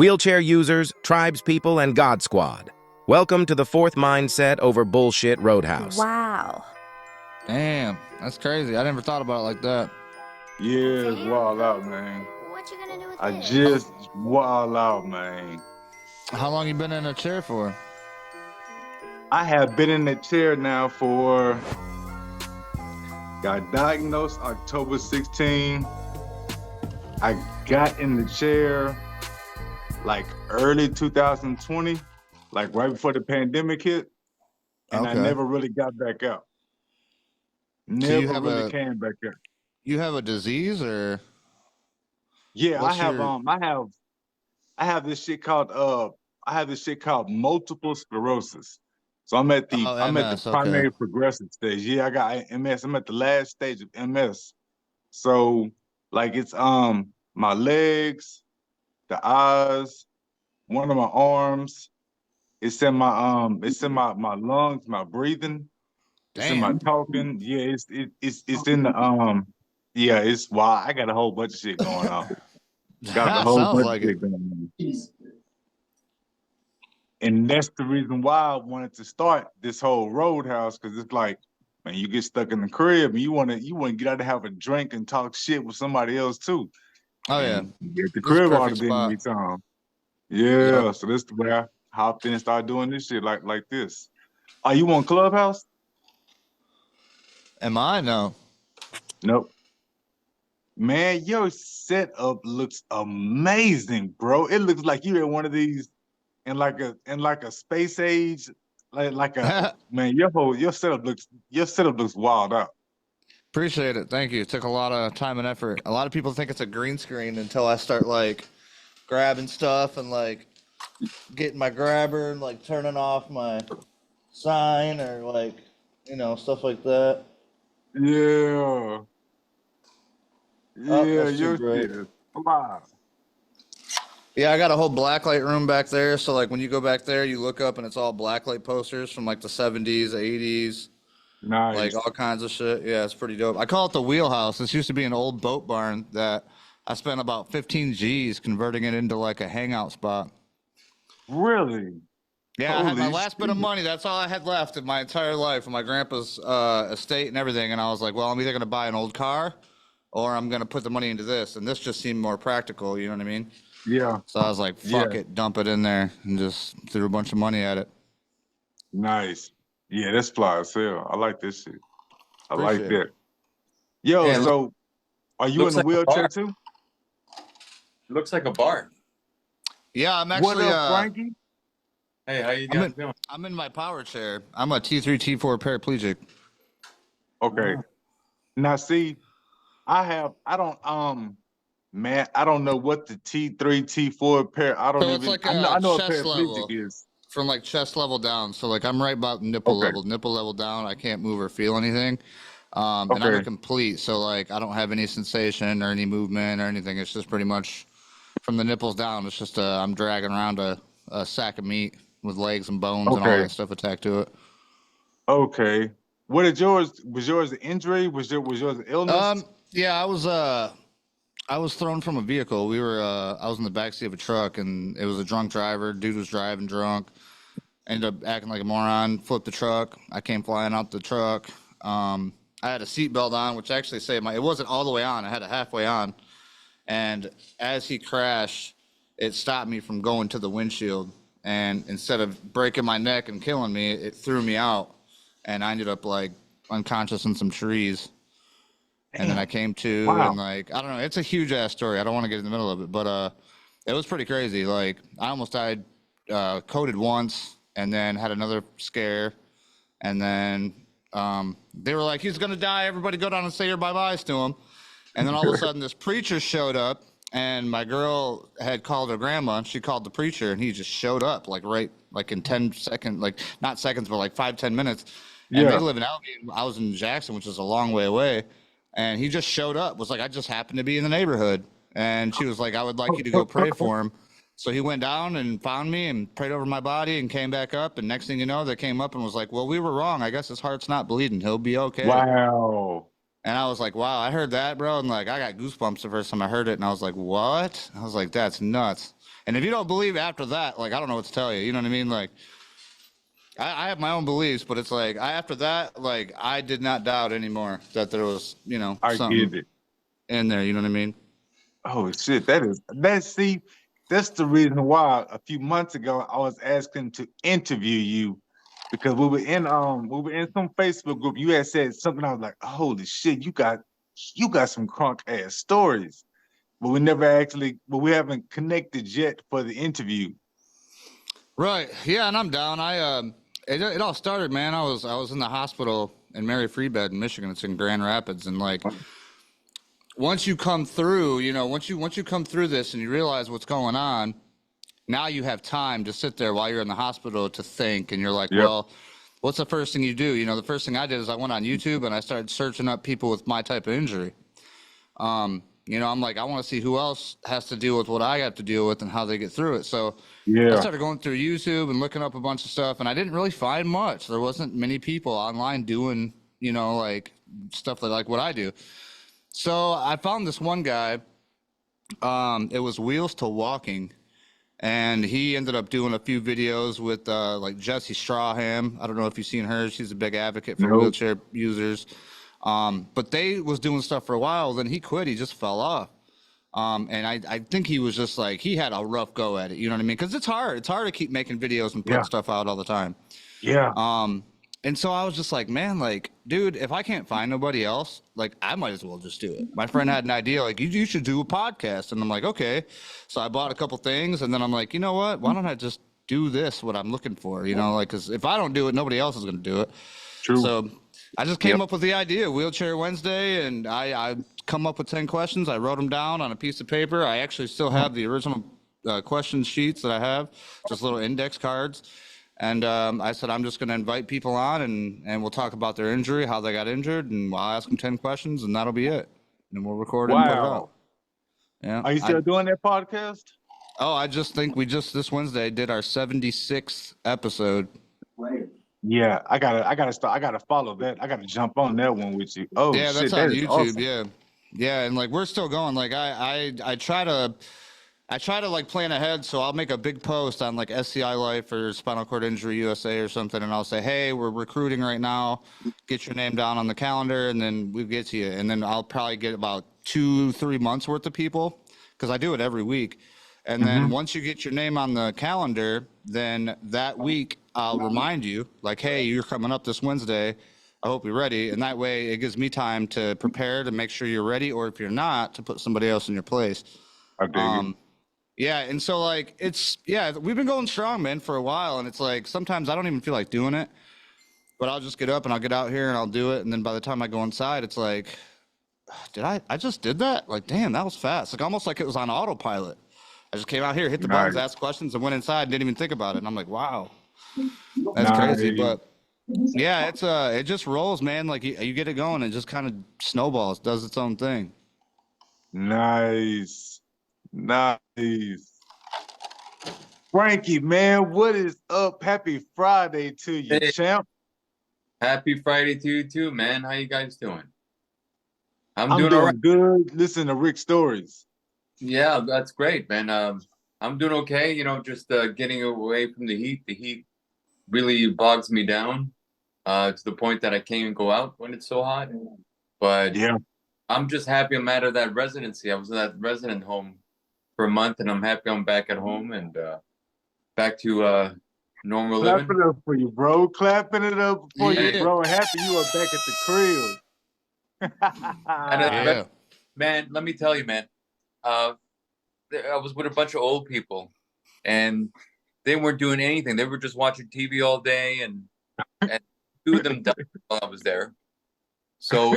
Wheelchair users, tribespeople, and God Squad. Welcome to the fourth mindset over bullshit Roadhouse. Wow. Damn, that's crazy. I never thought about it like that. Yeah, it's wild out, man. What you gonna do with I this? just wild out, man. How long you been in a chair for? I have been in the chair now got diagnosed October 16. I got in the chair like early 2020, like right before the pandemic hit, and I Okay. never really got back out. So you Never have really came back out. You have a disease or? Yeah, What's I have this shit called multiple sclerosis. So I'm at the MS, okay. primary progressive stage. Yeah, I got MS. I'm at the last stage of MS. So like it's my legs, the eyes, one of my arms, it's in my lungs, my breathing, it's in my Damn. talking. Yeah, it's in the yeah, it's wild. I got a whole bunch of shit going on. Got a That whole sounds bunch like of it. shit going on. And that's the reason why I wanted to start this whole Roadhouse, because it's like, man, you get stuck in the crib and you wanna get out to have a drink and talk shit with somebody else too. Oh yeah, And you get the this is a crib all perfect the damn spot. time. Yeah, Yep. so this is the way I hopped in and started doing this shit like this. Are you on Clubhouse? Am I? No. Nope. Man, your setup looks amazing, bro. It looks like you're in one of these in like a space age, man, your setup looks wild out. Appreciate it. Thank you. It took a lot of time and effort. A lot of people think it's a green screen until I start like grabbing stuff and like getting my grabber and like turning off my sign or like, stuff like that. Yeah. Oh, Yeah, that's too your bright. shit is fly. Yeah, I got a whole blacklight room back there. So like when you go back there, you look up and it's all blacklight posters from like the 70s, 80s, like Nice. all kinds of shit. Yeah, it's pretty dope. I call it the wheelhouse. This used to be an old boat barn that I spent about 15 G's converting it into like a hangout spot. Really? Yeah, I had my Holy last bit of shit. money. That's all I had left in my entire life from my grandpa's estate and everything. And I was like, well, I'm either going to buy an old car or I'm going to put the money into this. And this just seemed more practical. You know what I mean? Yeah. So I was like, fuck Yeah. it, dump it in there and just threw a bunch of money at it. Nice. Yeah, that's fly as hell. I like this shit. I like Appreciate it. that. Yo, Yeah, so are you in looks a like a wheelchair bar. too? Looks like a bar. Yeah, I'm What actually up, Frankie? Hey, how you guys doing? I'm in my power chair. I'm a T3, T4 paraplegic. Okay. Now see, I don't know what the T3, T4 pair. I don't So it's even like I know what chest paraplegic level. is. From like chest level down. So like I'm right about nipple Okay. level down. I can't move or feel anything. And I'm a Okay. complete. So like I don't have any sensation or any movement or anything. It's just pretty much from the nipples down. It's just I'm dragging around a sack of meat with legs and bones and all Okay. that stuff attached to it. Okay. What did was yours an injury? Was yours an illness? Yeah, I was thrown from a vehicle. I was in the backseat of a truck and it was a drunk driver. Dude was driving drunk. Ended up acting like a moron, flipped the truck. I came flying out the truck. I had a seatbelt on, which actually saved it wasn't all the way on. I had it halfway on. And as he crashed, it stopped me from going to the windshield. And instead of breaking my neck and killing me, it threw me out. And I ended up like unconscious in some trees. And then I came to Wow. and like, I don't know, it's a huge ass story. I don't want to get in the middle of it, but it was pretty crazy. Like I almost died coded once and then had another scare. And then they were like, he's going to die. Everybody go down and say your bye-byes to him. And then all of a sudden this preacher showed up and my girl had called her grandma and she called the preacher and he just showed up like in 10 seconds, like not seconds, but like 5-10 minutes. And they Yeah. live in Albion. I was in Jackson, which is a long way away. And he just showed up, was like, I just happened to be in the neighborhood. And she was like, I would like you to go pray for him. So he went down and found me and prayed over my body and came back up. And next thing you know, they came up and was like, well, we were wrong. I guess his heart's not bleeding. He'll be okay. Wow. And I was like, wow, I heard that, bro. And like, I got goosebumps the first time I heard it. And I was like, what? I was like, that's nuts. And if you don't believe after that, like, I don't know what to tell you. You know what I mean? Like, I have my own beliefs, but it's like after that, like, I did not doubt anymore that there was, you know, I something get it. in there. You know what I mean? Oh shit, that's the reason why a few months ago I was asking to interview you because we were in some Facebook group. You had said something. I was like, holy shit, you got some crunk ass stories. But we haven't connected yet for the interview. Right. Yeah, and I'm down. It all started, man. I was in the hospital in Mary Free Bed in Michigan. It's in Grand Rapids, and like once you come through, you know, once you come through this and you realize what's going on, now you have time to sit there while you're in the hospital to think, and you're like, Yep. well, what's the first thing you do? You know, the first thing I did is I went on YouTube and I started searching up people with my type of injury. You know, I'm like, I want to see who else has to deal with what I have to deal with and how they get through it. So I Yeah. started going through YouTube and looking up a bunch of stuff, and I didn't really find much. There wasn't many people online doing, you know, like stuff like what I do. So I found this one guy. It was Wheels to Walking, and he ended up doing a few videos with like Jessie Strawham. I don't know if you've seen her. She's a big advocate for Nope. wheelchair users. But they was doing stuff for a while. Then he quit. He just fell off. And I think he was just like, he had a rough go at it. You know what I mean? Because it's hard. It's hard to keep making videos and putting Yeah. stuff out all the time. Yeah. And so I was just like, man, like, dude, if I can't find nobody else, like, I might as well just do it. My friend had an idea, like, you should do a podcast. And I'm like, okay. So I bought a couple things, and then I'm like, you know what? Why don't I just do this, what I'm looking for? You know, like, because if I don't do it, nobody else is going to do it. True. So I just came up with the idea, Wheelchair Wednesday, and I come up with 10 questions. I wrote them down on a piece of paper. I actually still have the original question sheets that I have, just little index cards. And I said, I'm just going to invite people on, and we'll talk about their injury, how they got injured, and I'll ask them 10 questions, and that'll be it. And we'll record it and put it out. Wow. Yeah. Are you still doing that podcast? I just think we just this Wednesday did our 76th episode. Yeah, I gotta follow that. I gotta jump on that one with you. Oh Yeah, shit, that's that on is YouTube. awesome. Yeah. Yeah, and like we're still going. Like I try to like plan ahead, so I'll make a big post on like SCI Life or Spinal Cord Injury USA or something, and I'll say, hey, we're recruiting right now. Get your name down on the calendar, and then we get to you. And then I'll probably get about 2-3 months worth of people because I do it every week. And then once you get your name on the calendar, then that week I'll remind you, like, hey, you're coming up this Wednesday. I hope you're ready. And that way it gives me time to prepare to make sure you're ready, or if you're not, to put somebody else in your place. I dig it. Yeah, and so like we've been going strong, man, for a while, and it's like sometimes I don't even feel like doing it, but I'll just get up and I'll get out here and I'll do it, and then by the time I go inside, it's like, I just did that? Like, damn, that was fast. Like almost like it was on autopilot. I just came out here, hit the buttons, Nice. asked questions, and went inside and didn't even think about it. And I'm like, wow, that's crazy. Nice. But yeah, it just rolls, man. Like you get it going, and it just kind of snowballs, does its own thing. Nice. Nice. Frankie, man, what is up? Happy Friday to you, Hey. champ. Happy Friday to you too, man. How you guys doing? I'm I'm doing all right. doing good. Listen to Rick's stories. Yeah, that's great, man. I'm doing okay. You know, just getting away from the heat. The heat really bogs me down to the point that I can't even go out when it's so hot. But Yeah. I'm just happy I'm out of that residency. I was in that resident home for a month, and I'm happy I'm back at home and back to normal living. Clapping it up for you, bro. Clapping it up for Yeah. you, bro. Happy you are back at the crib. And Yeah. man, let me tell you, man. I was with a bunch of old people, and they weren't doing anything. They were just watching TV all day, and two of them died while I was there. So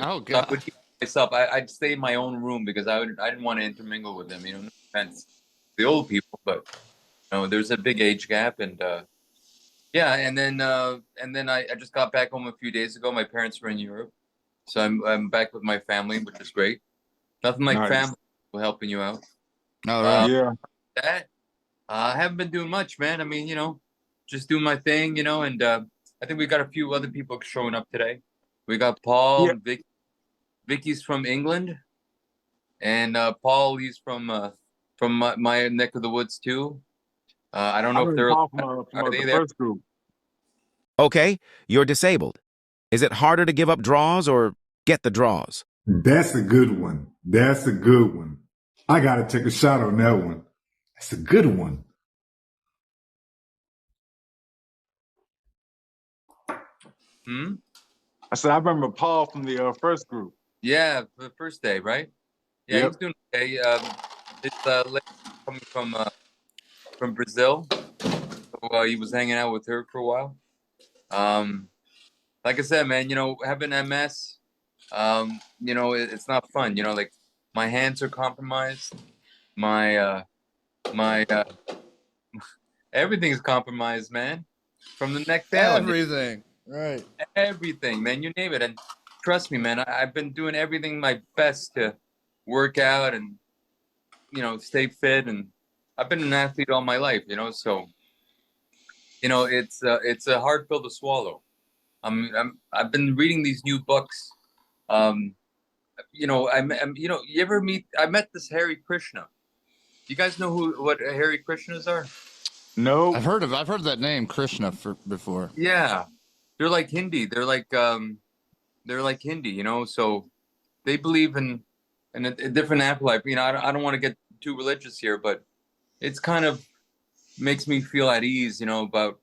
Oh I god. would keep myself. I'd stay in my own room because I didn't want to intermingle with them. You know, no offense to the old people, but you know, there's a big age gap, and yeah, and then I just got back home a few days ago. My parents were in Europe, so I'm back with my family, which is great. Nothing like Nice. family helping you out. All right. Yeah. That I haven't been doing much, man. I mean, you know, just doing my thing, you know, and I think we got a few other people showing up today. We got Paul Yeah. and Vicky's from England, and Paul, he's from from my neck of the woods too. I don't I know if remember they're Paul from are they the there? first group. Okay, you're disabled. Is it harder to give up draws or get the draws? That's a good one. That's a good one. I gotta take a shot on that one. That's a good one. Hmm? I said I remember Paul from the first group. Yeah, for the first day, right? Yeah, Yep. he's doing okay. It's lady coming from Brazil. So, he was hanging out with her for a while. Like I said, man, having MS, it's not fun. Like my hands are compromised. My everything's compromised, man. From the neck down, Everything. Right. everything, man. You name it. And trust me, man, I've been doing everything my best to work out and stay fit. And I've been an athlete all my life, so it's a hard pill to swallow. I've been reading these new books. Um, you ever meet? I met this Hare Krishna. You guys know what Hare Krishnas are? No. I've heard that name Krishna before. Yeah, they're like Hindi. They're like Hindi. So they believe in a different afterlife. I don't want to get too religious here, but it's kind of makes me feel at ease. About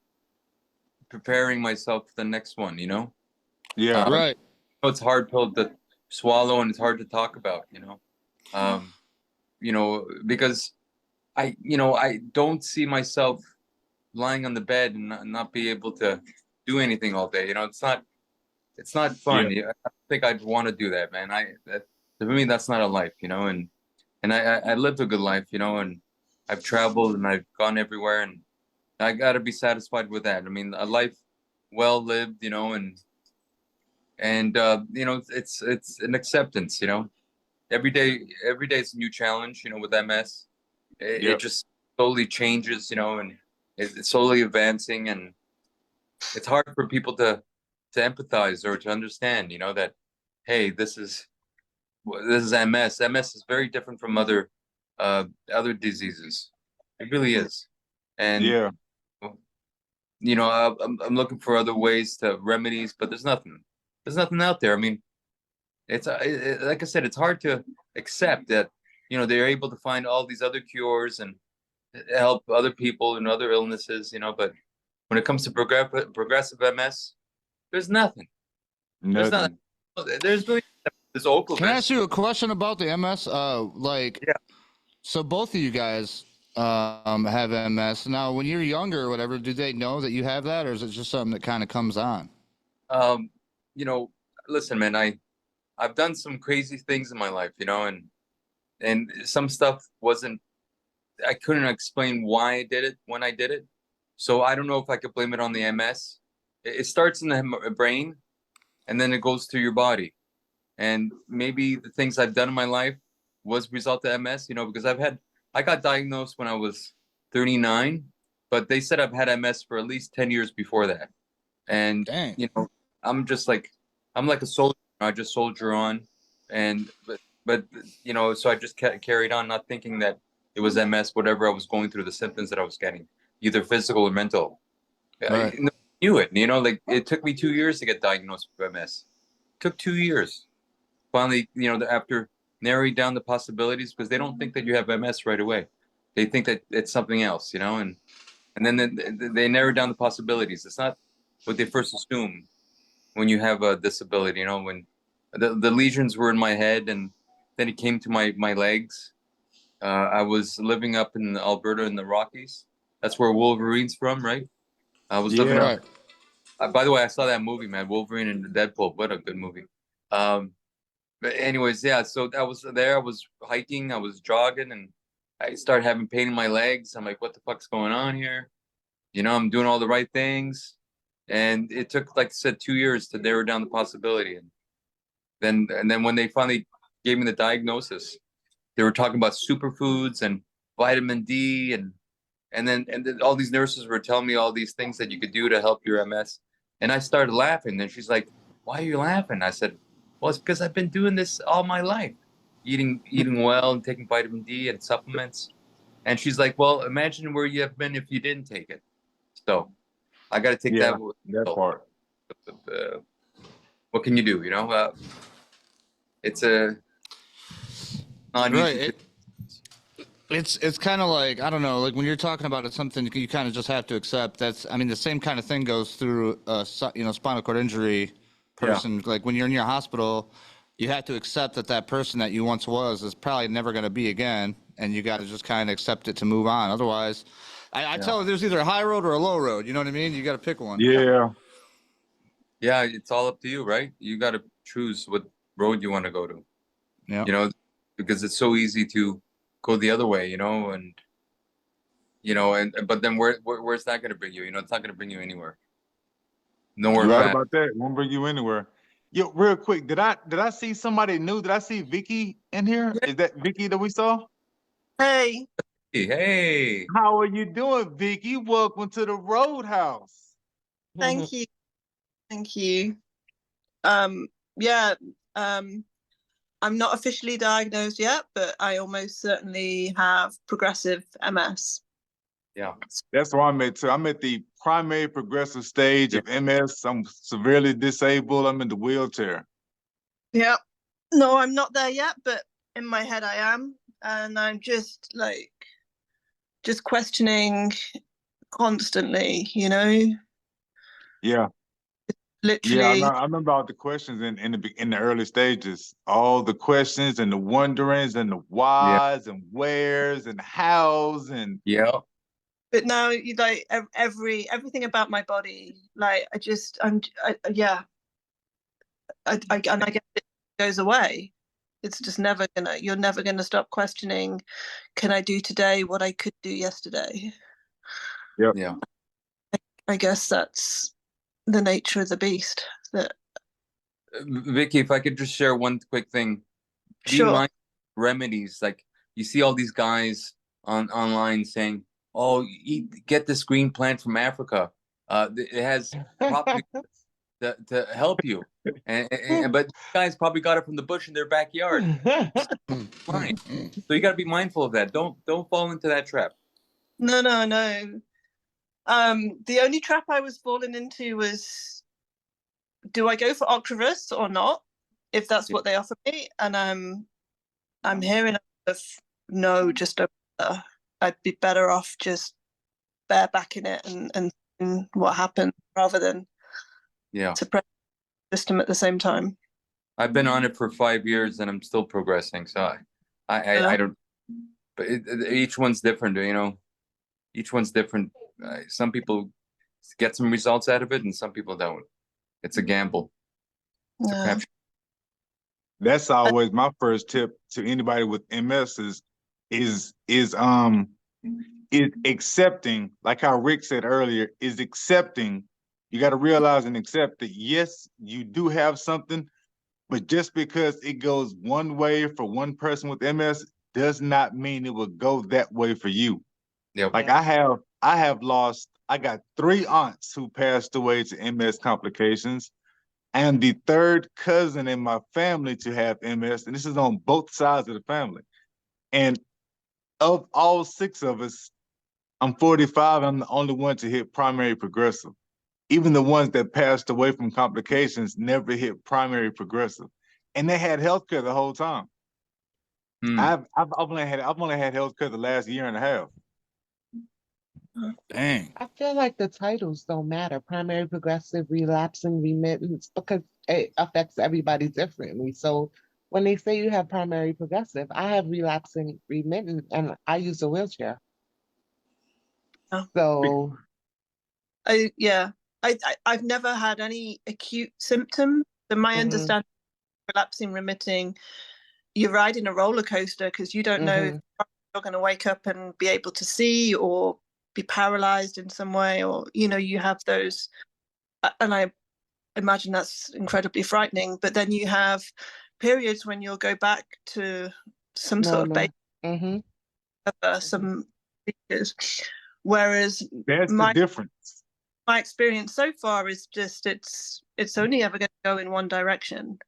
preparing myself for the next one. Yeah. Right. It's hard pill to swallow and it's hard to talk about. Um, because I don't see myself lying on the bed and not be able to do anything all day. It's not fun. Yeah. I don't think I'd want to do that, man. For me, that's not a life, and I lived a good life, and I've traveled and I've gone everywhere, and I got to be satisfied with that. I mean, a life well lived, and it's an acceptance, every day is a new challenge, with MS. It Yep. just slowly changes, and it's slowly advancing, and it's hard for people to empathize or to understand, that hey, this is MS. MS is very different from other diseases. It really is, and Yeah. I'm looking for other ways to remedies, but there's nothing. There's nothing out there. I mean, like I said, it's hard to accept that they're able to find all these other cures and help other people and other illnesses, but when it comes to progressive MS, there's nothing. There's not. Nothing. There's really there's Ocrevus. Can I ask you a question about the MS? Yeah. So both of you guys have MS. Now, when you're younger or whatever, do they know that you have that, or is it just something that kind of comes on? Um, listen, man, I've done some crazy things in my life, and some stuff wasn't. I couldn't explain why I did it when I did it, so I don't know if I could blame it on the MS. It starts in the brain, and then it goes through your body, and maybe the things I've done in my life was a result of MS, because I got diagnosed when I was 39, but they said I've had MS for at least 10 years before that. And, Dang. I'm just like, I'm like a soldier. I just soldier on. But so I just carried on, not thinking that it was MS, whatever I was going through, the symptoms that I was getting, either physical or mental. Right. I knew it, like it took me 2 years to get diagnosed with MS. It took 2 years. Finally, after narrowing down the possibilities, because they don't think that you have MS right away. They think that it's something else, and then they narrow down the possibilities. It's not what they first assume when you have a disability, when the lesions were in my head and then it came to my legs. I was living up in Alberta in the Rockies. That's where Wolverine's from, right? I was living Yeah. up. By the way, I saw that movie, man, Wolverine and Deadpool. What a good movie. But anyways, yeah. So I was there. I was hiking. I was jogging, and I started having pain in my legs. I'm like, what the fuck's going on here? I'm doing all the right things, and it took, like I said, 2 years to narrow down the possibility. And then when they finally gave me the diagnosis, they were talking about superfoods and vitamin D, and then all these nurses were telling me all these things that you could do to help your MS. And I started laughing. And she's like, "Why are you laughing?" I said, "Well, it's because I've been doing this all my life, eating well and taking vitamin D and supplements." And she's like, well, imagine where you have been if you didn't take it. So I got to take Yeah, that. that part. What can you do? It's a not Right. easy. It's kind of like, I don't know, like when you're talking about it, something you kind of just have to accept. I mean, the same kind of thing goes through spinal cord injury person. Like when you're in your hospital, you have to accept that person that you once was is probably never going to be again, and you got to just kind of accept it to move on. Otherwise, I tell her there's either a high road or a low road. You know what I mean? You got to pick one. Yeah. Yeah, it's all up to you, right? You got to choose what road you want to go to. Yeah. Because it's so easy to go the other way, and but then where's that going to bring you? It's not going to bring you anywhere. Nowhere You're right fast. about that. Won't bring you anywhere. Yo, real quick, did I see somebody new? Did I see Vicky in here? Is that Vicky that we saw? Hey, Hey. How are you doing, Vicky? Welcome to the Roadhouse. thank you. Thank you. Yeah, I'm not officially diagnosed yet, but I almost certainly have progressive MS. Yeah. That's where I'm at too. I'm at the primary progressive stage of MS. I'm severely disabled. I'm in the wheelchair. Yeah. No, I'm not there yet, but in my head I am. And I'm just questioning constantly, Yeah. literally. I remember all the questions in the early stages. All the questions and the wonderings and the Yeah. whys and wheres and hows and Yeah. But now you everything about my body, and I guess it goes away. It's just you're never gonna stop questioning, can I do today what I could do yesterday? Yep. Yeah. I guess that's the nature of the beast. That Vicky, if I could just share one quick thing. Be sure. mindful of remedies. Like you see all these guys online saying, "Oh, get this green plant from Africa. It has properties to help you." But guys probably got it from the bush in their backyard. Fine. So you got to be mindful of that. Don't fall into that trap. No. The only trap I was falling into was, do I go for Ocrevus or not? If that's what they offer me, and I'm hearing of no, just I'd be better off just barebacking it and seeing what happens rather than suppress the system at the same time. I've been on it for 5 years and I'm still progressing. So I don't. But each one's different, Each one's different. Some people get some results out of it, and some people don't. It's a gamble. It's a crapshoot. That's always my first tip to anybody with MS is accepting, like how Rick said earlier, is accepting. You got to realize and accept that yes, you do have something, but just because it goes one way for one person with MS does not mean it will go that way for you. Yep. Like I got 3 aunts who passed away to MS complications. And the 3rd cousin in my family to have MS, and this is on both sides of the family. And of all 6 of us, I'm 45, I'm the only one to hit primary progressive. Even the ones that passed away from complications never hit primary progressive. And they had healthcare the whole time. I've only had healthcare the last year and a half. Dang. I feel like the titles don't matter. Primary, progressive, relapsing, remittance, because it affects everybody differently. So when they say you have primary progressive, I have relapsing remittent and I use a wheelchair. So I've never had any acute symptoms. So my understanding of relapsing remitting, you're riding a roller coaster because you don't know if you're going to wake up and be able to see or be paralyzed in some way, or you have those, and I imagine that's incredibly frightening. But then you have periods when you'll go back to some sort of some features, whereas that's the difference. My experience so far is just it's only ever going to go in one direction.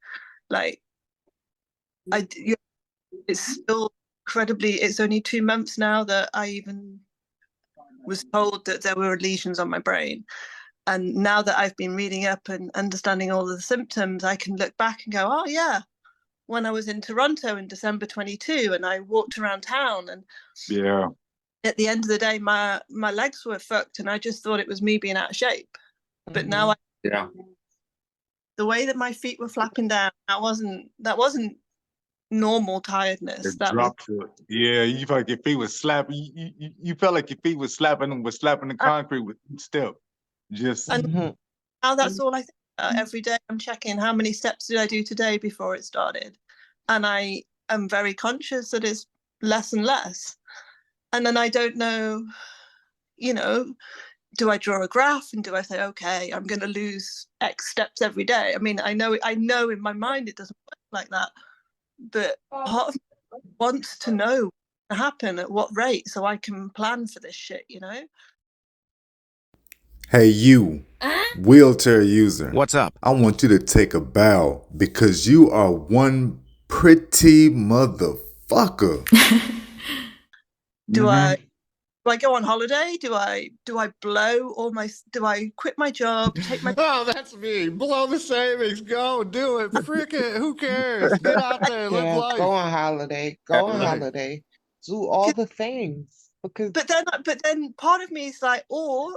Like it's still incredibly, it's only 2 months now that I even was told that there were lesions on my brain. And now that I've been reading up and understanding all of the symptoms, I can look back and go, oh, yeah, when I was in Toronto in December 22 and I walked around town, and Yeah. at the end of the day, my legs were fucked, and I just thought it was me being out of shape. But now the way that my feet were flapping down, that wasn't normal tiredness. It That was, dropped to it. Yeah, you felt like your feet was slapping. You felt like your feet was slapping the concrete with each step. Just and now that's all I think about. Every day I'm checking how many steps did I do today before it started. And I am very conscious that it's less and less. And then I don't know, do I draw a graph and do I say, okay, I'm going to lose X steps every day? I mean, I know in my mind it doesn't work like that, but part of me wants to know what happen at what rate so I can plan for this shit, Hey, you, wheelchair user. What's up? I want you to take a bow because you are one pretty motherfucker. Do I go on holiday? Do I blow all my? Do I quit my job? Take my? Oh, that's me. Blow the savings. Go do it. Frick it. Who cares? Get out there. Live Yeah, life. go on holiday. Go on holiday. Do all the things because But then part of me is like, or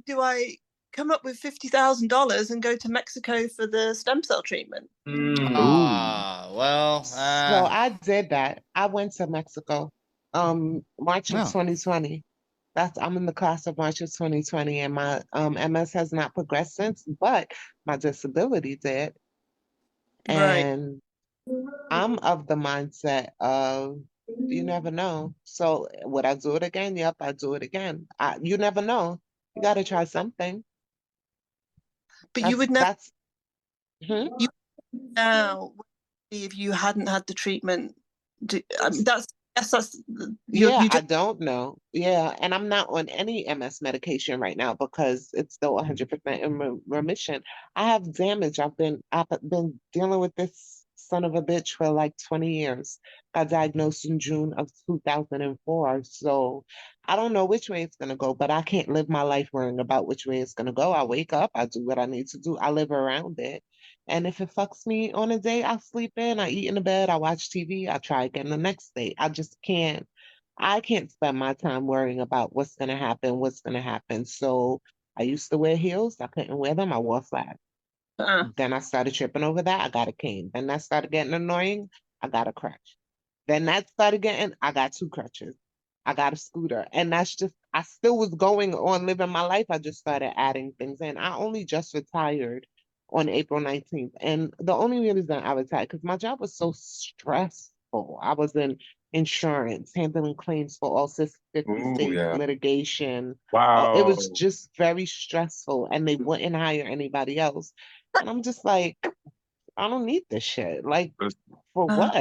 do I come up with $50,000 and go to Mexico for the stem cell treatment? Well. so I did that. I went to Mexico, March of 2020. I'm in the class of March of 2020, and my MS has not progressed since, but my disability did. Right. And I'm of the mindset of you never know. So would I do it again? Yep, I do it again. You never know. You got to try something. But you would never. That's. You now if you hadn't had the treatment. That's. I don't know. Yeah, and I'm not on any MS medication right now because it's still 100% in remission. I have damage. I've been dealing with this son of a bitch for like 20 years. Got diagnosed in June of 2004. So I don't know which way it's gonna go, but I can't live my life worrying about which way it's gonna go. I wake up, I do what I need to do, I live around it. And if it fucks me on a day, I sleep in, I eat in the bed, I watch TV, I try again the next day. I can't spend my time worrying about what's gonna happen. So I used to wear heels, I couldn't wear them, I wore flats. Then I started tripping over that, I got a cane. Then that started getting annoying, I got a crutch. Then that started getting, I got 2 crutches. I got a scooter. And that's just, I still was going on living my life. I just started adding things in. I only just retired on April 19th. And the only reason I retired, because my job was so stressful. I was in insurance, handling claims for all 50 states, litigation. wow. It was just very stressful, and they wouldn't hire anybody else. And I'm just like, I don't need this shit. Like, for what?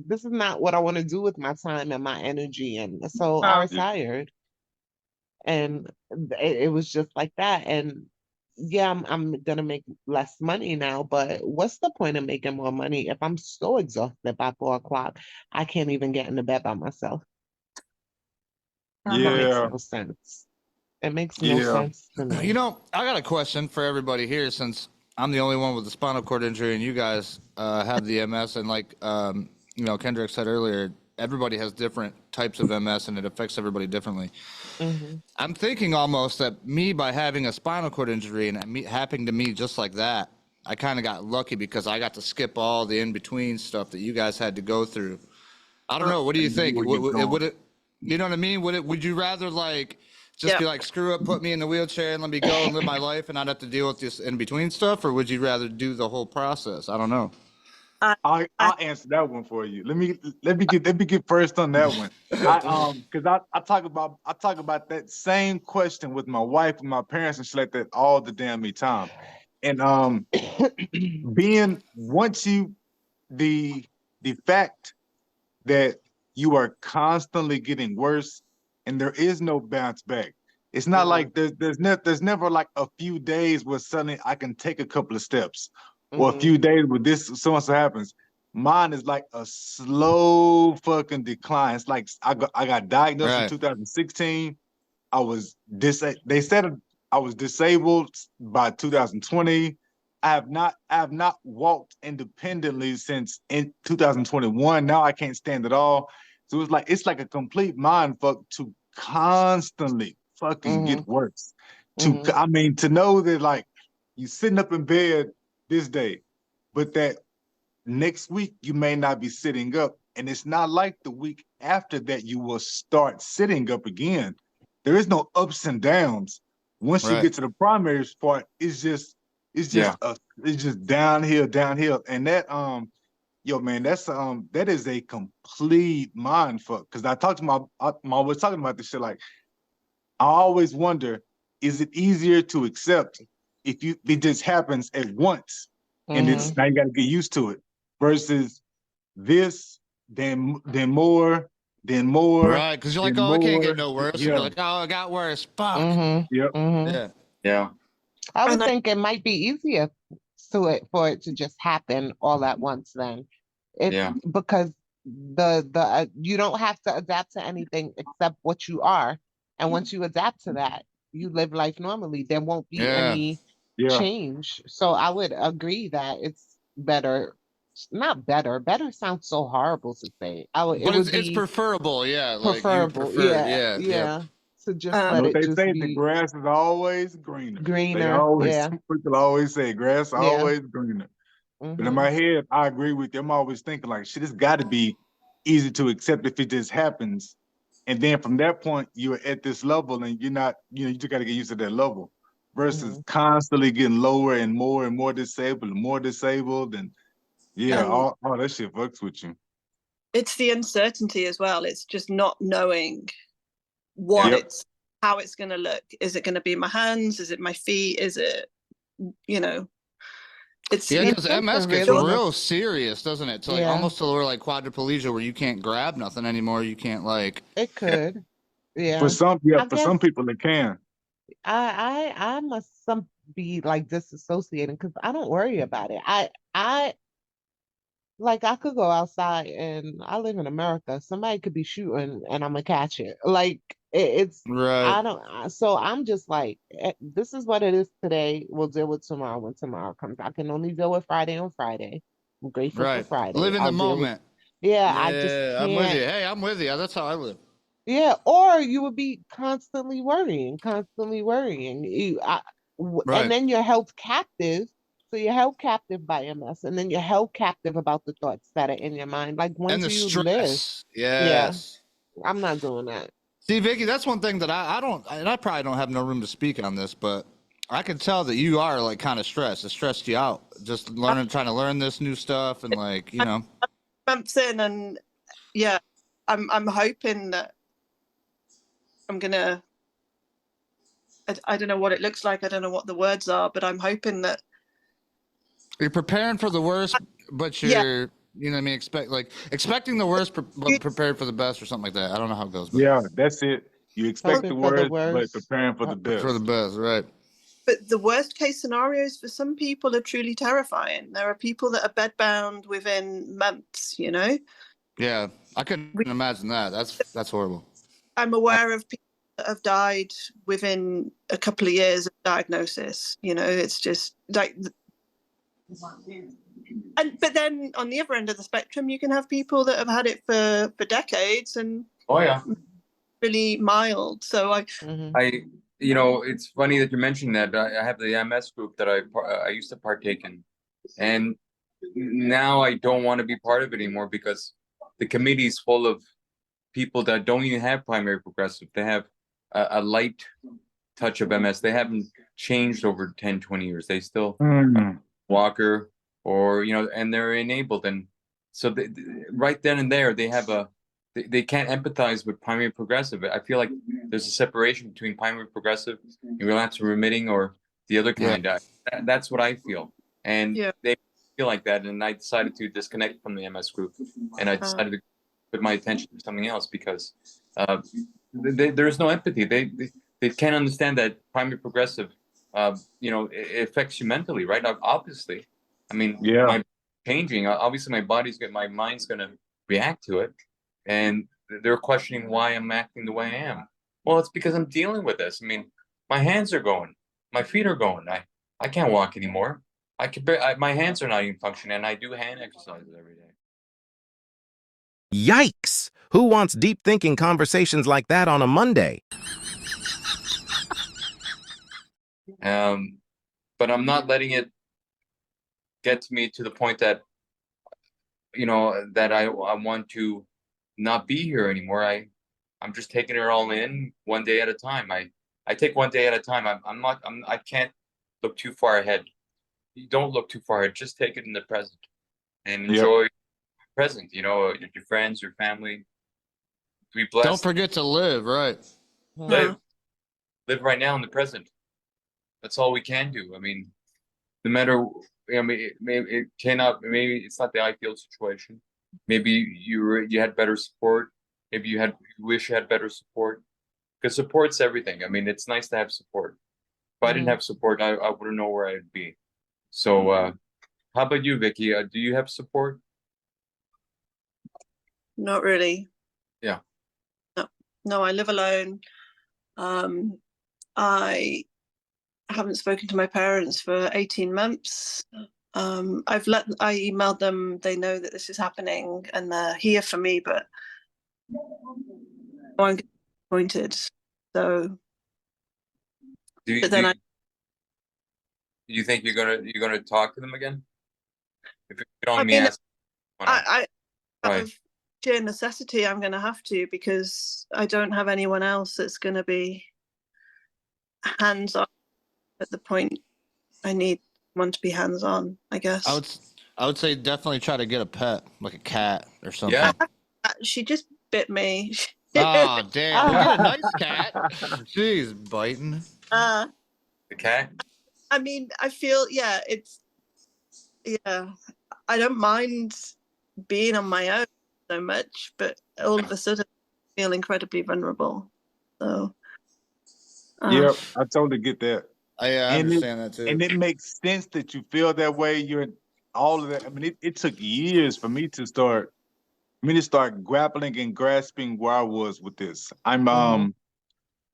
This is not what I want to do with my time and my energy. And so I retired. And it was just like that. And yeah, I'm gonna make less money now, but what's the point of making more money if I'm so exhausted by 4 o'clock, I can't even get into bed by myself? That makes no sense. It makes no sense to me. I got a question for everybody here, since I'm the only one with a spinal cord injury and you guys have the MS. And like, Kendrick said earlier, everybody has different types of MS and it affects everybody differently. I'm thinking almost that me, by having a spinal cord injury and it happening to me just like that, I kind of got lucky because I got to skip all the in-between stuff that you guys had to go through. I don't know. What do you think? Would it, you know what I mean? Would you rather like just be like, screw up, put me in the wheelchair and let me go and live my life and not have to deal with this in-between stuff? Or would you rather do the whole process? I don't know. I'll answer that one for you. Let me get first on that one. Because I talk about that same question with my wife and my parents and shit like that all the damn time. And being once you the fact that you are constantly getting worse and there is no bounce back. It's not like there's never like a few days where suddenly I can take a couple of steps or a few days where this so and so happens. Mine is like a slow fucking decline. It's like I got diagnosed in Right. 2016. I was they said I was disabled by 2020. I have not walked independently since in 2021. Now I can't stand at all. So it's like a complete mind fuck to constantly fucking Mm-hmm. get worse. Mm-hmm. I mean, to know that like you sitting up in bed this day, but that next week you may not be sitting up, and it's not like the week after that you will start sitting up again. There is no ups and downs. Once you Right. get to the primary part, it's Yeah. just it's just downhill, downhill, and that yo man, that is a complete mind fuck. Because I talked to my was talking about this shit like I always wonder, is it easier to accept if it just happens at once and Mm-hmm. it's now you got to get used to it versus this, then more, then more, Right. Because you're like, then oh, it can't get more. no worse. And Yeah, you're like, oh, it got worse. Fuck. Mm-hmm. yep. Mm-hmm. Yeah. Yeah. I would And I, think it might be easier for it to just happen all at once then. It Yeah. because the you don't have to adapt to anything except what you are. And once you adapt to that, you live life normally. There won't be Yeah. any Yeah. change. So I would agree that it's better. Not better. Better sounds so horrible to say. It But would it's be preferable. Yeah. Like you would preferable. prefer. Yeah, Yeah. Yep. yeah. To just uh, You know let what it they just say? The be grass is always greener. They greener. always Yeah, some people always say grass yeah. always greener. But in Mm-hmm. my head, I agree with you. I'm always thinking like, shit, it's got to be easy to accept if it just happens. And then from that point, you're at this level, and you're not, you just got to get used to that level. Versus Mm-hmm. constantly getting lower and more disabled, and more disabled, and yeah, and all that shit fucks with you. it's the uncertainty as well. It's just not knowing Yeah. Yep. how it's going to look. Is it going to be my hands? Is it my feet? Is it, you know, it's Yeah, It's because MS something gets really much. real serious, doesn't it? To like Yeah, almost to where like quadriplegia, where you can't grab nothing anymore. You can't like. it could. For Yeah. some, yeah, I for guess some people it can. I must some be like disassociating because I don't worry about it. I like I could go outside and I live in America. Somebody could be shooting and I'm gonna catch it. Like it's Right. I don't so I'm just like this is what it is today. We'll deal with tomorrow when tomorrow comes. I can only deal with Friday on Friday. I'm grateful for Right. Friday. Live in the I'll deal with moment. yeah, I just Yeah, I'm with you. can't. Hey, I'm with you. That's how I live. Yeah, or you would be constantly worrying. And Right. then you're held captive. So you're held captive by MS, and then you're held captive about the thoughts that are in your mind. Like, when And do the you live? stress. Yeah, Yes. I'm not doing that. See, Vicky, that's one thing that I don't, and I probably don't have no room to speak on this, but I can tell that you are like kind of stressed. It stressed you out just trying to learn this new stuff and like, you know. months in, and yeah, I'm hoping that I'm gonna. I don't know what it looks like. I don't know what the words are, but I'm hoping that You're preparing for the worst, but yeah, you know what I mean, expecting the worst, but prepared for the best or something like that. I don't know how it goes, but Yeah, that's it. You expect the Hoping for the worst, but worst. preparing for the for the best. best, right? but the worst case scenarios for some people are truly terrifying. There are people that are bedbound within months. Yeah, I couldn't imagine that. That's horrible. I'm aware of people that have died within a couple of years of diagnosis. It's just like, but then on the other end of the spectrum, you can have people that have had it for decades and Oh yeah. really mild. So Mhm. It's funny that you mentioned that. I have the MS group that I used to partake in, and now I don't want to be part of it anymore because the committee is full of people that don't even have primary progressive. They have a light touch of MS. They haven't changed over 10, 20 years. They still walker or, and they're enabled. And so right then and there, they can't empathize with primary progressive. I feel like there's a separation between primary progressive and relapse remitting or the other kind. That's what I feel. And yeah. they feel like that. And I decided to disconnect from the MS group and I decided to put my attention to something else because there's no empathy. They can't understand that primary progressive, it affects you mentally, right? Obviously. I mean, Yeah. changing. Obviously, my mind's gonna react to it, and they're questioning why I'm acting the way I am. Well, it's because I'm dealing with this. I mean, my hands are going, my feet are going. I can't walk anymore. My hands are not even functioning, and I do hand exercises every day. Yikes! Who wants deep thinking conversations like that on a Monday? But I'm not letting it get to me to the point that that I want to not be here anymore. I'm just taking it all in one day at a time. I take one day at a time. I can't look too far ahead. You don't look too far ahead. Just take it in the present and enjoy the present. Your friends, your family. Be blessed. Don't forget to live, right? Live right now in the present. That's all we can do. I mean, no matter. I mean, it cannot. Maybe it's not the ideal situation. Maybe you had better support. Maybe you wish you had better support. Because support's everything. I mean, it's nice to have support. If I didn't have support, I wouldn't know where I'd be. So, how about you, Vicky? Do you have support? Not really. Yeah. No, I live alone. I haven't spoken to my parents for 18 months. I emailed them. They know that this is happening and they're here for me, but I'm disappointed. So, do you think you're gonna talk to them again? If you don't I mean, ask, out of sheer necessity, I'm going to have to, because I don't have anyone else that's going to be hands on at the point I need someone to be hands on, I guess. I would say definitely try to get a pet, like a cat or something. Yeah. She just bit me. Oh, damn. Get a nice cat. Jeez, biting. The cat? I mean, I feel, I don't mind being on my own so much, but all of a sudden I feel incredibly vulnerable. So, Yep, I totally get that. I understand that too. And it makes sense that you feel that way. You're all of that. I mean, it took years for me to start grappling and grasping where I was with this. I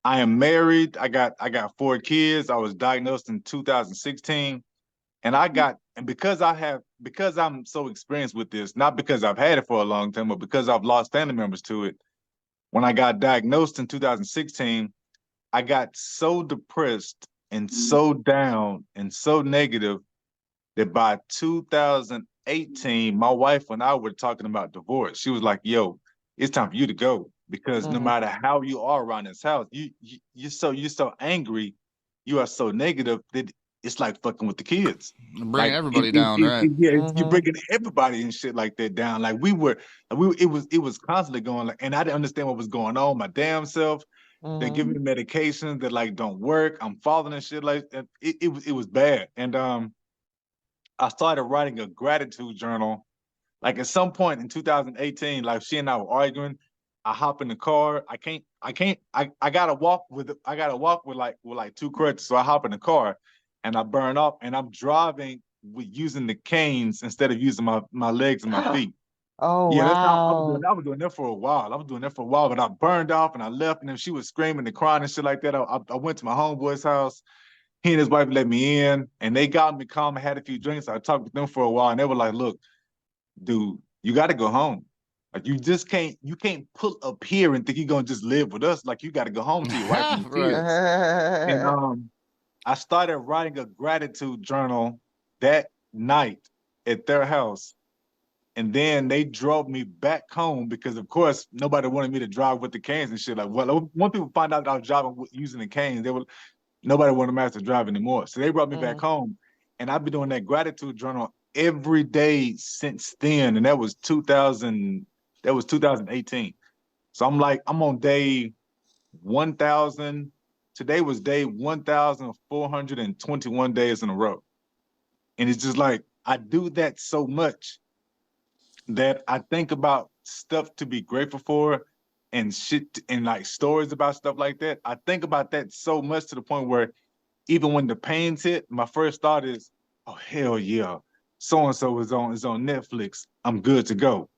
am married. I got 4 kids. I was diagnosed in 2016. And because I'm so experienced with this, not because I've had it for a long time, but because I've lost family members to it. When I got diagnosed in 2016, I got so depressed and so down and so negative that by 2018, my wife and I were talking about divorce. She was like, "Yo, it's time for you to go, because no matter how you are around this house, you're so angry, you are so negative that it's like fucking with the kids, bringing everybody down, right? You're bringing everybody and shit like that down. Like it was constantly going, like, and I didn't understand what was going on. My damn self. They're giving me medications that like don't work. I'm falling and shit like that. It was bad. And I started writing a gratitude journal. Like at some point in 2018, like she and I were arguing. I hop in the car. I gotta walk with like 2 crutches. So I hop in the car and I burn off, and I'm driving with using the canes instead of using my legs and my feet. Oh, Yeah, that's how wow. I was doing that for a while. But I burned off and I left, and then she was screaming and crying and shit like that. I went to my homeboy's house. He and his wife let me in, and they got me calm. I had a few drinks. I talked with them for a while, and they were like, "Look, dude, you got to go home. Like you can't pull up here and think you're gonna just live with us. Like you got to go home to your wife and your kids." And I started writing a gratitude journal that night at their house. And then they drove me back home because, of course, nobody wanted me to drive with the canes and shit. Like, well, when people find out that I was driving using the canes, nobody wanted me to drive anymore. So they brought me back home, and I've been doing that gratitude journal every day since then. And that was 2018. So I'm on day 1,000. Today was day 1,421 days in a row. And it's just like I do that so much that I think about stuff to be grateful for and shit and like stories about stuff like that. I think about that so much to the point where even when the pains hit, my first thought is, oh, hell yeah. so and so is on Netflix. I'm good to go.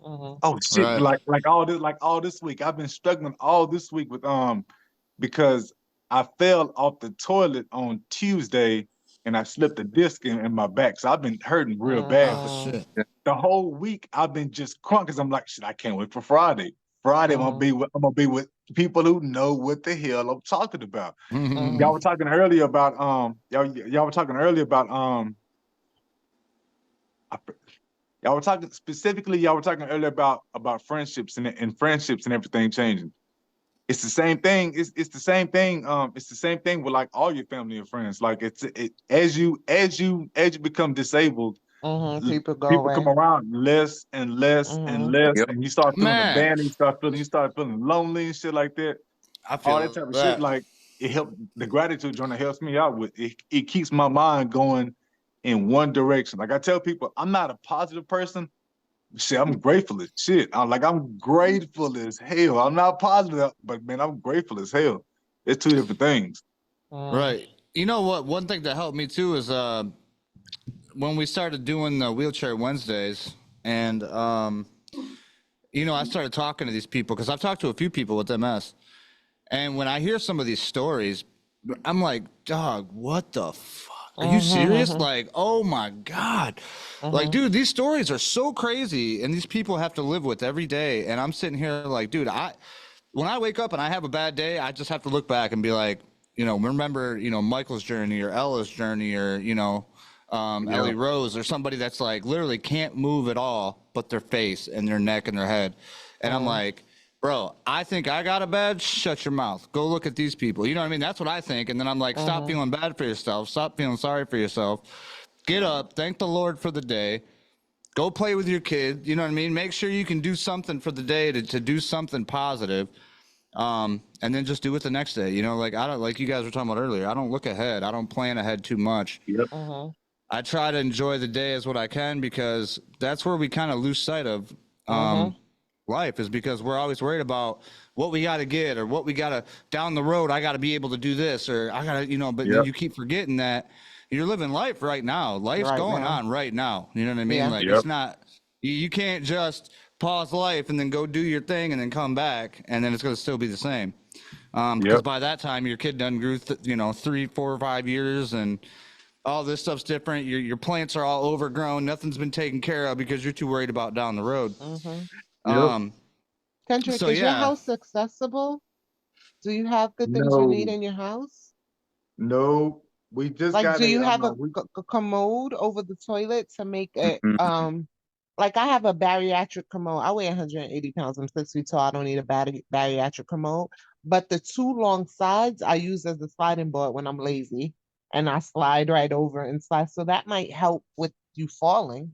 Oh shit! Right. Like all this week, I've been struggling all this week with because I fell off the toilet on Tuesday and I slipped a disc in my back, so I've been hurting real bad. Oh shit. The whole week I've been just crunk because I'm like, shit, I can't wait for Friday. Friday I'm gonna be with people who know what the hell I'm talking about. Y'all were talking earlier about y'all were talking earlier about y'all were talking specifically, y'all were talking earlier about friendships and friendships and everything changing. It's the same thing. It's the same thing. It's the same thing with like all your family and friends. Like as you become disabled, People go people away. come around less and less and less, Yep. and you start feeling Man. abandoned. You start feeling lonely and shit like that. I feel All that type of shit. Like it helped. The gratitude journal helps me out with it. It keeps my mind going in one direction. Like I tell people, I'm not a positive person. Shit, I'm grateful as shit. I'm grateful as hell. I'm not positive, but man, I'm grateful as hell. It's two different things. Right. You know what? One thing that helped me too is when we started doing the wheelchair Wednesdays, and you know, I started talking to these people because I've talked to a few people with MS, and when I hear some of these stories, I'm like, dog, what the fuck? Are you serious? Like, oh my God. Like, dude, these stories are so crazy, and these people have to live with every day. And I'm sitting here like, dude, when I wake up and I have a bad day, I just have to look back and be like, you know, remember, you know, Michael's journey or Ella's journey or, you know, Ellie Rose or somebody that's like literally can't move at all but their face and their neck and their head. And I'm like, bro, I think I got a bad. Shut your mouth. Go look at these people. You know what I mean? That's what I think. And then I'm like, stop feeling bad for yourself. Stop feeling sorry for yourself. Get up. Thank the Lord for the day. Go play with your kid. You know what I mean? Make sure you can do something for the day to do something positive. And then just do it the next day. You know, like I don't, like you guys were talking about earlier. I don't look ahead. I don't plan ahead too much. Yep. I try to enjoy the day as what I can, because that's where we kind of lose sight of life, is because we're always worried about what we got to get or what we got to down the road. I got to be able to do this, or I got to, you know, but then you keep forgetting that you're living life right now. Life's going on right now. You know what I mean? Like it's not, you can't just pause life and then go do your thing and then come back and then it's going to still be the same. Because by that time your kid done grew, you know, 3, 4, 5 years and all this stuff's different. Your plants are all overgrown. Nothing's been taken care of because you're too worried about down the road. Kendrick, So is your yeah, house accessible? Do you have the things you need No, in your house? no. We just Like, got do you have a, we a commode over the toilet to make it, like I have a bariatric commode. I weigh 180 pounds. I'm 6 feet tall. I don't need a bariatric commode. But the two long sides I use as a sliding board when I'm lazy. And I slide right over and slide. So that might help with you falling.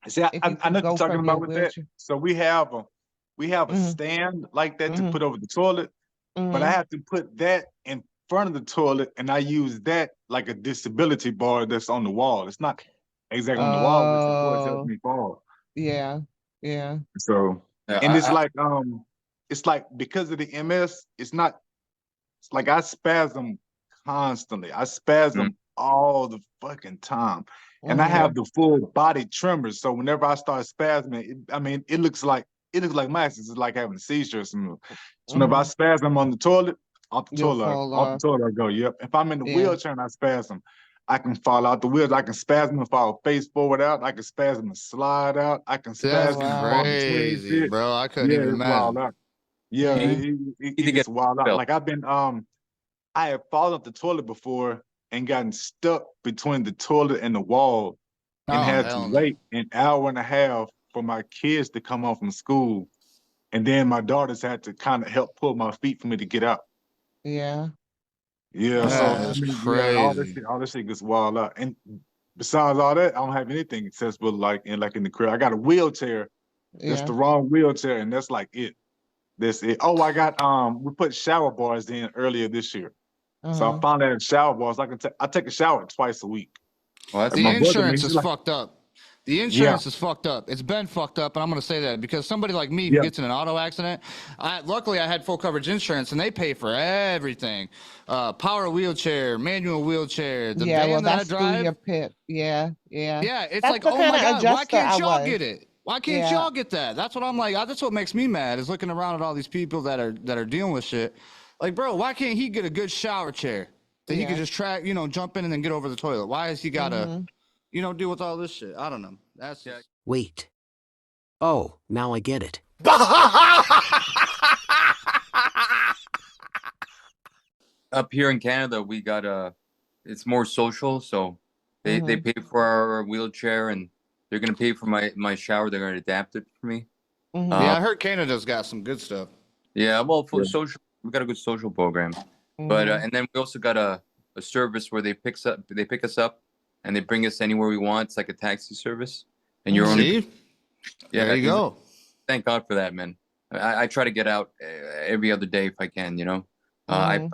see. If I you know could what you're go talking from your about with that. wheelchair. So we have a stand like that to put over the toilet, but I have to put that in front of the toilet, and I use that like a disability bar that's on the wall. It's not exactly on the wall, but it's the board that helps Oh, me fall. yeah, yeah. So, and it's like because of the MS, it's not. It's like I spasm constantly. I spasm all the fucking time. And I have the full body tremors. So whenever I start spasming, it looks like my ass is like having a seizure or something. So whenever I spasm on the toilet, You'll fall off the off. toilet I go, yep. If I'm in the Yeah. wheelchair and I spasm, I can fall out the wheels. I can spasm and fall face forward out. I can spasm and slide out. I can that's spasm and fall wow. between crazy, shit. bro. I couldn't Yeah, even it's wild imagine. out. Yeah, You it need to gets get wild out. felt. Like I've been I have fallen off the toilet before and gotten stuck between the toilet and the wall and Oh had to hell no. wait an hour and a half for my kids to come home from school. And then my daughters had to kind of help pull my feet for me to get out. Yeah. Yeah, so That Wow. is yeah, crazy. all this shit gets wild out. And besides all that, I don't have anything accessible like in the crib. I got a wheelchair. That's Yeah. the wrong wheelchair, and that's like it. That's it. Oh, I got we put shower bars in earlier this year. So I found out shower bars. I take a shower twice a week. Well, that's The Like my good. brother, insurance man, is fucked up. The insurance is fucked up. It's been fucked up, and I'm going to say that because somebody like me who Yeah. gets in an auto accident, luckily I had full coverage insurance, and they pay for everything. Power wheelchair, manual wheelchair, the Yeah, well, van that I that's through your drive. PIP. Yeah, yeah. Yeah, it's That's like, the oh kind my of God, why adjuster can't I y'all was. get it? Why can't Yeah. y'all get that? That's what I'm like. That's what makes me mad is looking around at all these people that are dealing with shit. Like, bro, why can't he get a good shower chair that he could Yeah. just jump in and then get over the toilet? Why has he got to, Mhm. deal with all this shit? I don't know. That's just... Wait. Oh, now I get it. Up here in Canada, we got it's more social, so they pay for our wheelchair, and they're gonna pay for my shower. They're gonna adapt it for me. Yeah, I heard Canada's got some good stuff. Yeah, well, for social, we got a good social program, but Mhm. and then we also got a service where they pick us up, and they bring us anywhere we want. It's like a taxi service, and you're only See? There you exa- go. Thank God for that, man. I try to get out every other day if I can, you know. I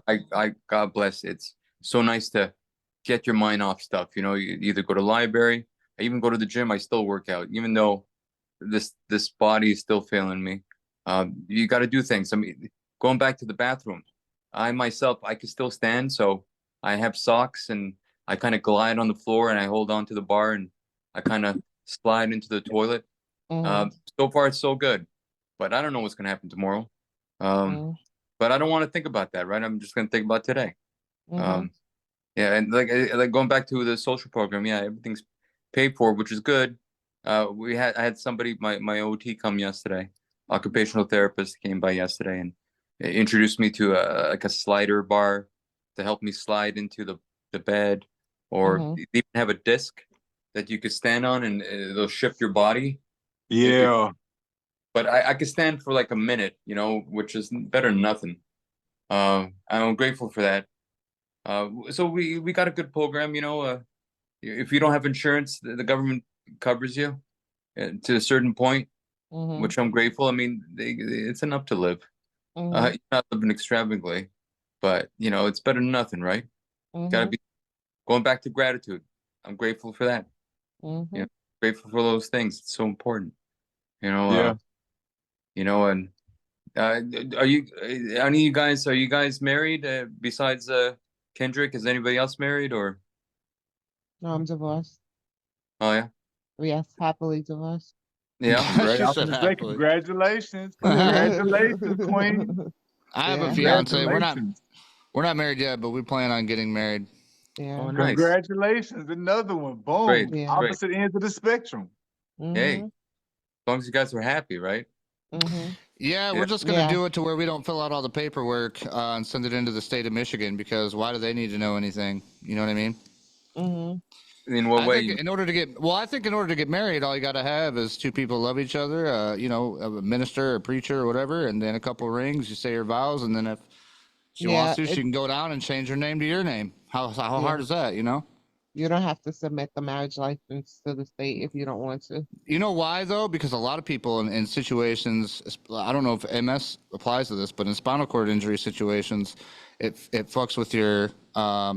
God bless. It's so nice to get your mind off stuff. You know, you either go to library, I even go to the gym. I still work out, even though this body is still failing me. You got to do things. I mean, going back to the bathroom, I myself, I can still stand, so I have socks and I kind of glide on the floor and I hold on to the bar and I kind of slide into the toilet. So far, it's so good, but I don't know what's gonna happen tomorrow. But I don't want to think about that, right? I'm just gonna think about today. Yeah, and like going back to the social program, yeah, everything's paid for, which is good. I had somebody, my OT come yesterday, occupational therapist came by yesterday and introduced me to like a slider bar to help me slide into the bed, or they even have a disc that you could stand on and it'll shift your body. Yeah. But I could stand for like a minute, you know, which is better than nothing. I'm grateful for that. So we got a good program, you know. If you don't have insurance, the government covers you to a certain point, which I'm grateful. I mean, it's enough to live. You're not living extravagantly, but you know, it's better than nothing, right? Gotta be going back to gratitude. I'm grateful for that. You know, grateful for those things. It's so important. You know, Yeah. you know, and are you guys married besides Kendrick? Is anybody else married or? No, I'm divorced. Oh yeah, Yes, happily divorced. yeah, right. She I was said gonna say happily. congratulations. Congratulations, Queen. I have a Yeah. fiance. Congratulations. We're not married yet, but we plan on getting married. Yeah. Oh, nice. Congratulations. Another one. Great, Boom. Yeah. great. Opposite ends of the spectrum. Hey, as long as you guys are happy, right? Yeah, Yeah. we're just gonna Yeah. do it to where we don't fill out all the paperwork and send it into the state of Michigan because why do they need to know anything? You know what I mean? In what I way? think in order to get married, all you got to have is two people love each other. You know, a minister, a preacher, or whatever, and then a couple rings. You say your vows, and then if she Yeah. wants to, she can go down and change her name to your name. How hard is that? You know? You don't have to submit the marriage license to the state if you don't want to. You know why though? Because a lot of people in situations, I don't know if MS applies to this, but in spinal cord injury situations, it fucks with your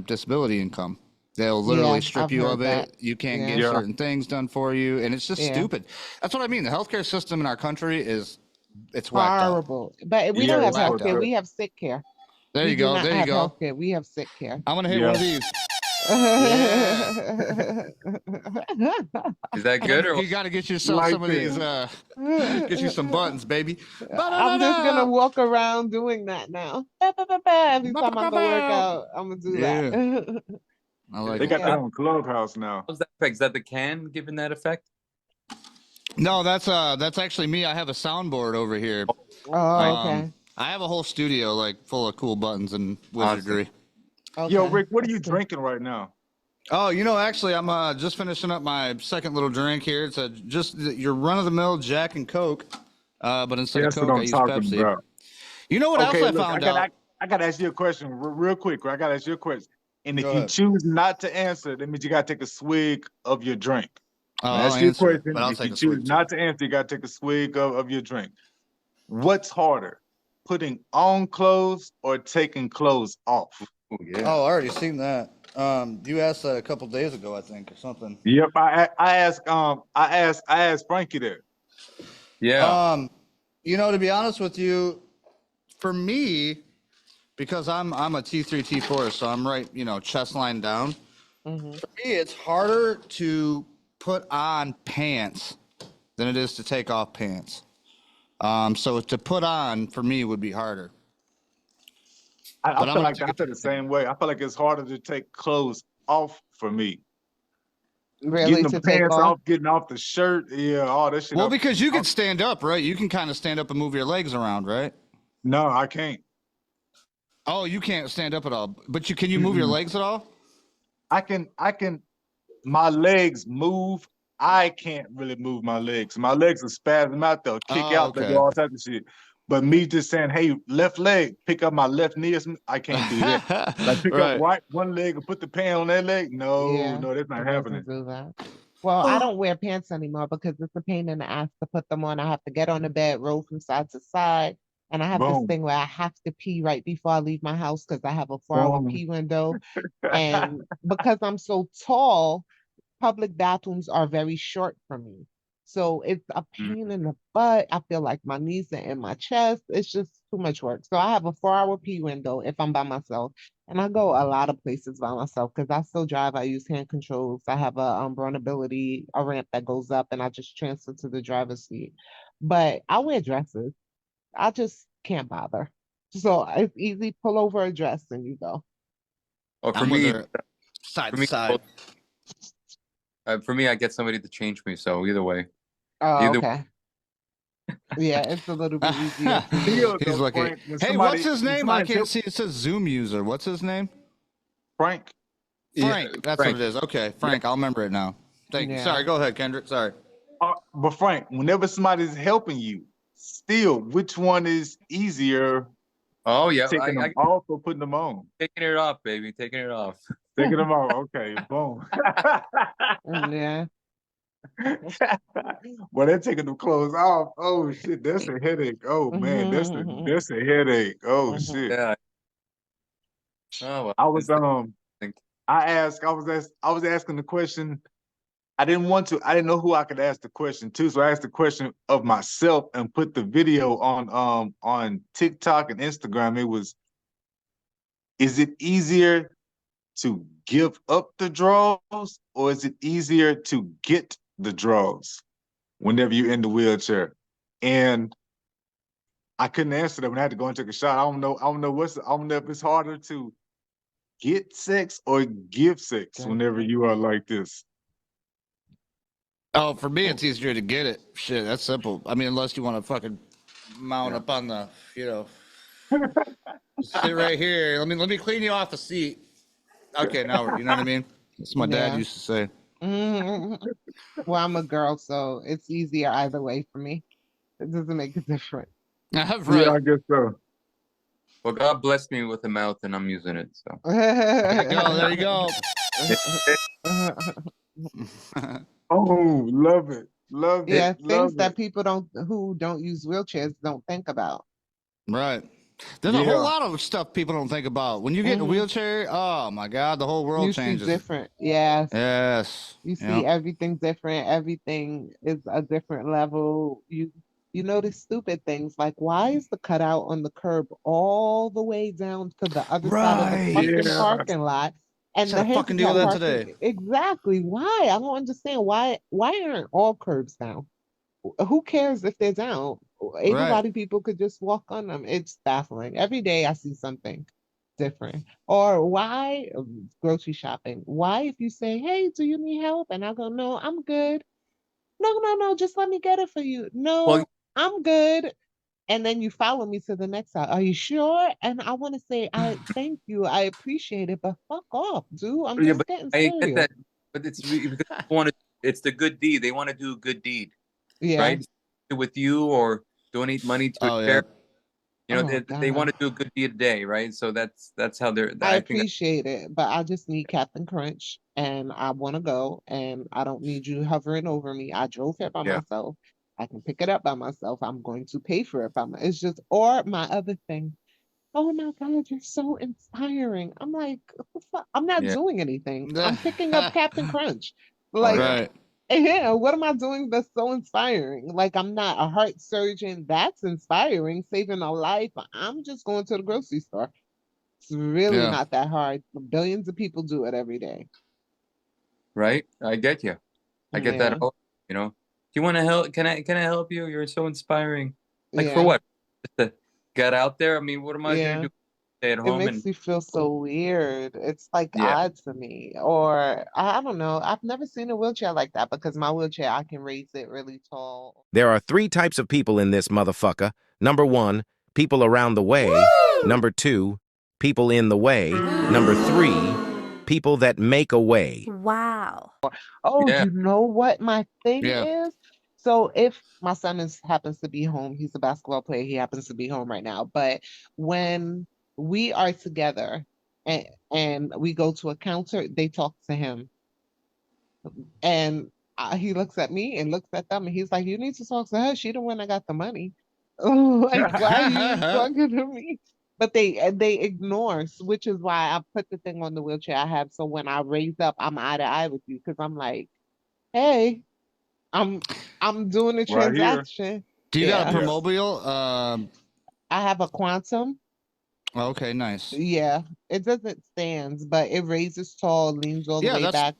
disability income. They'll literally Yeah, strip I've you heard of it. that. You can't Yeah. get Yeah. certain things done for you, and it's just Yeah. stupid. That's what I mean. The healthcare system in our country it's whacked up. Horrible. But we Yeah, don't have it's Whacked healthcare. up. We have sick care. There We you do go. not There you have go. healthcare. We have sick care. I'm gonna hit Yeah. one of these. Yeah. Is that good Kendrick, or you what? got to get yourself Like some of these. that. Get you some buttons, baby. I'm just gonna walk around doing that now. Every time I go work out, I'm gonna do Yeah. that. I like They it. got that on Clubhouse now. How's that effect? Is that the can giving that effect? No, that's actually me. I have a soundboard over here. Oh, okay. I have a whole studio like full of cool buttons and Awesome. wizardry. Okay. Yo, Rick, what are you That's good. drinking right now? Oh, actually, I'm just finishing up my second little drink here. It's just your run of the mill Jack and Coke, but instead That's of what Coke, I I'm use talking Pepsi. about. You know what Okay, else I look, found out? I gotta ask you a question real quick. I gotta ask you a question. And if Go you ahead. choose not to answer, that means you gotta take a swig of your drink. Oh, I'll I'll ask you a answer it, question. but I'll If take you a choose swig too. not to answer, you gotta take a swig of your drink. What's harder, putting on clothes or taking clothes off? Oh yeah. Oh, I already seen that. You asked that a couple days ago, I think, or something. Yep, I asked Frankie that. Yeah. To be honest with you, for me, because I'm a T3 T4, so I'm right, chest line down. Hmm. For me, it's harder to put on pants than it is to take off pants. So to put on for me would be harder. I But I'm feel gonna like take I it. feel the same way. I feel like it's harder to take clothes off for me. Really, Getting the to take pants off? off, getting off the shirt, yeah, all that shit. Well, because you can stand up, right? You can kind of stand up and move your legs around, right? No, I can't. Oh, you can't stand up at all, but can you move your Mm-mm. legs at all? I can. My legs move. I can't really move my legs. My legs are spasm out. They'll kick Oh, out. They do okay. all types of shit. But me just saying, "Hey, left leg, pick up my left knee," I can't do that. Like pick up Right. right one leg and put the pan on that leg. No, Yeah, no, that's not it happening. doesn't do that. Well, I don't wear pants anymore because it's a pain in the ass to put them on. I have to get on the bed, roll from side to side, and I have this Boom, thing where I have to pee right before I leave my house because I have a 4-hour boom. pee window. And because I'm so tall, public bathrooms are very short for me. So it's a Mm. pain in the butt. I feel like my knees are in my chest. It's just too much work. So I have a 4-hour pee window if I'm by myself. And I go a lot of places by myself because I still drive. I use hand controls. I have a runnability, a ramp that goes up, and I just transfer to the driver's seat. But I wear dresses. I just can't bother. So it's easy. Pull over a dress and you go. Oh, I'm with her side for to me, side. I get somebody to change me. So either way, Oh, either okay. Yeah, it's a little bit easier for me. Still He's though, looking. Frank, when Hey, what's somebody his when name? I somebody's can't help see. It says Zoom user. What's his name? Frank, yeah, Frank. That's what Frank. it is. Okay, Yeah. Frank. I'll remember it now. Thank you. Sorry. Yeah. Go ahead, Kendrick. Sorry. but Frank, whenever somebody's helping you, still, which one is easier, Oh yeah, taking them I off or putting them on? taking it off, baby, taking it off. Taking them off. Okay, boom. Yeah. Well, they're taking the clothes off. Oh shit, that's a headache. Oh man, that's a headache. Oh shit. Yeah. Oh well, I it's was the thing. I was asking the question. I didn't want to. I didn't know who I could ask the question to, so I asked the question of myself and put the video on TikTok and Instagram. It was, is it easier to give up the draws or is it easier to get the draws whenever you're in the wheelchair? And I couldn't answer that when I had to go and take a shot. I don't know I don't know if it's harder to get sex or give sex Good. whenever you are like this. Oh, for me, it's easier to get it. Shit, that's simple. I mean, unless you want to fucking mount Yeah. up on the, sit right here. Let me clean you off the seat. Okay, now you know what I mean. That's what my dad Yeah. used to say. Mhm. Well, I'm a girl, so it's easier either way for me. It doesn't make a difference. Yeah, Right. I guess so. Well, God blessed me with a mouth, and I'm using it. So There you go. There you go. Oh, love it. Love it, Yeah, it. things Love that it. people who don't use wheelchairs don't think about. Right. There's a whole Yeah. lot of stuff people don't think about. When you get in a Hmm. wheelchair, oh my God, the whole world You see changes. different. Yes. Yes. You Yeah. see everything different. Everything is a different level. You notice stupid things like why is the cutout on the curb all the way down to the other side of the Right. fucking Yeah. parking lot? Just And had the a fucking deal with handicap that parking, today. exactly. Why? I don't understand why aren't all curbs down? Who cares if they're down? Right. Able-bodied people could just walk on them. It's baffling. Every day I see something different. Or why grocery shopping? Why if you say, "Hey, do you need help?" and I go, "No, I'm good." No, no, no, just let me get it for you. well, No, I'm good. And then you follow me to the next side. Are you sure? And I want to say, I thank you, I appreciate it, but fuck off, dude. I'm yeah, just but getting I get cereal. that. But because people want to. It's the good deed. They want to do a good deed, Yeah. right? With you or donate money to a Oh yeah. charity. Oh They want God. to do a good deed a day, right? So that's how they're. I I think. appreciate it, but I just need Captain Crunch and I want to go and I don't need you hovering over me. I drove here by Yeah. myself. I can pick it up by myself. I'm going to pay for it by my, it's just, or my other thing. "Oh my God, you're so inspiring." I'm like, "What the fuck? I'm not Yeah. doing anything. I'm picking up Captain Crunch. Oh Like, yeah. Right. yeah, what am I doing that's so inspiring? Like, I'm not a heart surgeon. That's inspiring, saving a life. I'm just going to the grocery store. It's really Yeah. not that hard. Billions of people do it every day. Right. I get you. I get that Yeah, all. You know. Do you want to help? Can I help you? You're so inspiring. Like for yeah, what? Just to get out there. I mean, what am I gonna yeah. do? Stay at It home makes and me feel so weird. It's like yeah. odd to me. Or I don't know. I've never seen a wheelchair like that because my wheelchair, I can raise it really tall. There are 3 types of people in this motherfucker. Number 1, people around the way. Number 2, people in the way. Number 3, people that make a way. Wow. Oh, Yeah. you know what my thing Yeah. is? So if my son happens to be home, he's a basketball player, he happens to be home right now. But when we are together and we go to a counter, they talk to him. And he looks at me and looks at them and he's like, "You need to talk to her. She the one that got the money." Like, why are you talking to me? But they ignore, which is why I put the thing on the wheelchair I have. So when I raise up, I'm eye to eye with you because I'm like, "Hey, I'm I'm doing a Right here. transaction." Do you got a Yeah, Yeah. Permobile? I have a Quantum. Okay, nice. Yeah, it doesn't stand, but it raises tall, leans all the Yeah, way that's back.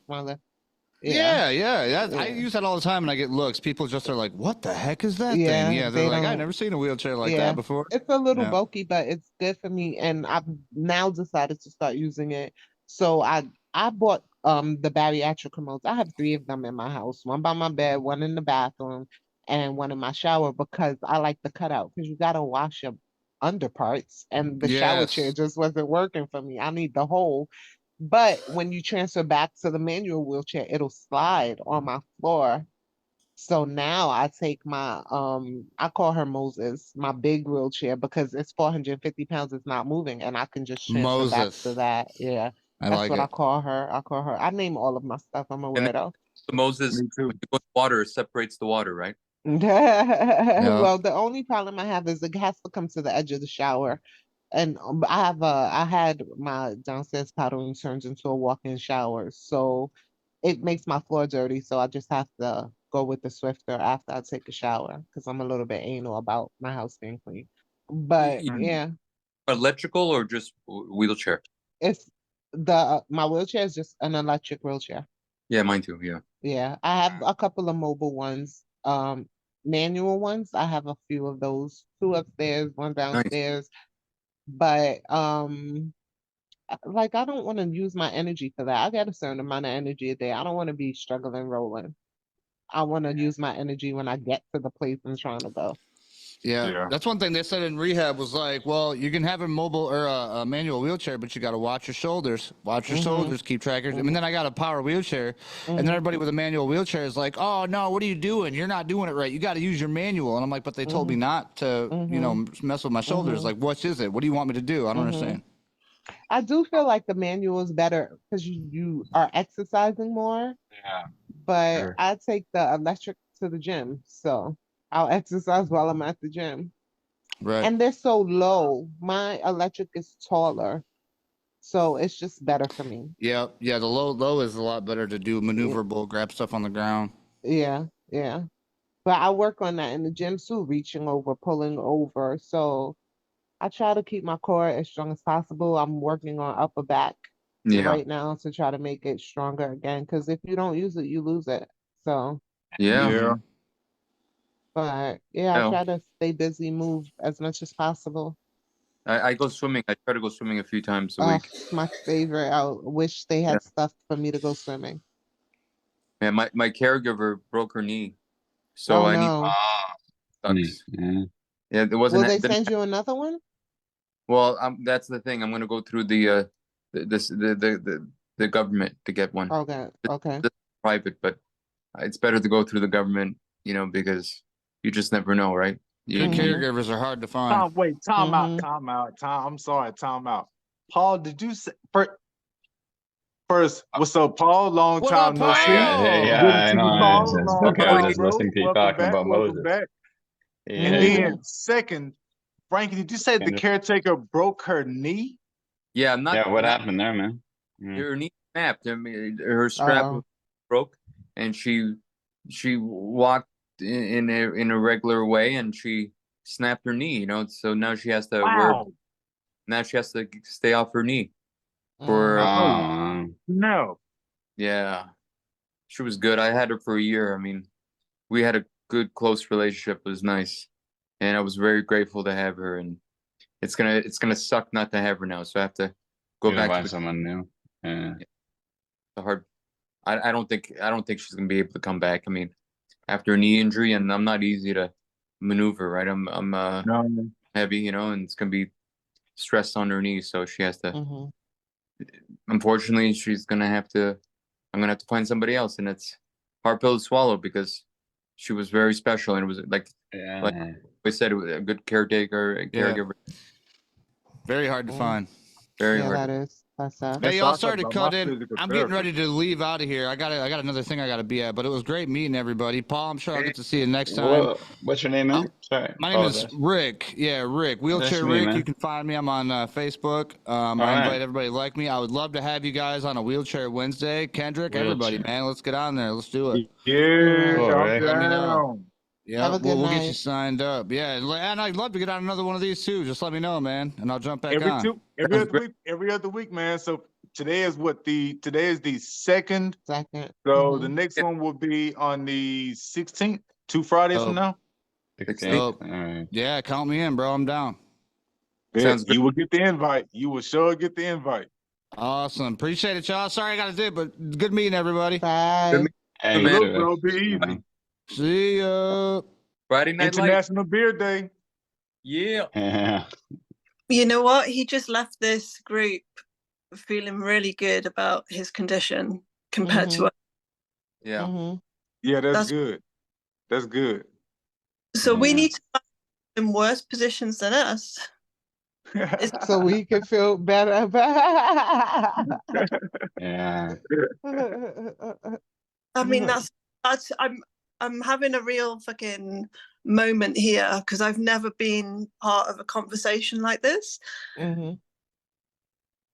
Yeah, yeah. I yeah, use that all the time, and I get looks. People just are like, "What the heck is that thing?" yeah. Yeah, they're They like, "I've don't. never seen a wheelchair like Yeah, that before." it's a little Yeah. bulky, but it's good for me, and I've now decided to start using it. So I bought the bariatric remotes. I have 3 of them in my house, one by my bed, one in the bathroom, and one in my shower because I like the cutout because you gotta wash your underparts, and the shower chair Yes. just wasn't working for me. I need the whole. But when you transfer back to the manual wheelchair, it'll slide on my floor. So now I take my I call her Moses, my big wheelchair because it's 450 pounds, it's not moving, and I can just transfer back to Moses. that. Yeah. I That's like what I it. call her. I call her. I name all of my stuff. I'm a And then weirdo. the Moses, Me too. when you go in water, it separates the water, right? Yeah. Well, the only problem I have is it has to come to the edge of the shower. And I had my downstairs powder room turns into a walk-in shower. So it makes my floor dirty. So I just have to go with the Swifter after I take a shower because I'm a little bit anal about my house being clean. But Mm. yeah, Electrical or just wheelchair? it's my wheelchair is just an electric wheelchair. Yeah, mine too. Yeah. Yeah, I have a couple of mobile ones, manual ones. I have a few of those, 2 upstairs, 1 Nice. downstairs. But like I don't want to use my energy for that. I got a certain amount of energy a day. I don't want to be struggling rolling. I want to use my energy when I get to the place I'm trying to go. Yeah, Yeah. that's one thing they said in rehab was like, well, you can have a mobile or a manual wheelchair, but you got to watch your shoulders. Watch your shoulders. Keep track of. I mean, then I got a power wheelchair, and then everybody with a manual wheelchair is like, oh no, what are you doing? You're not doing it right. You got to use your manual. And I'm like, but they told me not to, mess with my shoulders. Like, what is it? What do you want me to do? I don't understand. I do feel like the manual is better because you are exercising more, Yeah. but Sure. I take the electric to the gym, so I'll exercise while I'm at the gym. Right. And they're so low. My electric is taller, so it's just better for me. Yeah. Yeah. The low is a lot better to do maneuverable, grab stuff on the ground. Yeah, yeah. But I work on that in the gym too, reaching over, pulling over. So I try to keep my core as strong as possible. I'm working on upper back Yeah. right now to try to make it stronger again. Because if you don't use it, you lose it. So, Yeah. Yeah. but yeah, I Well, try to stay busy, move as much as possible. I go swimming. I try to go swimming a few times a Oh, week. it's my favorite. I wish they Yeah. had stuff for me to go swimming. And my caregiver broke her knee, so Oh I need no. sucks. Yeah. Yeah, it Will wasn't. they send you another one? Well, that's the thing. I'm gonna go through the government to get one. Okay, okay. This is private, but it's better to go through the government, because you just never know, right? Good Mhm. caregivers are hard to find. Time out, Mhm. time out, time. I'm sorry, time out. Paul, did you say first? What's up, Paul? Long What time up, no Hi see. Paul? guys. Hey, Good yeah, to I see know. you, Paul. It's Long okay. I was time, just bro. listening to you Welcome talking back. about Welcome Moses. back. And Yeah. then second, Frankie, did you say the Kind of. caretaker broke her knee? Yeah, not Yeah, what not happened there, man? Yeah. her knee snapped. I mean, her strap Uh-oh. broke, and she walked in a regular way, and she snapped her knee. You know, so now she has to wear. Wow. Now she has to stay off her knee for. Mm. Oh no. Yeah, she was good. I had her for a year. I mean, we had a good, close relationship. It was nice, and I was very grateful to have her. And it's gonna suck not to have her now. So I have to go You gotta back find to someone new. Yeah. the hard. I don't think she's gonna be able to come back. I mean, after a knee injury, and I'm not easy to maneuver. Right, I'm No. heavy, you know, and it's gonna be stressed on her knees. So she has to. Mm-hmm. Unfortunately, she's gonna have to. I'm gonna have to find somebody else, and it's hard pill to swallow because she was very special, and it was like Yeah. we said, it was a good caretaker, a Yeah. caregiver. Very hard to Mm. find. Very Yeah, hard. that is. That's tough. Hey, That's y'all, all I sorry to thought cut about my in. physical I'm getting therapist. ready to leave out of here. I got another thing I got to be at, but it was great meeting everybody. Paul, I'm sure I'll get to see you next time. What's your name, man? Sorry. My name is Apologize. Rick. Yeah, Rick. Nice Wheelchair to meet you, Rick. man. You can find me. I'm on Facebook. I right. invite everybody like me. I would love to have you guys on a Wheelchair Wednesday. Kendrick, everybody, Wheelchair. man. Let's get on there. Let's do it. Yeah, Cool, I'm Rick. Let me know. down. Yeah, Have a good we'll get you night. signed up. Yeah, and I'd love to get on another one of these too. Just let me know, man, and I'll jump back Every on. other week, man. So today is the second. Second. So the Mm-hmm. next one will be on the 16th, 2 Fridays from Oh, now. 16th. dope. All right. Yeah, count me in, bro. I'm down. Sounds good. You will get the invite. You will sure get the invite. Awesome. Appreciate it, y'all. Sorry I got to do it, but good meeting everybody. Bye. Hey, man. Look, bro, be easy. See ya. Friday Night Light. International Beer Day. Yeah. Yeah. You know what? He just left this group feeling really good about his condition compared to us. Yeah. Mm-hmm. Yeah, that's That's- good. That's good. So we Yeah. need to find in worse positions than us. So we can feel better. Yeah. I mean, that's I'm having a real fucking moment here because I've never been part of a conversation like this, Mm-hmm.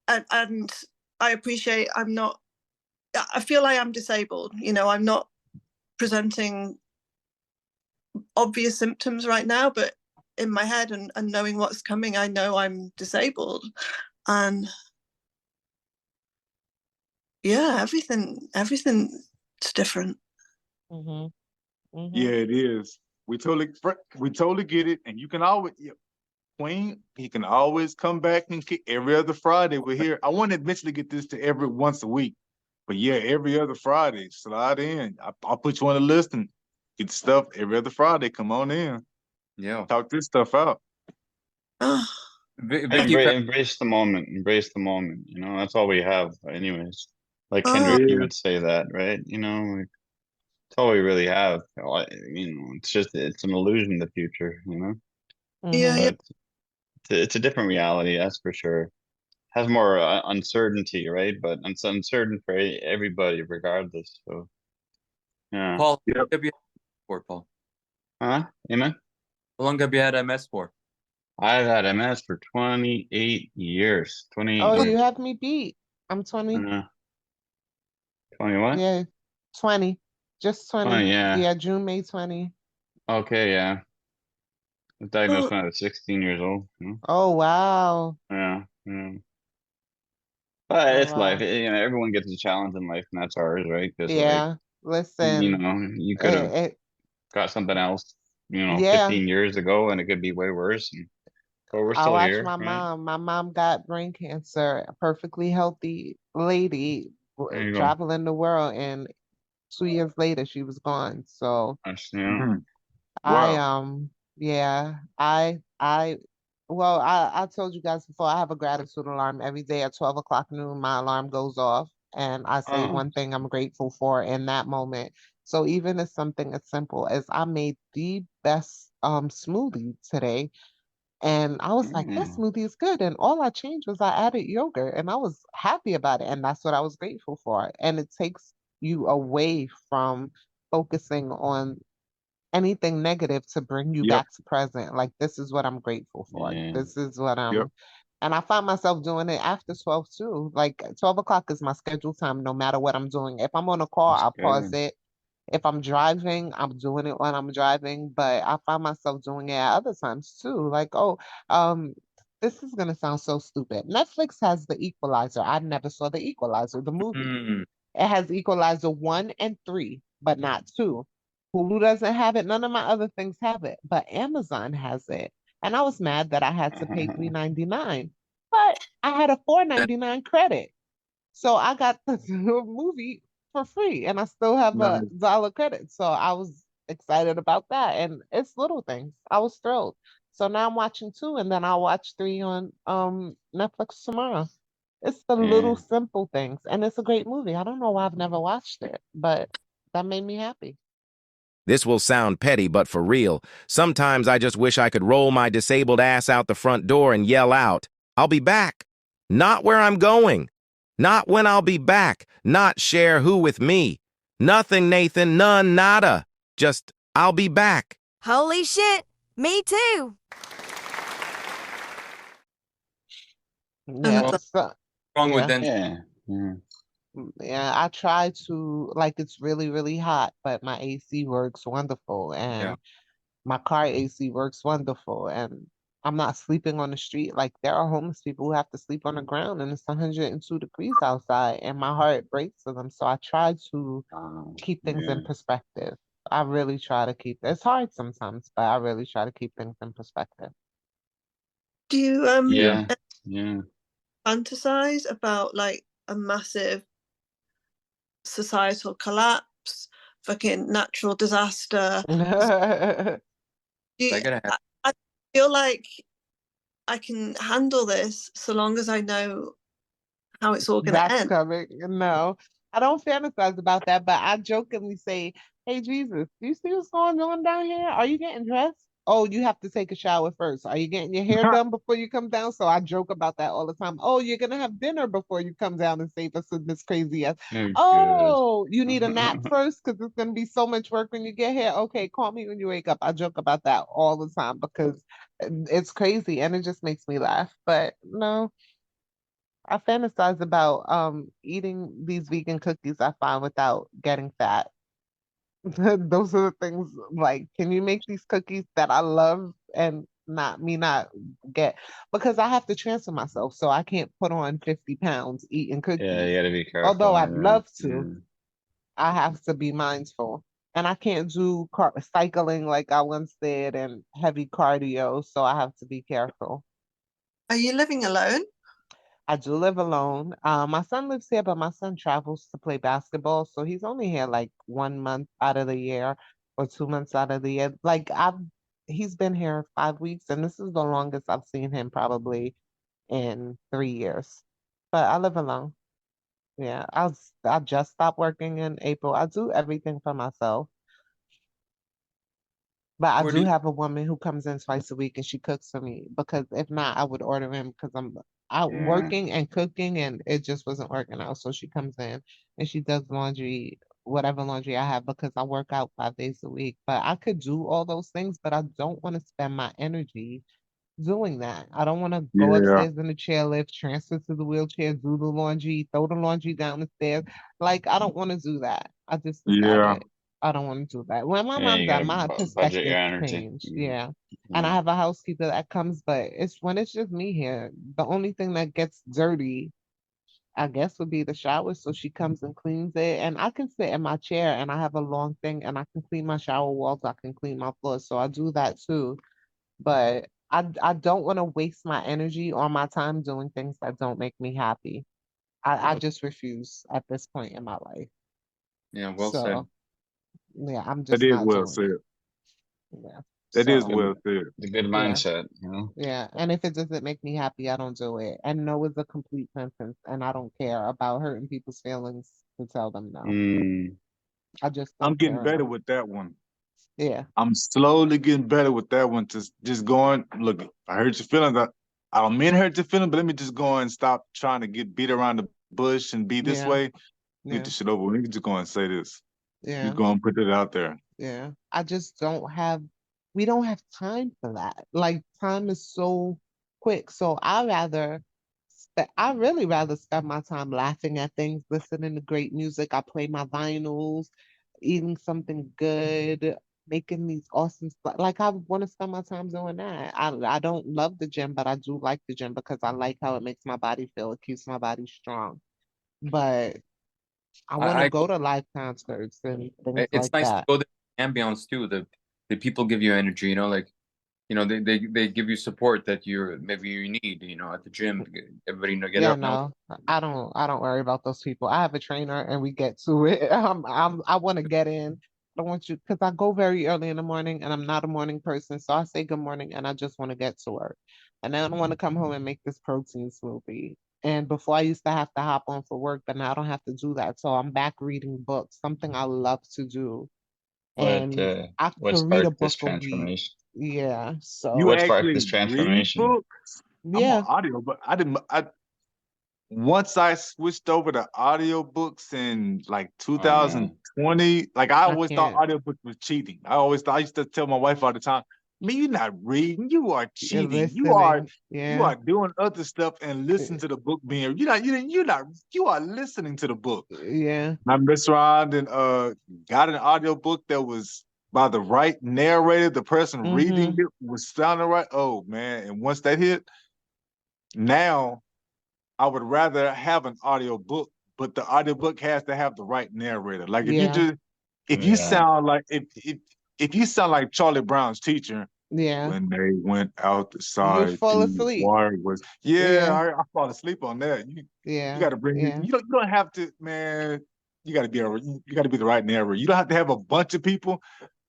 and I appreciate I'm not. I feel I am disabled. You know, I'm not presenting obvious symptoms right now, but in my head and knowing what's coming, I know I'm disabled, and yeah, everything's different. Mm-hmm. Mm-hmm. Yeah, it is. We totally get it, and you can always, Queen. He can always come back and kick every other Friday. We're here. I want to eventually get this to every once a week, but yeah, every other Friday. Slide in. I'll put you on the list and get stuff every other Friday. Come on in. Yeah. Talk this stuff out. Oh, Vicky, Embrace the moment. Embrace the moment. You know, that's all we have, anyways. Like Oh. Kendrick, you Yeah. would say that, right? You know, like, it's all we really have. You know, it's an illusion, the future, you know? yeah, yeah. But it's a different reality, that's for sure. Has more uncertainty, right? But it's uncertain for everybody, regardless. So, yeah. Paul, Yep. how long have you had for, Paul? Huh? Amen? How long have you had MS for? I've had MS for 28 years. 28 Oh, years. you have me beat. I'm 20. 20 what? Yeah, 20. Just 20. 20, yeah. Yeah, June, May 20. Okay, yeah. I was diagnosed when I was 16 years old. You know? Oh, wow. Yeah, yeah. But Oh, it's life. wow. You know, everyone gets a challenge in life, and that's ours, right? Because, like, Yeah, you listen, know, you could have got something else, you know, yeah, 15 years ago, and it could be way worse. But we're I still watched here, my right? mom. My mom got brain cancer, a perfectly healthy lady There you go. traveling the world, and 2 years later she was gone. So That's, you know, Mhm. I Wow. yeah, well, I told you guys before, I have a gratitude alarm every day at 12 o'clock noon. My alarm goes off, and I say oh, one thing I'm grateful for in that moment. So even if something as simple as I made the best smoothie today, and I was like, this mm, smoothie is good. And all I changed was I added yogurt, and I was happy about it. And that's what I was grateful for. And it takes you away from focusing on anything negative to bring you Yep. back to present. Like, this is what I'm grateful for. Yeah. This is what Yep. and I find myself doing it after 12 too. Like 12 o'clock is my scheduled time, no matter what I'm doing. If I'm on a call, That's I'll pause good. it. If I'm driving, I'm doing it when I'm driving, but I find myself doing it at other times too. Like, oh, um, this is gonna sound so stupid. Netflix has The Equalizer. I never saw The Equalizer, the movie. Mm. It has Equalizer 1 and 3, but not 2. Hulu doesn't have it. None of my other things have it, but Amazon has it. And I was mad that I had to pay $3.99, but I had a $4.99 credit. So I got the movie for free and I still have a Nice. dollar credit. So I was excited about that. And it's little things. I was thrilled. So now I'm watching 2 and then I'll watch 3 on Netflix tomorrow. It's the little Yeah. simple things. And it's a great movie. I don't know why I've never watched it, but that made me happy. This will sound petty, but for real, sometimes I just wish I could roll my disabled ass out the front door and yell out, "I'll be back." Not where I'm going. Not when I'll be back. Not share who with me. Nothing, Nathan, none, nada. Just, I'll be back. Holy shit! Me too! Yeah. And So, Wrong with yeah. them. Yeah. Yeah. Yeah, I try to, like, it's really, really hot, but my AC works wonderful and my car AC works wonderful. And I'm not sleeping on the street. Like, there are homeless people who have to sleep on the ground and it's 102 degrees outside, and my heart breaks for them. So I try to keep things Yeah. in perspective. I really try to keep, it's hard sometimes, but I really try to keep things in perspective. do you Yeah. Yeah. fantasize about like a massive societal collapse, fucking natural disaster? Do you, I gotta have. I feel like I can handle this so long as I know how it's all going to That's end. coming. No, I don't fantasize about that, but I jokingly say, "Hey, Jesus, do you see what's going on down here? Are you getting dressed? Oh, you have to take a shower first. Are you getting your hair done before you come down?" So I joke about that all the time. Oh, you're gonna have dinner before you come down and save us in this crazy ass. Oh, good. Oh, you need a nap first because it's gonna be so much work when you get here. Okay, call me when you wake up. I joke about that all the time because it's crazy and it just makes me laugh. But no. I fantasize about eating these vegan cookies I find without getting fat. Those are the things, like, can you make these cookies that I love and not get, because I have to transfer myself, so I can't put on 50 pounds eating Yeah, cookies. you gotta be Although careful. I'd Yeah. love to, Yeah. I have to be mindful. And I can't do cycling like I once did and heavy cardio, so I have to be careful. Are you living alone? I do live alone. My son lives here, but my son travels to play basketball, so he's only here like 1 month out of the year or 2 months out of the year. He's been here 5 weeks, and this is the longest I've seen him probably in 3 years. But I live alone. Yeah, I just stopped working in April. I do everything for myself. But I Where do do you? have a woman who comes in twice a week and she cooks for me, because if not, I would order in because I'm out Yeah. working and cooking and it just wasn't working out. So she comes in and she does laundry, whatever laundry I have, because I work out 5 days a week. But I could do all those things, but I don't want to spend my energy doing that. I don't want to go Yeah. upstairs in the chairlift, transfer to the wheelchair, do the laundry, throw the laundry down the stairs. Like, I don't want to do that. I just Yeah. decided I don't want to do that. When my Yeah, mom you died, gotta my budget your perspective energy. changed. Yeah. And I Yeah. have a housekeeper that comes, but it's when it's just me here. The only thing that gets dirty, I guess, would be the shower. So she comes and cleans it. And I can sit in my chair and I have a long thing and I can clean my shower walls. I can clean my floors. So I do that too. But I don't want to waste my energy or my time doing things that don't make me happy. I just refuse at this point in my life. Yeah, well said. So yeah, I'm That just is not well doing said. it. Yeah. That is So well said. The good yeah, mindset, you know? yeah. And if it doesn't make me happy, I don't do it. And no is a complete sentence, and I don't care about hurting people's feelings to tell them no. Mm. I just I'm don't getting care better enough. with that one. Yeah. I'm slowly getting better with that one. Just going, look, if I hurt your feelings. I don't mean to hurt your feelings, but let me just go and stop trying to get beat around the bush and be this Yeah. way. Get Yeah. the shit over with. Let me just go and say this. You Yeah. go and put it out there. Yeah. I just don't have, we don't have time for that. Like time is so quick. So I really rather spend my time laughing at things, listening to great music. I play my vinyls, eating something good, making these awesome stuff. Like I want to spend my time doing that. I don't love the gym, but I do like the gym because I like how it makes my body feel. It keeps my body strong. But I want to I go to live concerts and things it's like nice to that. go there. Ambiance too. The people give you energy. You know, like they give you support that maybe you need. You know, at the gym, everybody get Yeah, up. No, no, I don't worry about those people. I have a trainer and we get to it. I want to get in. I don't want you because I go very early in the morning and I'm not a morning person. So I say good morning and I just want to get to work. And then I want to come home and make this protein smoothie. And before I used to have to hop on for work, but now I don't have to do that. So I'm back reading books, something I love to do. What And I what could read a sparked this book a week. transformation? Yeah. You So What sparked actually this read transformation? books? I'm on yeah. audio, but I didn't. Once I switched over to audiobooks in like Oh yeah. 2020, like I I always thought can't. audiobooks was cheating. I used to tell my wife all the time, man, you're not reading, you are You're cheating. listening. You Yeah. are doing other stuff and listen to the book being you are listening to the book. Yeah. And I messed around and got an audiobook that was by the right narrator, the person reading Mm-hmm. it was sounding right. Oh man. And once that hit, now I would rather have an audiobook, but the audiobook has to have the right narrator. Like Yeah. if you Yeah. sound like if you sound like Charlie Brown's teacher Yeah. when they went out the You'll side, fall the asleep. water was yeah, Yeah. I fall asleep on that. You Yeah. gotta bring it, Yeah. you don't have to, man, you gotta be the right narrator. You don't have to have a bunch of people,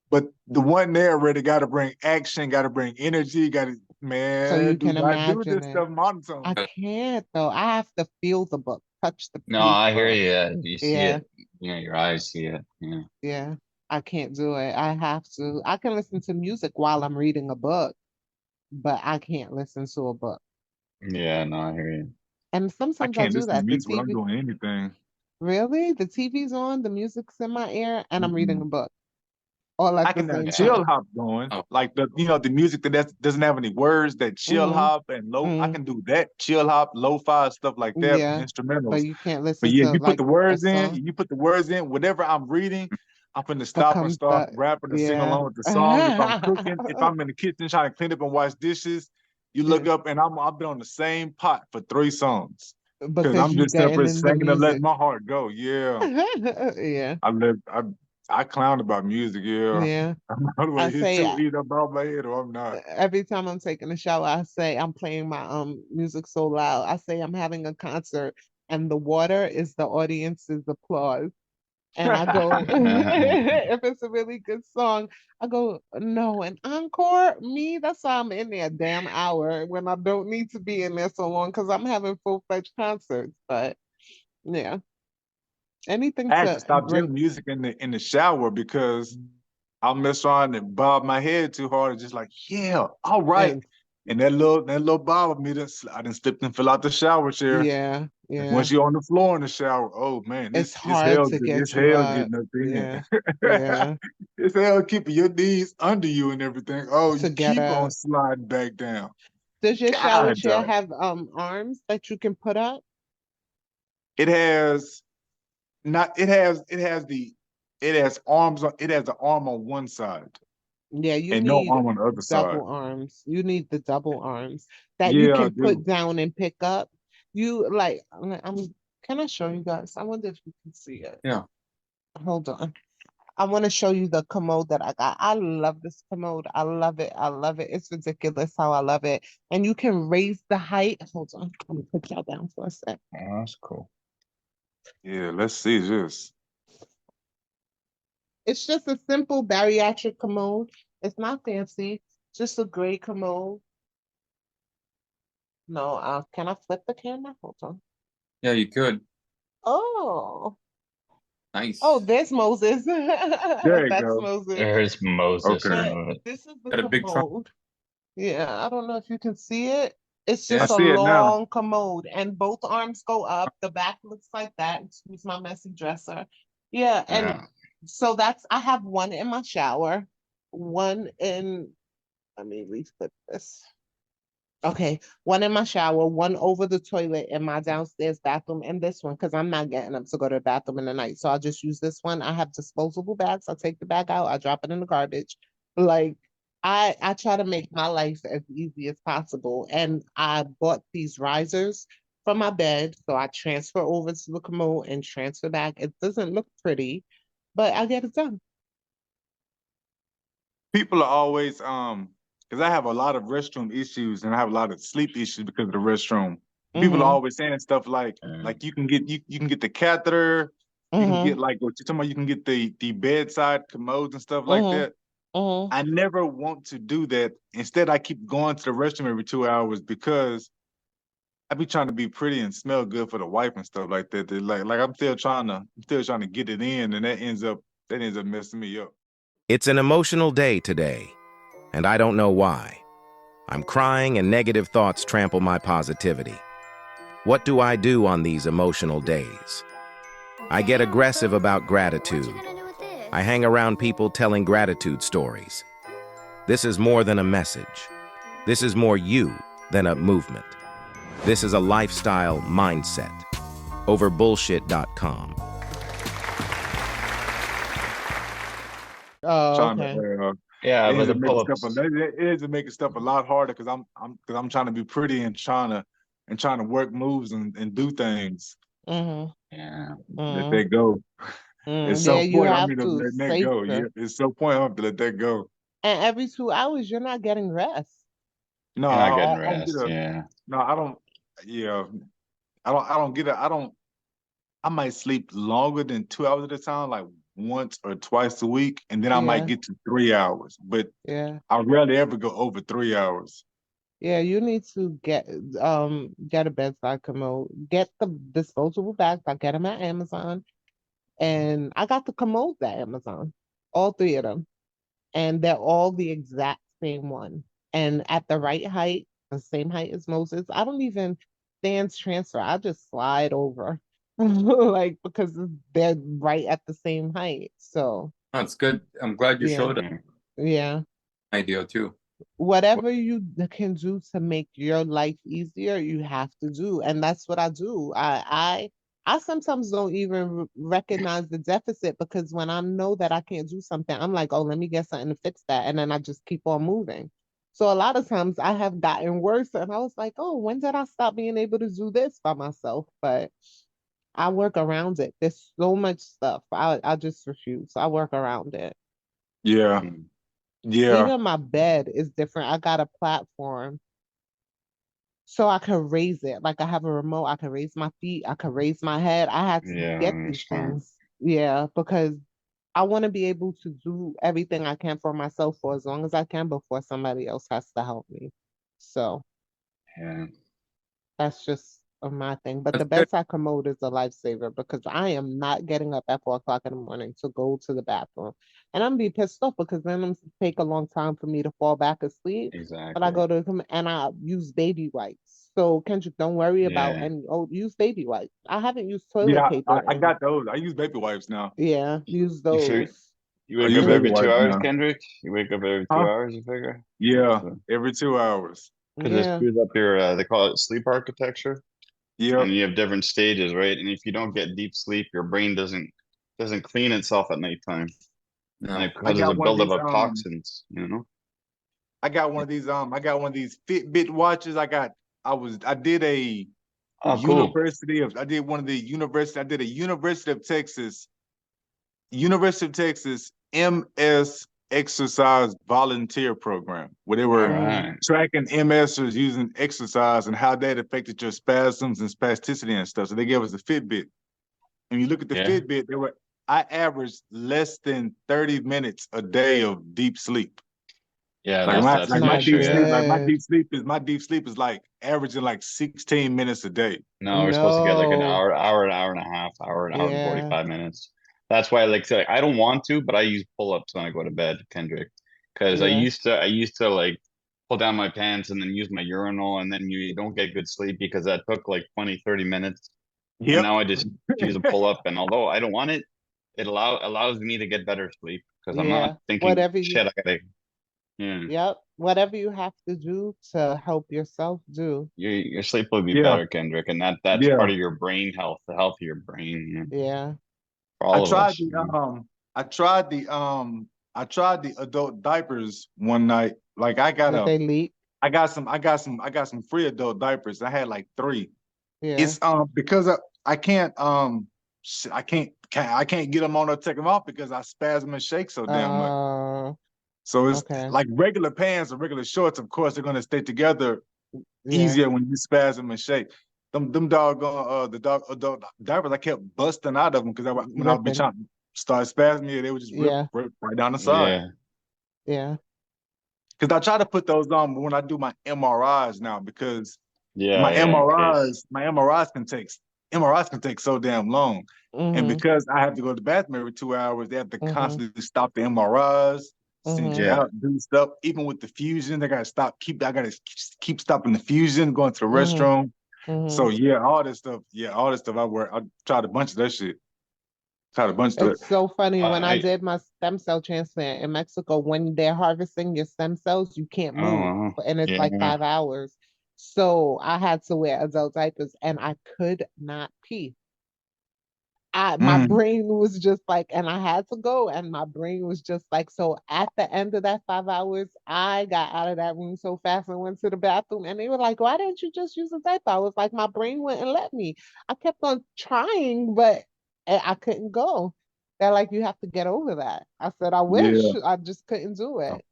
but the one narrator gotta bring action, gotta bring energy, gotta So man, you do can not do imagine this it. stuff monotone. I can't though. I have to feel the book, touch the No, I hear paper. you. You see Yeah. it. You know, your eyes see it. Yeah. Yeah. I can't do it. I have to. I can listen to music while I'm reading a book, but I can't listen to a book. Yeah, no, I hear you. And I sometimes I can't do listen to that. The music when I'm TV, doing anything. really? The TV's on, the music's in my ear, and I'm reading a Mm-mm. book all I at the can have same chill time. hop going, oh, like the music doesn't have any words, that chill Mm-hmm. hop and low. I Mm-hmm. can do that chill hop, lo-fi stuff like that, Yeah. But instrumentals. you can't But listen yeah, to like a song. you put the words in, whatever I'm reading, I'm finna It stop and comes start up. rapping and sing Yeah. along with the song. If I'm cooking, if I'm in the kitchen trying to clean up and wash dishes, you look up and I've been on the same pot for 3 songs. Cause Because I'm you just simply getting in the singing and letting music. my heart go. Yeah. Yeah. I live I clown about music, yeah. Yeah. I'm not the I way hit say you either above my head or I'm not. every time I'm taking a shower, I say I'm playing my music so loud. I say I'm having a concert and the water is the audience's applause. And I go, if it's a really good song, I go, no, an encore, me, that's why I'm in there a damn hour when I don't need to be in there so long because I'm having full-fledged concerts. But yeah, anything I had to to stop break. doing music in the shower because I'll mess around and bob my head too hard and just like, yeah, all right. And And that little bob of me, I done slipped and fell out the shower chair. yeah, And yeah, once you're on the floor in the shower, oh man, it's hard to it's get you hell up. getting up Yeah, in. yeah, It's hell keeping your knees under you and everything. Oh, to you get keep on up. sliding back down. Does your shower God, chair dog. have arms that you can put up? It has not it has arms on it has an arm on one side Yeah, you and no need arm on the other side. double arms. You need the double arms that you Yeah, I can put do. down and pick up. You like, can I show you guys? I wonder if you can see it. yeah. Hold on. I want to show you the commode that I got. I love this commode. I love it. I love it. It's ridiculous how I love it. And you can raise the height. Hold on. Let me put y'all down for a sec. Oh, that's cool. Yeah, let's see this. It's just a simple bariatric commode. It's not fancy. Just a gray commode. No, can I flip the camera? Hold on. Yeah, you could. Oh, oh, Nice. there's Moses. There you That's go. Moses. There's Moses Okay. But in it. this is the Got a big trunk. commode. Yeah, I don't know if you can see it. It's I just Yeah. a see it now. long commode, and both arms go up. The back looks like that. Excuse my messy dresser. Yeah, and Yeah. So that's I have one in my shower, one in let me reflip this. Okay, one in my shower, one over the toilet in my downstairs bathroom, and this one because I'm not getting up to go to the bathroom in the night. So I'll just use this one. I have disposable bags. I take the bag out, I drop it in the garbage. Like I try to make my life as easy as possible. And I bought these risers from my bed. So I transfer over to the commode and transfer back. It doesn't look pretty, but I get it done. People are always because I have a lot of restroom issues and I have a lot of sleep issues because of the restroom. People are Mm-hmm. always saying stuff like Yeah. you can get the catheter, you can Mm-hmm. get like what you're talking about, you can get the bedside commodes and stuff like Mm-hmm. that. Mm-hmm. I never want to do that. Instead, I keep going to the restroom every 2 hours because I be trying to be pretty and smell good for the wife and stuff like that. Like I'm still trying to get it in, and that ends up messing me up. It's an emotional day today, and I don't know why. I'm crying and negative thoughts trample my positivity. What do I do on these emotional days? I get aggressive about gratitude. I hang around people telling gratitude stories. This is more than a message. This is more you than a movement. This is a lifestyle mindset. Overbullshit.com. Oh, Trying to okay. Yeah, it but ends the up making stuff pull-ups. it ends up making stuff a lot harder because I'm trying to be pretty and trying to work moves and do things. Mm-hmm. Yeah. Let Mm-hmm. that go. At Yeah, some you point, I'm have gonna to let that go. Yeah, safer. at some point, I'm gonna let that go. And every 2 hours, you're not getting rest. No, You're not getting I don't get rest. a Yeah. no. I don't. Yeah, I don't get a. I don't. I might sleep longer than 2 hours at a time, like once or twice a week, and then I might Yeah, get to 3 hours. But yeah, I rarely ever go over 3 hours. yeah. You need to get a bedside commode. Get the disposable bags. I get them at Amazon, and I got the commodes at Amazon. All three of them, and they're all the exact same one, and at the right height, the same height as Moses. I don't even stand transfer. I just slide over, like because they're right at the same height. So That's good. I'm glad you yeah, showed us Yeah. yeah. an idea too. Whatever you can do to make your life easier, you have to do. And that's what I do. I sometimes don't even recognize the deficit because when I know that I can't do something, I'm like, oh, let me get something to fix that. And then I just keep on moving. So a lot of times I have gotten worse and I was like, oh, when did I stop being able to do this by myself? But I work around it. There's so much stuff. I just refuse. I work around it. Yeah, Mm. yeah, Even my bed is different. I got a platform so I could raise it. Like I have a remote, I can raise my feet, I can raise my head. I had to Yeah, get these smart. things. Yeah, because I want to be able to do everything I can for myself for as long as I can before somebody else has to help me. So Yeah. that's just my thing. But That's the good. bedside commode is a lifesaver because I am not getting up at 4 o'clock in the morning to go to the bathroom. And I'm be pissed off because then it's take a long time for me to fall back asleep. But I Exactly. go to and I use baby wipes. So Kendrick, don't worry about Yeah. and use baby wipes. I haven't used toilet yeah. I, paper I and got those. I use baby wipes now. yeah, use You figure those. you I wake use up Cause baby every two wipes hours, now. Kendrick? You wake up every two Huh? hours, you figure? Yeah, So, every 2 hours. because it yeah, screws up your they call it sleep architecture, Yep. and you have different stages, right? And if you don't get deep sleep, your brain doesn't clean itself at nighttime, and No. it I causes a got one of buildup these. of toxins, you know? I got one of these Fitbit watches. I did a Oh, cool. I did one of the university. I did a University of Texas MS exercise volunteer program where they All were mm, right. tracking MSers using exercise and how that affected your spasms and spasticity and stuff. So they gave us a Fitbit. And you look at the Yeah. Fitbit, I averaged less than 30 minutes a day of deep sleep. Yeah, Like that's my that's like for my not deep sure. Yeah. sleep, good. my deep sleep is like averaging like 16 minutes a day. No, we're supposed to get like No. an hour and a half, an hour and Yeah, 45 minutes. That's why, like, say, I don't want to, but I use pull-ups when I go to bed, Kendrick, because yeah. I used to like pull down my pants and then use my urinal, and then you don't get good sleep because that took like 20, 30 minutes. And Yep. now I just use a pull-up, and although I don't want it, it allows me to get better sleep because I'm not Yeah. thinking Whatever you, shit. I gotta, yeah, yep. Whatever you have to do to help yourself do. your sleep will be Yeah, better, Kendrick, and that's yeah. part of your brain health, the health of your brain, yeah, Yeah. for I all of tried us. the Yeah. I tried the adult diapers one night. Like Did they leak? I got some free adult diapers. I had like 3. Yeah. It's because I can't I can't get them on or take them off because I spasm and shake so damn much. Uh, So it's okay. like regular pants or regular shorts, of course, they're gonna stay together Yeah. easier when you spasm and shake. Them doggone the dog adult diapers, I kept busting out of them because when I would be Ripping. trying to start spasming, they would just Yeah. rip right down the side. Yeah, Yeah. Because I try to put those on when I do my MRIs now because yeah, yeah. In case. My MRIs can take so damn long. And Mm-hmm. because I have to go to the bathroom every 2 hours, they have to Mm-hmm. constantly stop the MRIs, send Mm-hmm. you Yeah, out, do stuff. Even with the fusion, I gotta keep stopping the fusion, going to the Mm-hmm. restroom. Mm-hmm. So yeah, all this stuff I tried a bunch of that shit. Tried a bunch of it. It's so funny. When I I did my stem cell transplant in Mexico, when they're harvesting your stem cells, you can't move, oh and it's like yeah, 5 hours. So I had to wear adult diapers, and I could not pee. My Mm, brain was just like, and I had to go, and my brain was just like, so at the end of that 5 hours, I got out of that room so fast and went to the bathroom, and they were like, why didn't you just use a diaper? I was like, my brain wouldn't let me. I kept on trying, but I couldn't go. They're like, you have to get over that. I said, I wish yeah. I just couldn't do it.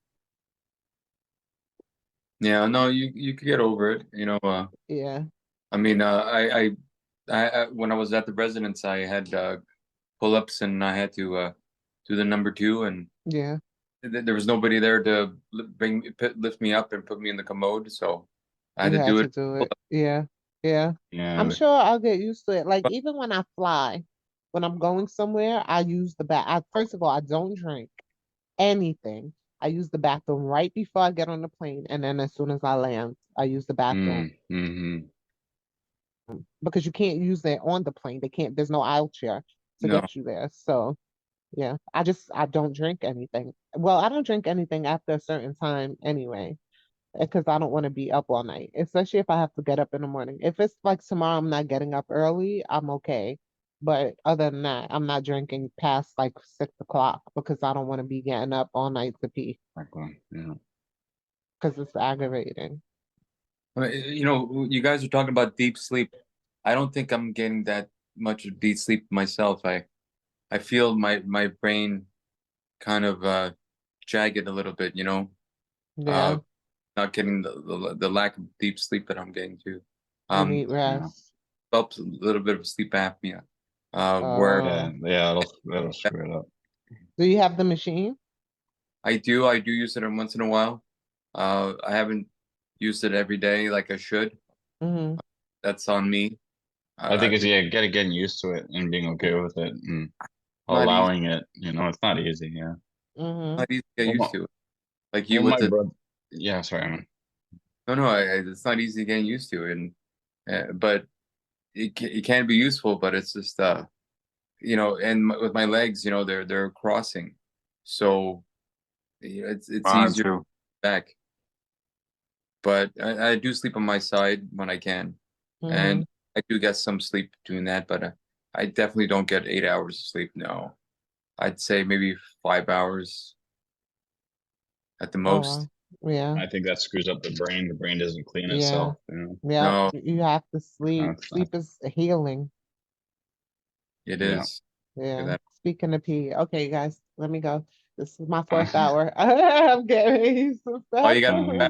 Yeah, no, you could get over it. Yeah, I mean, when I was at the residence, I had pull-ups and I had to do the number 2, and yeah, there was nobody there to lift me up and put me in the commode, so I had you to had do to it. do it. Yeah, yeah. I'm yeah. sure I'll get used to it. Like even when I fly, when I'm going somewhere, I use the bath. First of all, I don't drink anything. I use the bathroom right before I get on the plane, and then as soon as I land, I use the bathroom Mm-hmm. because you can't use it on the plane. They can't. There's no aisle chair to No, get you there. So yeah, I don't drink anything. Well, I don't drink anything after a certain time anyway, because I don't want to be up all night, especially if I have to get up in the morning. If it's like tomorrow, I'm not getting up early, I'm okay. But other than that, I'm not drinking past like 6 o'clock because I don't want to be getting up all night to pee Exactly. Yeah. because it's aggravating. I mean, you guys are talking about deep sleep. I don't think I'm getting that much of deep sleep myself. I feel my brain kind of jagged a little bit, Yeah, uh, not getting the lack of deep sleep that I'm getting to. you need Yeah. rest. Developed a little bit of sleep apnea, where Yeah. Uh, Yeah. That'll screw it up. do you have the machine? I do use it once in a while. I haven't used it every day like I should. Mm-hmm. That's on me. I I think it's yeah, getting used to it and being okay with it and not easy, allowing it. It's not easy. Yeah. Mm-hmm. not easy to get Well, used to it. Like you well, with my the brother. Yeah. Sorry, man. no, it's not easy getting used to, and but it can be useful, but it's just and with my legs, they're crossing, so it's Mine easier too. back. But I do sleep on my side when I can, Mm-hmm. and I do get some sleep doing that, but I definitely don't get 8 hours of sleep. No, I'd say maybe 5 hours at the Oh most. wow. Yeah, I think that screws up the brain. The brain doesn't clean yeah. itself. Yeah, No, you have to sleep. That's Sleep is healing. it yeah. is. Look Yeah. at Speaking of pee, okay, guys, let me go. This is my fourth hour. I'm getting so that. Oh, fast. you got Uh,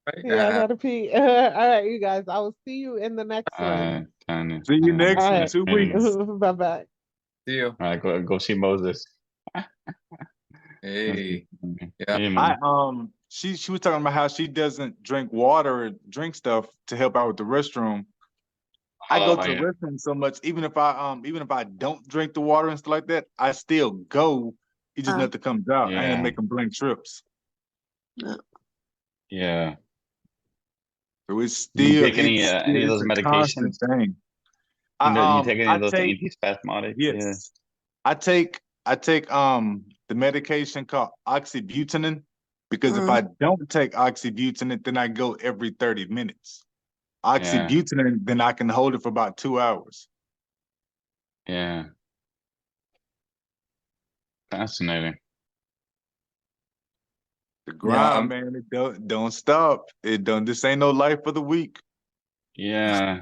right? Yeah, I gotta pee. All right, you guys. I will see you in the next one. Tanya. See you All next in right. 2 weeks. Bye bye. See you. All right, go see Moses. Hey, yeah. Hey, I man. she was talking about how she doesn't drink water or drink stuff to help out with the restroom. I go Oh to the yeah, restroom so much, even if I don't drink the water and stuff like that, I still go. It just nothing comes out. I end up yeah, making blank trips. yeah. So Do you take any of it's those a constant medications? thing. You take any I of those take antispasmodics? Yeah. yes. I take I take the medication called oxybutynin because if I don't take oxybutynin, then I go every 30 minutes. Yeah, Oxybutynin, then I can hold it for about 2 hours. yeah. Fascinating. The Yeah, grind, man, it don't stop. It don't. This ain't no life for the weak. Yeah.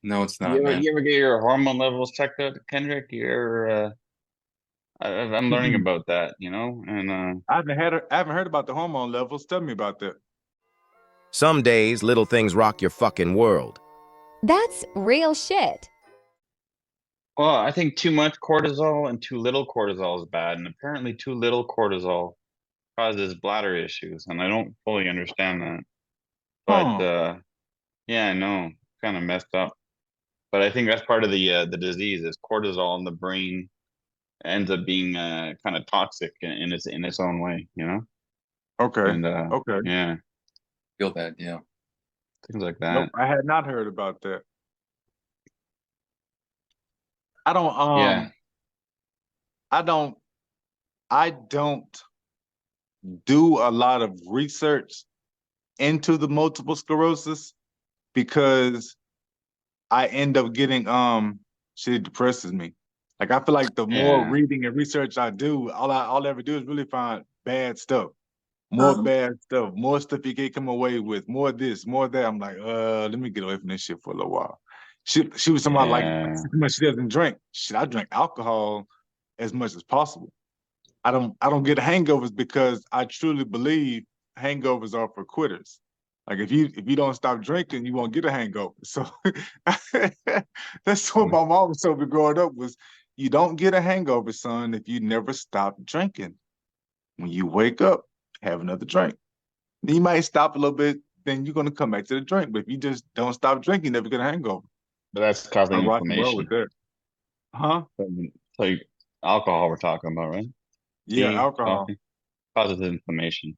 no, it's not, man. You ever get your hormone levels checked out, Kendrick? I'm learning about that, and I haven't heard about the hormone levels. Tell me about that. Some days, little things rock your fucking world. That's real shit. well, I think too much cortisol and too little cortisol is bad, and apparently too little cortisol causes bladder issues, and I don't fully understand that. But Huh. yeah, I know, kind of messed up. But I think that's part of the disease is cortisol in the brain ends up being kind of toxic in its own way, Okay. And Okay. yeah, Feel that, yeah. things like Nope, that. I had not heard about that. I don't Yeah, I don't I don't do a lot of research into the multiple sclerosis because I end up getting shit depresses me. Like I feel like the more yeah, reading and research I do, all I ever do is really find bad stuff. More bad stuff, more stuff you can't come away with, more this, more that. I'm like, let me get away from this shit for a little while. She was talking about like yeah, she doesn't drink. Shit, I drink alcohol as much as possible. I don't get hangovers because I truly believe hangovers are for quitters. Like if you don't stop drinking, you won't get a hangover. So that's what my mom told me growing up was you don't get a hangover, son, if you never stop drinking. When you wake up, have another drink. Then you might stop a little bit, then you're gonna come back to the drink. But if you just don't stop drinking, you never get a hangover. but that's I causing rock and roll with inflammation. that. Huh? So alcohol we're talking about, right? Yeah, Tea, alcohol. coffee causes inflammation.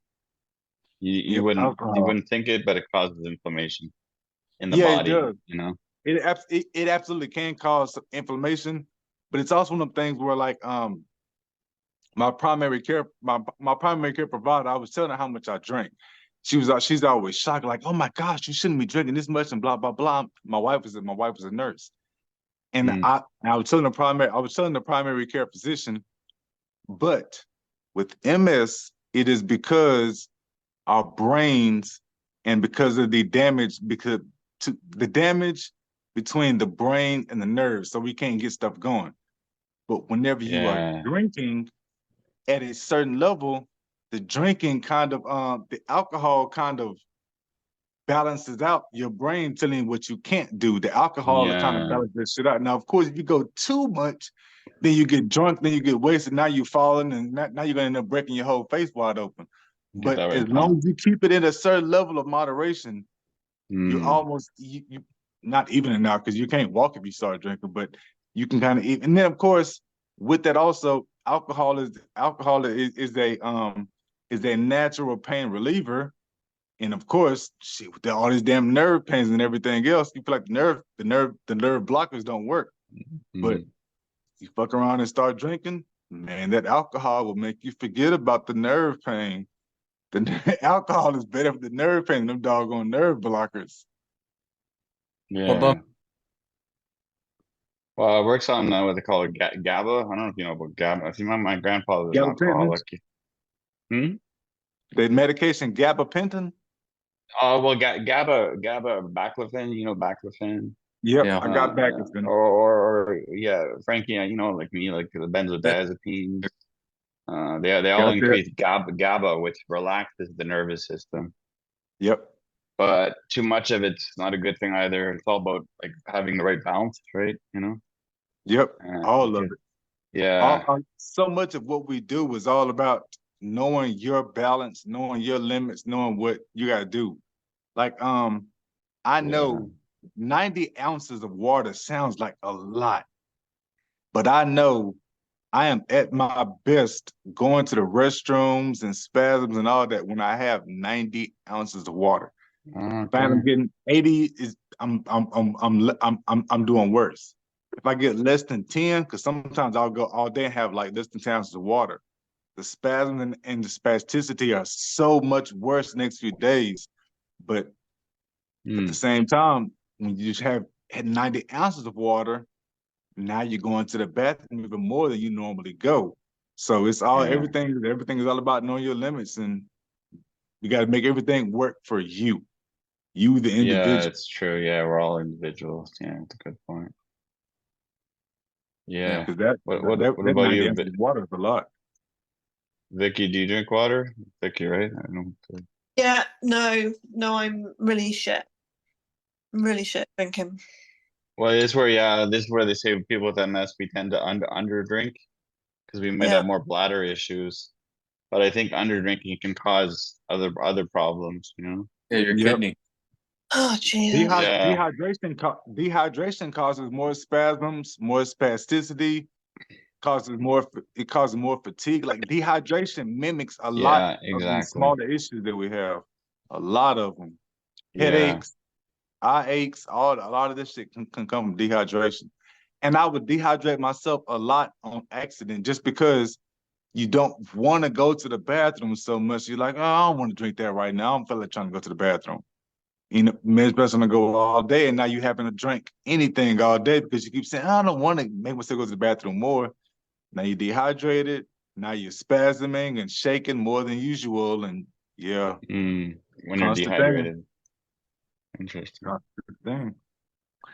You you Yep, wouldn't you alcohol. wouldn't think it, but it causes inflammation in the Yeah, it body, does. It absolutely can cause inflammation, but it's also one of the things where like my primary care provider, I was telling her how much I drank. She's always shocked, like, oh my gosh, you shouldn't be drinking this much and blah blah blah. My wife was a nurse. And Mm, I was telling the primary care physician, but with MS, it is because our brains and because of the damage between the brain and the nerves, so we can't get stuff going. But whenever you are yeah, drinking at a certain level, the drinking kind of the alcohol kind of balances out your brain telling you what you can't do. The alcohol will kind of yeah. balance this shit out. Now, of course, if you go too much, then you get drunk, then you get wasted. Now you're falling, and now you're gonna end up breaking your whole face wide open. Get But that as right, long pal. as you keep it in a certain level of moderation, you Mm, almost you not even now because you can't walk if you start drinking, but you can kind of eat. And then of course, with that also, alcohol is a natural pain reliever. And of course, shit, with all these damn nerve pains and everything else, you feel like the nerve blockers don't work. But mm. you fuck around and start drinking, man, that alcohol will make you forget about the nerve pain. The alcohol is better for the nerve pain than them doggone nerve blockers. What about Yeah. Well, it works on what they call it, GABA. I don't know if you know about GABA. I think my grandfather was an Gabapentin, alcoholic. Hmm? the medication gabapentin. Well, GABA, baclofen. You know baclofen. Yep, yeah? I got Baclofen. Or yeah, Frankie, like me, like the That, benzodiazepines. They all Got that. increase GABA, which relaxes the nervous system. Yep, But too much of it's not a good thing either. It's all about like having the right balance, right? yep, all of Because it. yeah, So much of what we do is all about knowing your balance, knowing your limits, knowing what you got to do. Like, I yeah, know 90 ounces of water sounds like a lot, but I know I am at my best going to the restrooms and spasms and all that when I have 90 ounces of water. If okay, I'm getting 80, is I'm doing worse. If I get less than 10, because sometimes I'll go all day and have like less than 10 ounces of water. The spasm and the spasticity are so much worse the next few days. But at the same time, when you just have had 90 ounces of water, now you're going to the bathroom even more than you normally go. So it's all Yeah. everything is all about knowing your limits, and you got to make everything work for you, the Yeah, individual. it's true. Yeah, we're all individuals. Yeah, that's a good point. Yeah. Because that, What that about 90 you, ounces of water is a lot. Vicky? Do you drink water? Vicky, right? I don't. Yeah, no, I'm really shit. I'm really shit drinking. Well, this is where they say people with MS we tend to under drink because we might Yeah. have more bladder issues. But I think under drinking can cause other problems. Yeah, your Yep. kidney. Oh, Jesus. Yeah. Dehydration causes more spasms, more spasticity, it causes more fatigue. Like dehydration mimics a lot Yeah. of these Exactly. smaller issues that we have. A lot of them. Yeah. Headaches, eye aches, a lot of this shit can come from dehydration. And I would dehydrate myself a lot on accident just because you don't want to go to the bathroom so much. You're like, oh, I don't want to drink that right now. I don't feel like trying to go to the bathroom. You know, man's best to go all day, and now you having to drink anything all day because you keep saying, I don't want to make myself go to the bathroom more. Now you're dehydrated. Now you're spasming and shaking more than usual, and yeah, When you're constant thing. dehydrated. Interesting. Constant thing.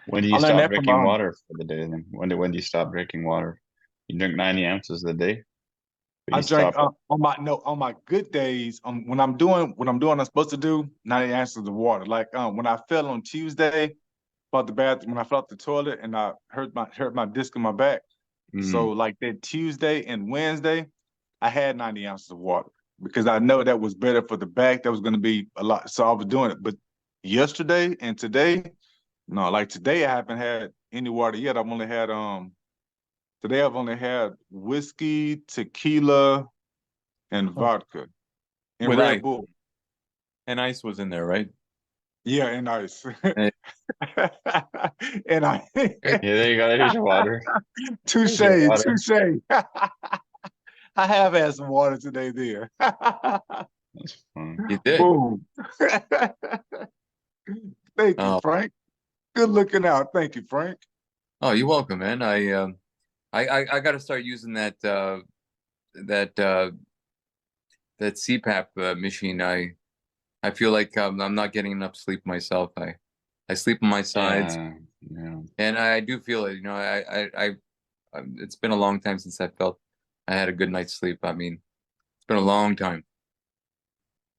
When do I you learned stop that from drinking water for the day then? When do you stop drinking water? You drink 90 ounces a day, but I you drank stop. on my good days, when I'm doing what I'm supposed to do, 90 ounces of water. Like when I fell on Tuesday, about the bathroom, when I fell off the toilet and I hurt my disc in my back. So like that Tuesday and Wednesday, I had 90 ounces of water because I know that was better for the back. That was going to be a lot. So I was doing it. But yesterday and today, no, like today I haven't had any water yet. Today I've only had whiskey, tequila, and vodka and With ice. Red Bull. And ice was in there, right? Yeah, and ice. Eh, And I Yeah, there you go. There's your water. touche, There's your water. touche. I have had some water today there. That's fun. You did. Boom. Thank you, Oh, Frank. Good looking out. Thank you, Frank. oh, you're welcome, man. I got to start using that that CPAP machine. I feel like I'm not getting enough sleep myself. I sleep on my sides, Yeah. and I do feel it. It's been a long time since I felt I had a good night's sleep. I mean, it's been a long time,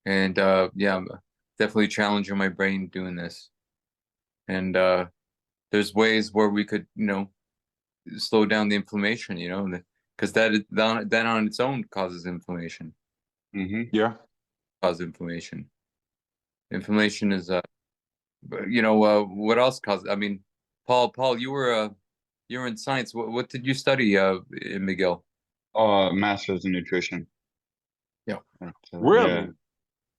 and yeah, I'm definitely challenging my brain doing this. And there's ways where we could, slow down the inflammation. Because that on its own causes inflammation. Yeah. Causes inflammation. Inflammation is what else causes? I mean, Paul, you were in science. What did you study, in McGill? Oh, master's in nutrition. Yeah. Really?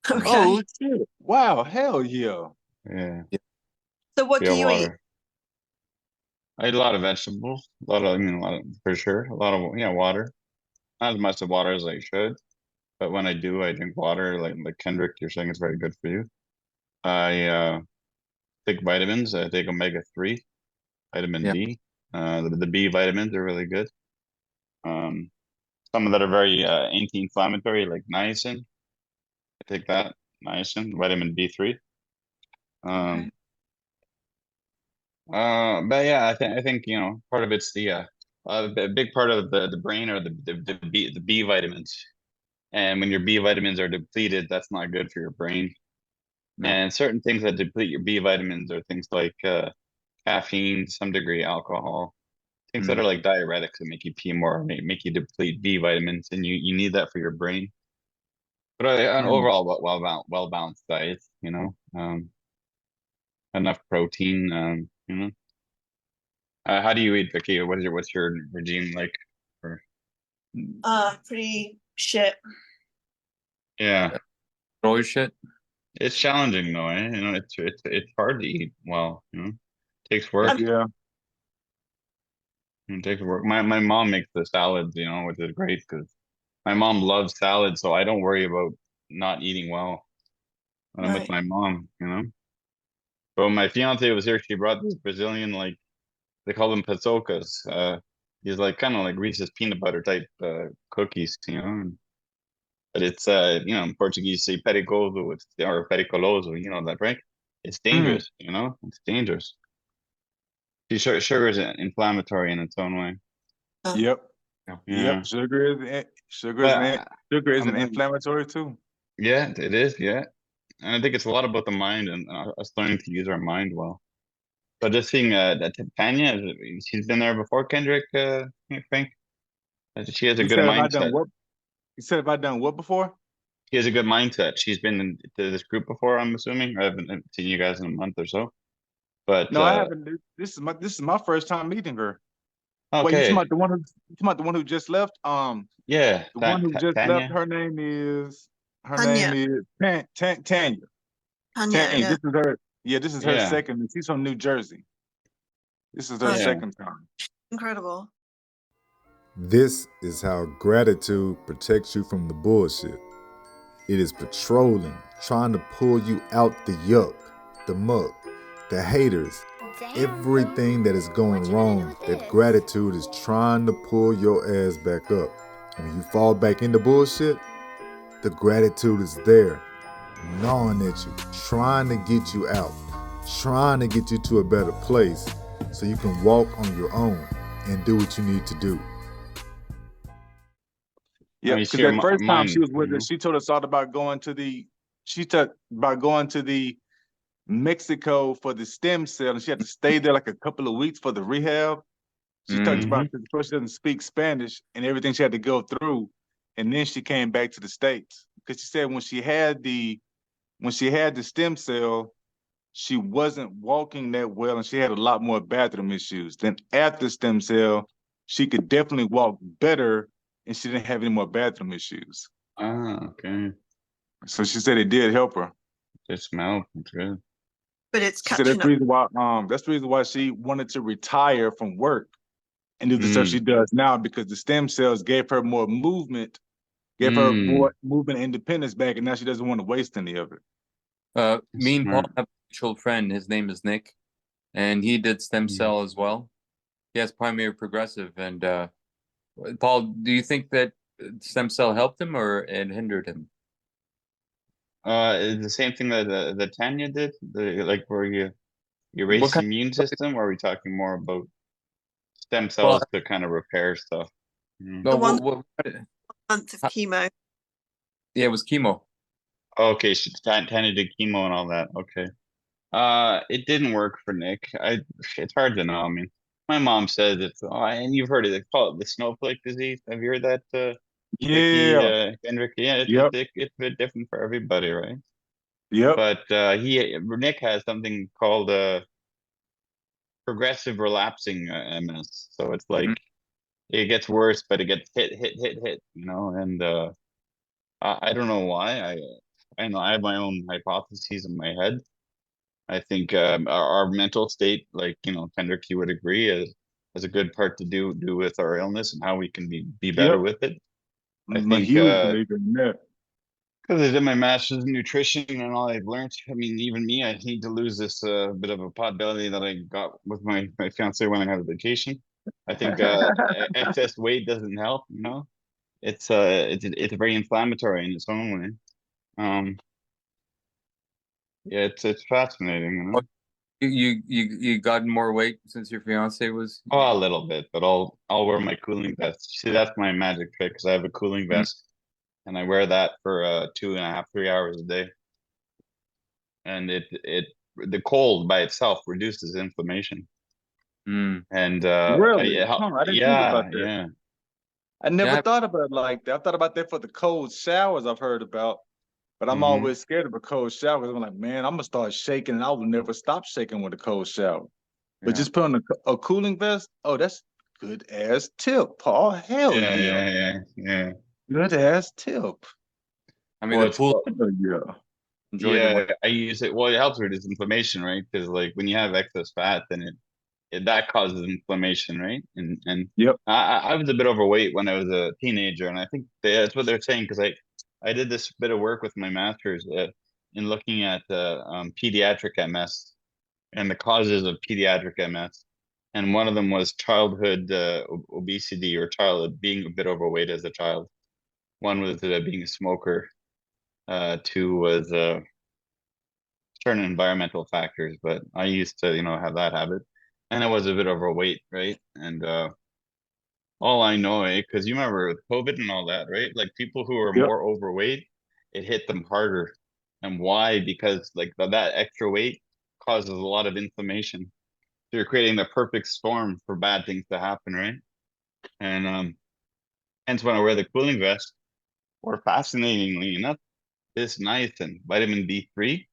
Okay. Oh, shit. Wow. Hell yeah. Yeah. So what do Yeah, you eat? water. I eat a lot of vegetables. For sure. A lot of, water. Not as much of water as I should, but when I do, I drink water. Like Kendrick, you're saying it's very good for you. I take vitamins. I take omega-3, vitamin Yeah. D. The B vitamins are really good. Some that are very anti-inflammatory, like niacin. I take that, niacin, vitamin B3. Okay. But yeah, I think part of it's a big part of the brain are the B vitamins, and when your B vitamins are depleted, that's not good for your brain. No. And certain things that deplete your B vitamins are things like caffeine, to some degree, alcohol, things that are like diuretics that make you pee more, make you deplete B vitamins, and you need that for your brain. But an overall well balanced diet, enough. How do you eat, Vicky? What's your regime like? For... Pretty shit. Yeah, Throw your shit. it's challenging though, eh? It's hard to eat well. Takes work. Um, Yeah. Take it work. My mom makes the salads, which is great because my mom loves salad, so I don't worry about not eating well when I'm with Right. my mom. But when my fiance was here, she brought this Brazilian, like they call them paçocas. He's like kind of like Reese's peanut butter type cookies. But it's in Portuguese say perigoso, or pericoloso, that, right? It's Mm. dangerous. It's dangerous. Sugar is inflammatory in its own way. Yep. Yeah. Yep. But Sugar is an I'm inflammatory too. yeah, it is, yeah. And I think it's a lot about the mind and us learning to use our mind well. But just seeing that Tanya, she's been there before, Kendrick, I think. She has a You good said if I done mindset. what? You said if I done what before? She has a good mindset. She's been to this group before, I'm assuming. I haven't seen you guys in a month or so. But No, I haven't. This is my first time meeting her. Wait, you talking okay. about the one who just left? Yeah, The one who just left. Tanya. Her name Tanya. is Tanya. Tanya, Tanya. yeah. This is her. Yeah, this is her Yeah, second. She's from New Jersey. This is her Oh, yeah. second time. incredible. This is how gratitude protects you from the bullshit. It is patrolling, trying to pull you out the yuck, the muck, the haters, everything that is going wrong. That gratitude is trying to pull your ass back up. And when you fall back into bullshit, the gratitude is there, gnawing at you, trying to get you out, trying to get you to a better place so you can walk on your own and do what you need to do. Yeah, You because share that first time she mine, was with us, she told us all about going to the. She talked about going to the Mexico for the stem cell, and she had to stay there like a couple of weeks for the rehab. She talked Mm-hmm. about because she doesn't speak Spanish and everything she had to go through, and then she came back to the States because she said when she had the stem cell, she wasn't walking that well, and she had a lot more bathroom issues. Then after stem cell, she could definitely walk better, and she didn't have any more bathroom issues. Okay. So she said it did help her. It smells good. But it's She said that's catching the up. reason why that's the reason why she wanted to retire from work and do the stuff she Mm. does now, because the stem cells gave her more movement, gave her Mm. more movement and independence back, and now she doesn't want to waste any of it. Me and Paul Smart. have a mutual friend. His name is Nick, and he did stem Mm. cell as well. He has primary progressive. And Paul, do you think that stem cell helped him or it hindered him? Is the same thing that Tanya did, like where you What erase the kind immune system, or are we talking more about stem well, cells to kind of repair stuff? Mm. The no, one what, month of chemo. yeah, it was chemo. Okay, Tanya did chemo and all that. Okay. It didn't work for Nick. It's hard to know. I mean, my mom says and you've heard it. They call it the snowflake disease. Have you heard that, Vicky, Yeah. Kendrick? Yeah, Yep. it's a bit different for everybody, right? Yep. But Nick has something called progressive relapsing MS. So it's Mhm. like it gets worse, but it gets hit, and I don't know why. I know I have my own hypotheses in my head. I think our mental state, like Kendrick, you would agree, has a good part to do with our illness and how we can be better Yep. with it. I I'm a think huge believer in that. because I did my master's in nutrition and all I've learned. I mean, even me, I need to lose this bit of a pot belly that I got with my fiance when I had a vacation. I think excess weight doesn't help. It's very inflammatory in its own way. Um, yeah, it's fascinating. You got more weight since your fiance was. Oh, a little bit, but I'll wear my cooling vest. See, that's my magic trick because I have a cooling Mhm. vest and I wear that for 2.5, 3 hours a day. And the cold by itself reduces inflammation. Mm. And Really? Huh, I didn't think yeah, about that. yeah. I never Yeah, thought about it like that. I thought about that for the cold showers I've heard about, but I'm Hmm. always scared of a cold shower because I'm like, man, I'm gonna start shaking and I will never stop shaking with a cold shower. But yeah. just put on a cooling vest, oh, that's good ass tip, Paul. Hell Yeah, yeah. yeah, yeah, yeah. Good ass tip. I mean, Well, the it's pool Oh, yeah. enjoyed it more. yeah, I use it. Well, it helps with inflammation, right? Because like when you have excess fat, then that causes inflammation, right? And Yep. I was a bit overweight when I was a teenager, and I think that's what they're saying because I did this bit of work with my master's in looking at pediatric MS and the causes of pediatric MS, and one of them was childhood obesity or child being a bit overweight as a child. One was being a smoker. Two was certain environmental factors, but I used to, have that habit, and I was a bit overweight, right? And all I know, because you remember with COVID and all that, right? Like people who are Yep. more overweight, it hit them harder. And why? Because like that extra weight causes a lot of inflammation. So you're creating the perfect storm for bad things to happen, right? And hence when I wear the cooling vest, or fascinatingly enough, this niacin, vitamin D3,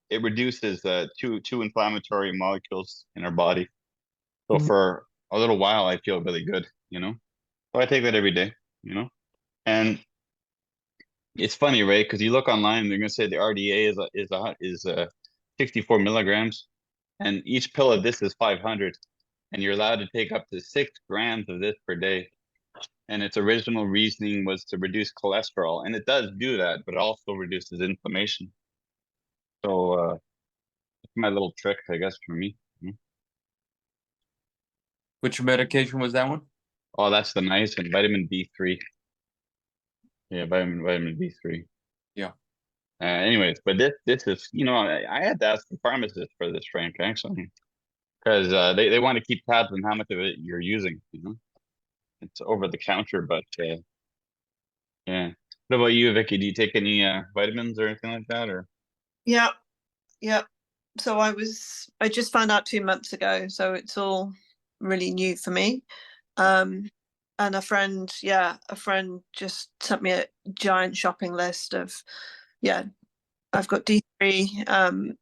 it reduces two inflammatory molecules in our body. So for a little while, I feel really good, So I take that every day, And it's funny, right? Because you look online, they're gonna say the RDA is 64 milligrams, and each pill of this is 500, and you're allowed to take up to 6 grams of this per day. And its original reasoning was to reduce cholesterol, and it does do that, but it also reduces inflammation. So it's my little trick, I guess, for me. Which medication was that one? Oh, that's the niacin, vitamin D3. Yeah, vitamin D3. Yeah. Anyways, but this is, I had to ask the pharmacist for this, Frank, actually, because they want to keep tabs on how much of it you're using. It's over the counter, but yeah. What about you, Vicky? Do you take any vitamins or anything like that, or? Yeah, yeah. So I just found out 2 months ago, so it's all really new for me. And a friend just sent me a giant shopping list of, I've got D3,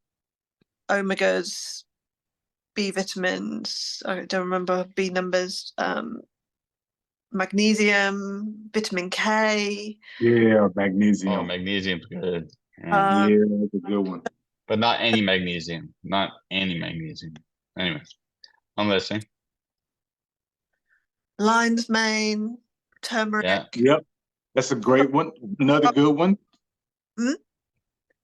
omegas, B vitamins, I don't remember B numbers, magnesium, vitamin K. Yeah, Oh, magnesium. magnesium's good. Yeah. Yeah, that's a good one. But not any magnesium. Not any magnesium. Anyways, I'm listening. Lion's mane, turmeric. Yeah. Yep. That's a great one. Another good one. Hmm?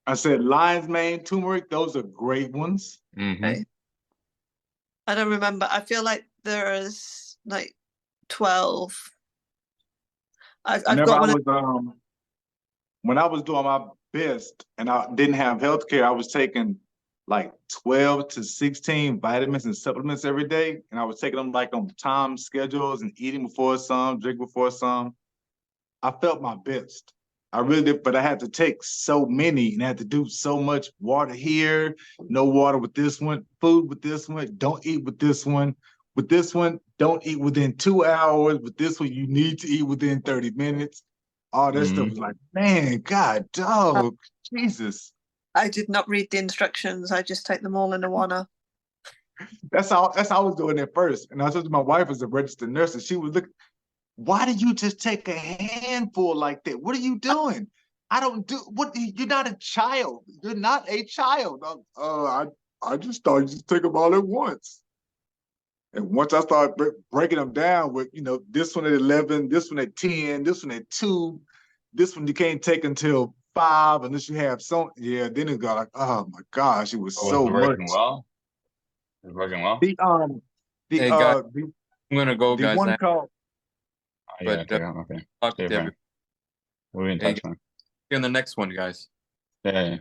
I said lion's mane, turmeric, those are great ones. Mm-hmm. Okay. I don't remember. I feel like there is like 12. I've Whenever got I one. was when I was doing my best and I didn't have health care, I was taking like 12 to 16 vitamins and supplements every day. And I was taking them like on time schedules and eating before some, drink before some. I felt my best. I really did, but I had to take so many and I had to do so much. Water here, no water with this one, food with this one, don't eat with this one. With this one, don't eat within 2 hours. With this one, you need to eat within 30 minutes. All that stuff was like, man, God, dog, Jesus. I did not read the instructions. I just take them all in a wanna. That's how I was doing it first. And I said to my wife as a registered nurse, and she was looking, why do you just take a handful like that? What are you doing? I don't do what you're not a child. You're not a child. I just thought you just take them all at once. And once I started breaking them down with, this one at 11, this one at 10, this one at 2, this one you can't take until 5 unless you have some. Yeah, then it got like, oh my gosh, it was so much. Working well? It was working well? Hey, guys, I'm gonna go, the guys. one called. Oh, yeah, But okay. talk to Okay, everybody. we'll be in Hey, touch, man. see you on the next one, guys. Yeah.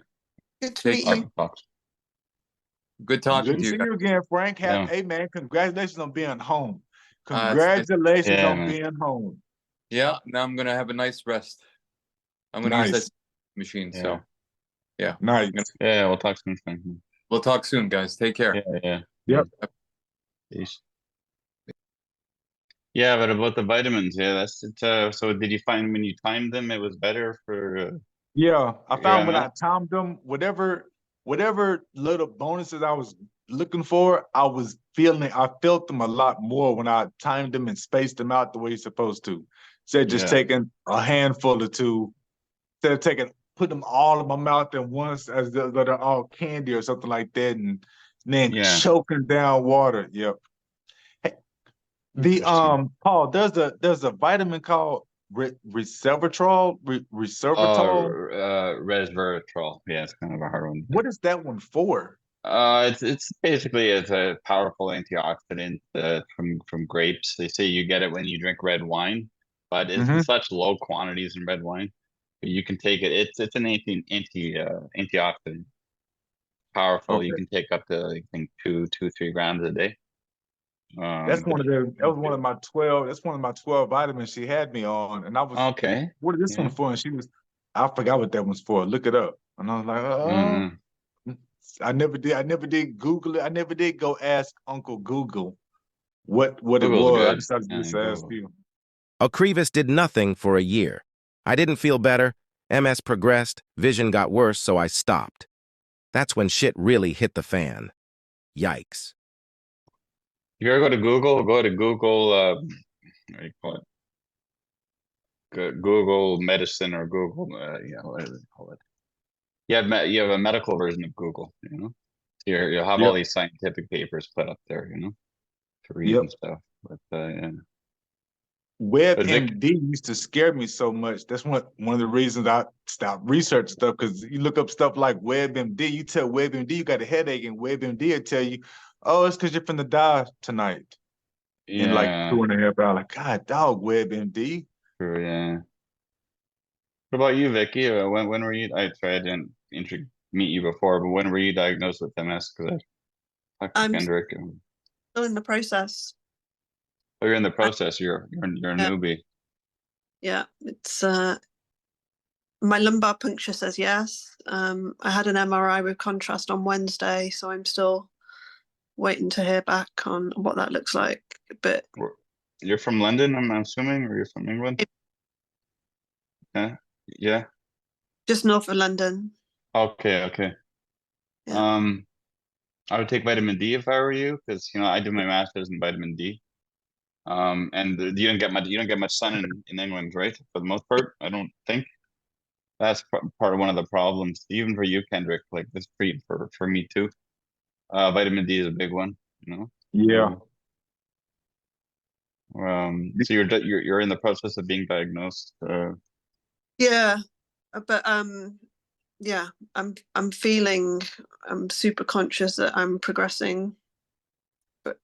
Good to Take meet you. Good talking Good to to you see guys. you again, Frank. Yeah. Hey, man, congratulations on being home. It's nice. Congratulations Yeah, on man. being home. Yeah, now I'm gonna have a nice rest. I'm gonna use Nice. that machine. Yeah. So, yeah. Nice. Yeah, we'll talk soon. We'll talk soon, guys. Take care. Yeah. Yep. Peace. Yeah, but about the vitamins, yeah, that's it. So did you find when you timed them, it was better for? Yeah, I Your found when I MS? timed them, whatever little bonuses I was looking for, I felt them a lot more when I timed them and spaced them out the way you're supposed to. Instead of just Yeah. taking a handful or two, instead of put them all in my mouth at once as though they're all candy or something like that, and and then Yeah, choking down water. Yep. Hey, the interesting. Paul, there's a vitamin called resveratrol. Resveratrol. Yeah, it's kind of a hard one. What is that one for? It's basically it's a powerful antioxidant from grapes. They say you get it when you drink red wine, but it's in Mm-hmm. such low quantities in red wine. But you can take it. It's an antioxidant. Powerful. You Okay. can take up to I think 3 grams a day. That's But one of the that was one of my 12, that's one of my 12 vitamins she had me on. And I was, okay, what is this one yeah. for? And I forgot what that one's for. Look it up. And I was like, Mm-hmm. I never did Google it. I never did go ask Uncle Google what it Google's was. I good. decided to Yeah, just ask Google. you. Ocrevus did nothing for a year. I didn't feel better. MS progressed, vision got worse, so I stopped. That's when shit really hit the fan. Yikes. If you ever go to Google. What do you call it? Google Medicine or Google. Yeah, what do they call it? You have a medical version of Google. So you'll have all Yep. these scientific papers put up there. To read Yep. and stuff. But yeah. But Vic, WebMD used to scare me so much. That's one of the reasons I stopped researching stuff, because you look up stuff like WebMD, you tell WebMD you got a headache, and WebMD will tell you, oh, it's because you're finna die tonight in like yeah, 2.5 hours. Like, God, dog, WebMD. true, yeah. What about you, Vicky? When were you? I didn't meet you before, but when were you diagnosed with MS? Because I talked to I'm Kendrick. still in the process. Oh, you're in the I, process. You're a yeah, newbie. yeah, it's my lumbar puncture says yes. I had an MRI with contrast on Wednesday, so I'm still waiting to hear back on what that looks like. But You're from London, I'm assuming, or you're from England? Yeah, yeah. just north of London. Okay, okay. Yeah. Um, I would take vitamin D if I were you, because I do my master's in vitamin D. And you don't get much sun in England, right? For the most part, I don't think. That's part of one of the problems, even for you, Kendrick. Like this for me too. Vitamin D is a big one, you know. Yeah. So you're in the process of being diagnosed. Yeah, but yeah, I'm super conscious that I'm progressing, but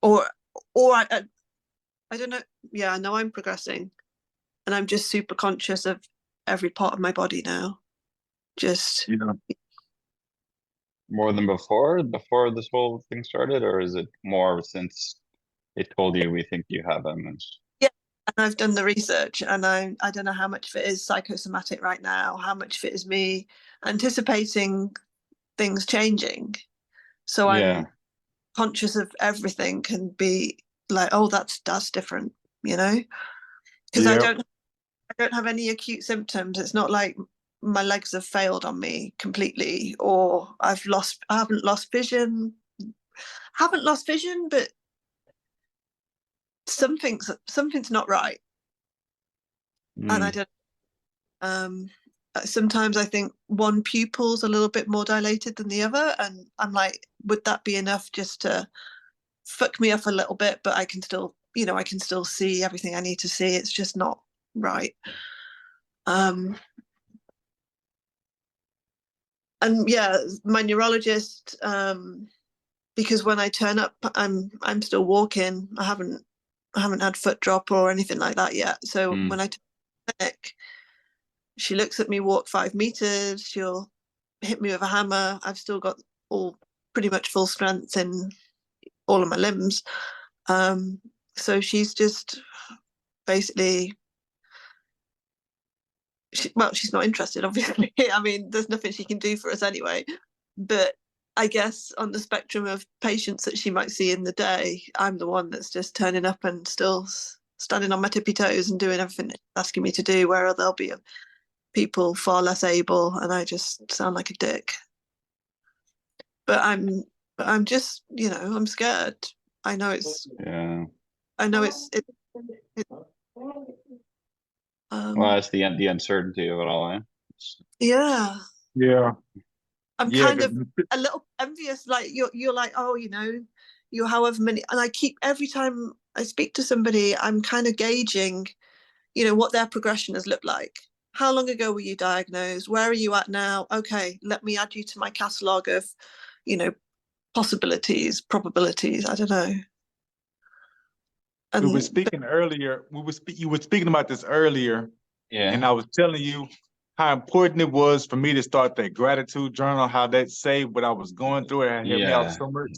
or I don't know. Yeah, I know I'm progressing, and I'm just super conscious of every part of my body now. Just More than before this whole thing started, or is it more since they told you we think you have MS? yeah, and I've done the research, and I don't know how much of it is psychosomatic right now, how much of it is me anticipating things changing. So Yeah. I'm conscious of everything, can be like, oh, that's different, because Yeah. I don't have any acute symptoms. It's not like my legs have failed on me completely, or I haven't lost vision. Haven't lost vision, but something's not right. And I Mm. don't sometimes I think one pupil's a little bit more dilated than the other, and I'm like, would that be enough just to fuck me up a little bit, but I can still, I can still see everything I need to see. It's just not right. Um, and yeah, my neurologist, because when I turn up, I'm still walking. I haven't had foot drop or anything like that yet. So Mm. when I turn clinic, she looks at me walk 5 meters. She'll hit me with a hammer. I've still got all pretty much full strength in all of my limbs. So she's just basically she's not interested, obviously. I mean, there's nothing she can do for us anyway. But I guess on the spectrum of patients that she might see in the day, I'm the one that's just turning up and still standing on my tippy toes and doing everything it's asking me to do, where there'll be people far less able, and I just sound like a dick. But I'm just, I'm scared. I know it's Yeah. I know it's Well, that's the uncertainty of it all, eh? yeah. Yeah. I'm Yeah, kind of a little envious. Like you're like, oh, you're however many, and I keep every time I speak to somebody, I'm kind of gauging, what their progression has looked like. How long ago were you diagnosed? Where are you at now? Okay, let me add you to my catalogue of, you know, possibilities, probabilities. I don't know. we were And speaking earlier. You were speaking about this earlier, and Yeah. I was telling you how important it was for me to start that gratitude journal. How that saved what I was going through. It had helped me out Yeah. so much.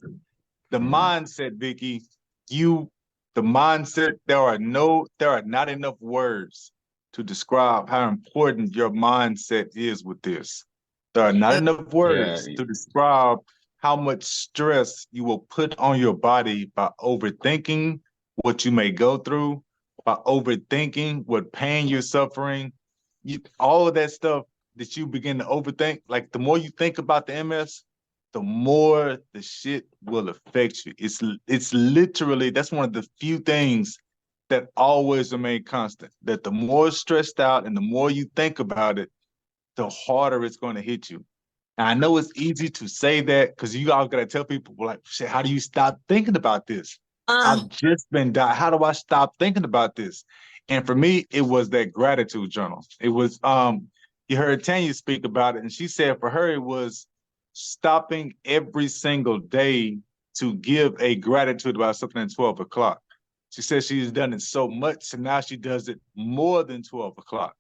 The mindset, Vicky. The mindset. There are not enough words to describe how important your mindset is with this. There are not enough Yeah. words to describe how much stress you will put on your body by overthinking what you may go through, by overthinking what pain you're suffering. All of that stuff that you begin to overthink, like the more you think about the MS, the more the shit will affect you. It's literally, that's one of the few things that always remain constant. That the more stressed out and the more you think about it, the harder it's going to hit you. And I know it's easy to say that because you all gotta tell people like, shit, how do you stop thinking about this? I've just been died. How do I stop thinking about this? And for me, it was that gratitude journal. It was you heard Tanya speak about it, and she said for her it was stopping every single day to give a gratitude about something at 12 o'clock. She said she's done it so much, and now she does it more than 12 o'clock.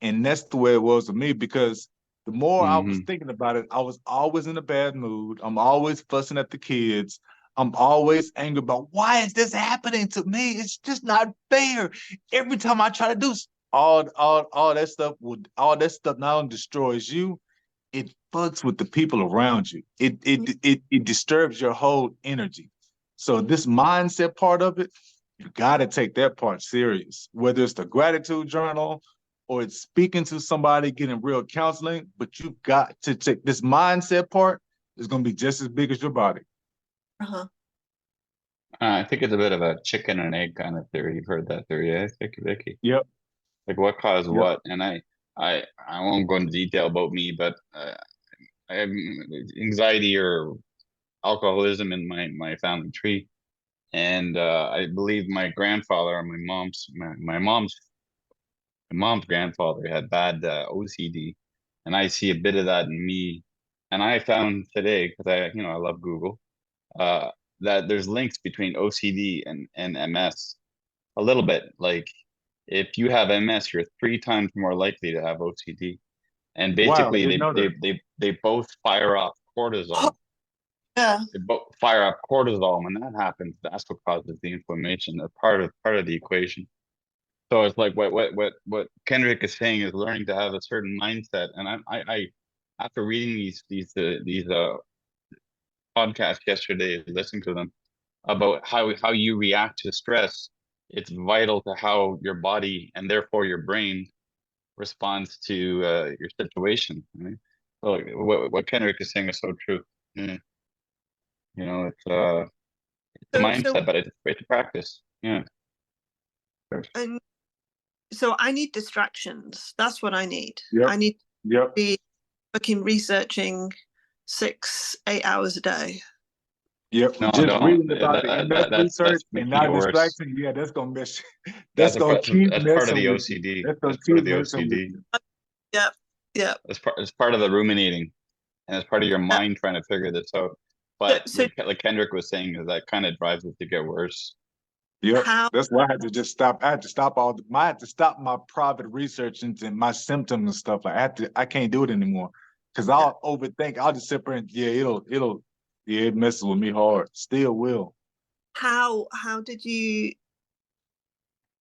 And that's the way it was with me because the more I was thinking about it, I was always in a bad mood. I'm always fussing at the kids. I'm always angry about why is this happening to me? It's just not fair. Every time I try to do all that stuff not only destroys you, it fucks with the people around you. It disturbs your whole energy. So this mindset part of it, you got to take that part serious. Whether it's the gratitude journal or it's speaking to somebody, getting real counseling, but you got to take this mindset part is going to be just as big as your body. uh-huh. I think it's a bit of a chicken and egg kind of theory. You've heard that theory, eh, Vicky? Yep. Like what caused Yep. what? And I won't go into detail about me, but I have anxiety or alcoholism in my family tree, and I believe my grandfather on my mom's grandfather had bad OCD, and I see a bit of that in me. And I found today, because I love Google, uh, that there's links between OCD and MS a little bit. Like if you have MS, you're 3 times more likely to have OCD. And Wow, I basically, didn't know that. they both fire off cortisol. Yeah. They both fire off cortisol. When that happens, that's what causes the inflammation. That's part of the equation. So it's like what Kendrick is saying is learning to have a certain mindset. And I after reading these podcasts yesterday, listening to them about how you react to stress, it's vital to how your body and therefore your brain responds to your situation. Right? So what Kendrick is saying is so true. Yeah. It's a So mindset, but it's a practice. Yeah. and so I need distractions. That's what I need. Yep. I need to Yep. be fucking researching 6-8 hours a day. Yep. No, Just don't. reading about the MS research That's and making it not worse. distracting. Yeah, that's gonna mess. That's That's gonna keep that's part of messing the with you. OCD. That's gonna That's part of keep the messing with OCD. you. Yep. Yep. It's part of the ruminating, and it's part of your mind trying to figure this out. But So like Kendrick was saying, is that kind of drives it to get worse. Yep. how That's why I had to just stop. I had to stop I had to stop my private research into my symptoms and stuff. I can't do it anymore. Cause I'll overthink. I'll just sit there and it messes with me hard. Still will. how did you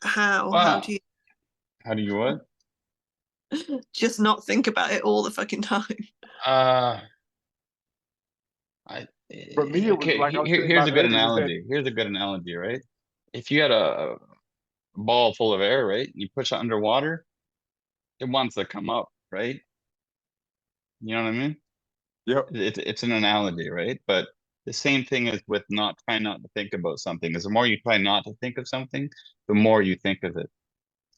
how Wow. do you How do you what? just not think about it all the fucking time? Uh, I For me, it was okay. like I was saying Here's about a good earlier, was that analogy. Here's a good analogy, right? If you had a ball full of air, right, and you push it underwater, it wants to come up, right? You know what I mean? yep. It's an analogy, right? But the same thing is with not trying not to think about something. Is the more you try not to think of something, the more you think of it.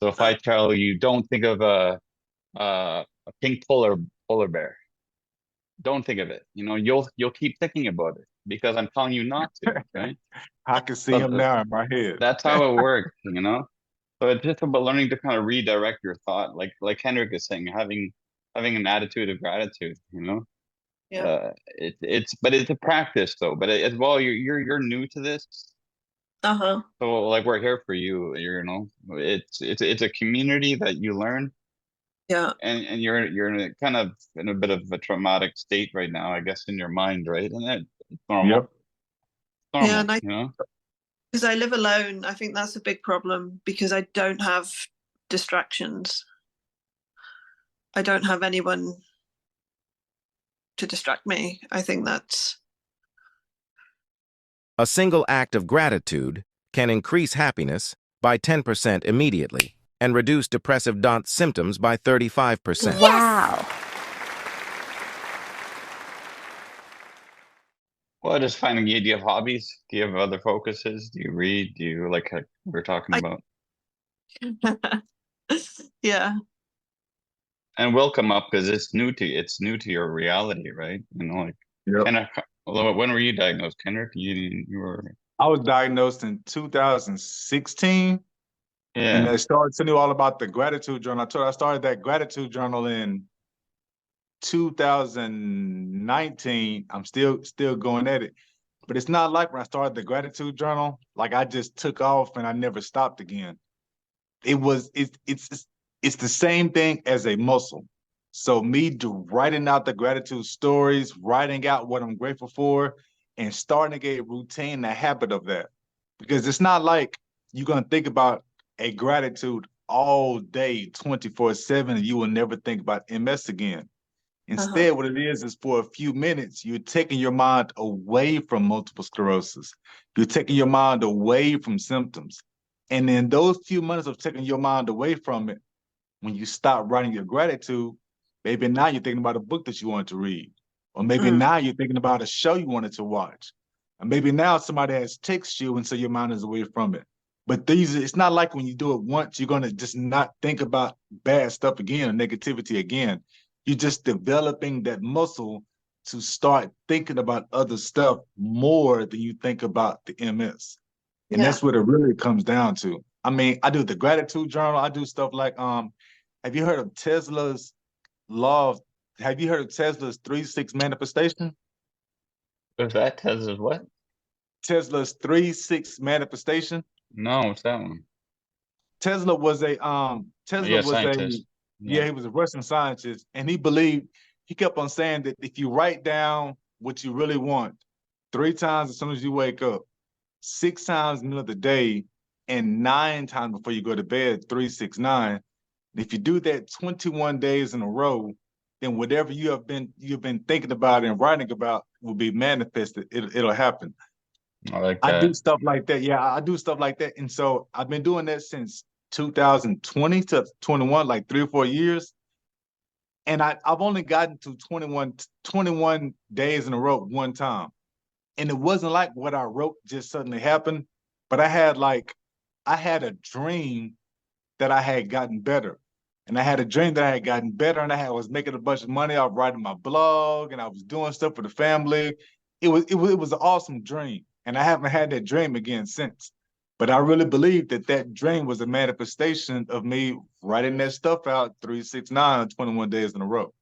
So if I tell you don't think of a pink polar bear, don't think of it. You know, you'll keep thinking about it because I'm telling you not to, right? I can see him So now in my head. that's how it works, you know? So it's just about learning to kind of redirect your thought, like Henrik is saying, having an attitude of gratitude, you know? Yeah. But it's a practice though. But as well, you're new to this. Uh-huh. So like we're here for you, you know. It's a community that you learn, Yeah. and you're in a kind of in a bit of a traumatic state right now, I guess, in your mind, right? And it's normal. Yep. Yeah, Normal, and you know. because I live alone, I think that's a big problem because I don't have distractions. I don't have anyone to distract me. I think that's A single act of gratitude can increase happiness by 10% immediately and reduce depressive symptoms by 35%. Wow. Well, just finding you. Do you have hobbies? Do you have other focuses? Do you read? Do you like we're talking about? yeah. And will come up because it's new to your reality, right? You know, like Yep. Kendrick. Although when were you diagnosed, Kendrick? You were. I was diagnosed in 2016, and Yeah. I started telling you all about the gratitude journal. I started that gratitude journal in 2019. I'm still going at it. But it's not like when I started the gratitude journal, like I just took off and I never stopped again. It's the same thing as a muscle. So writing out the gratitude stories, writing out what I'm grateful for, and starting to get a routine, a habit of that. Because it's not like you're gonna think about a gratitude all day, 24/7, and you will never think about MS again. Instead, what it is for a few minutes, you're taking your mind away from multiple sclerosis. You're taking your mind away from symptoms. And in those few minutes of taking your mind away from it, when you stop writing your gratitude, maybe now you're thinking about a book that you want to read. Or maybe now you're thinking about a show you wanted to watch. And maybe now somebody has texted you and so your mind is away from it. But it's not like when you do it once, you're gonna just not think about bad stuff again or negativity again. You're just developing that muscle to start thinking about other stuff more than you think about the MS. And that's what it really comes down to. I mean, I do the gratitude journal. I do stuff like, have you heard of Tesla's law of, have you heard of Tesla's 3-6 manifestation? Was that Tesla's what? Tesla's 3-6 manifestation. No, what's that one? Tesla was a Scientist. he was a Russian scientist, and he kept on saying that if you write down what you really want 3 times as soon as you wake up, 6 times in the middle of the day, and 9 times before you go to bed, 3, 6, 9. If you do that 21 days in a row, then whatever you've been thinking about and writing about will be manifested. It'll happen. I like I do that. stuff like that. Yeah, I do stuff like that. And so I've been doing that since 2020 to 21, like 3 or 4 years. And I've only gotten to 21 days in a row one time. And it wasn't like what I wrote just suddenly happened, but I had a dream that I had gotten better. And I had a dream that I had gotten better, and I was making a bunch of money. I was writing my blog and I was doing stuff for the family. It was an awesome dream. And I haven't had that dream again since. But I really believe that dream was a manifestation of me writing that stuff out 3, 6, 9, 21 days in a row.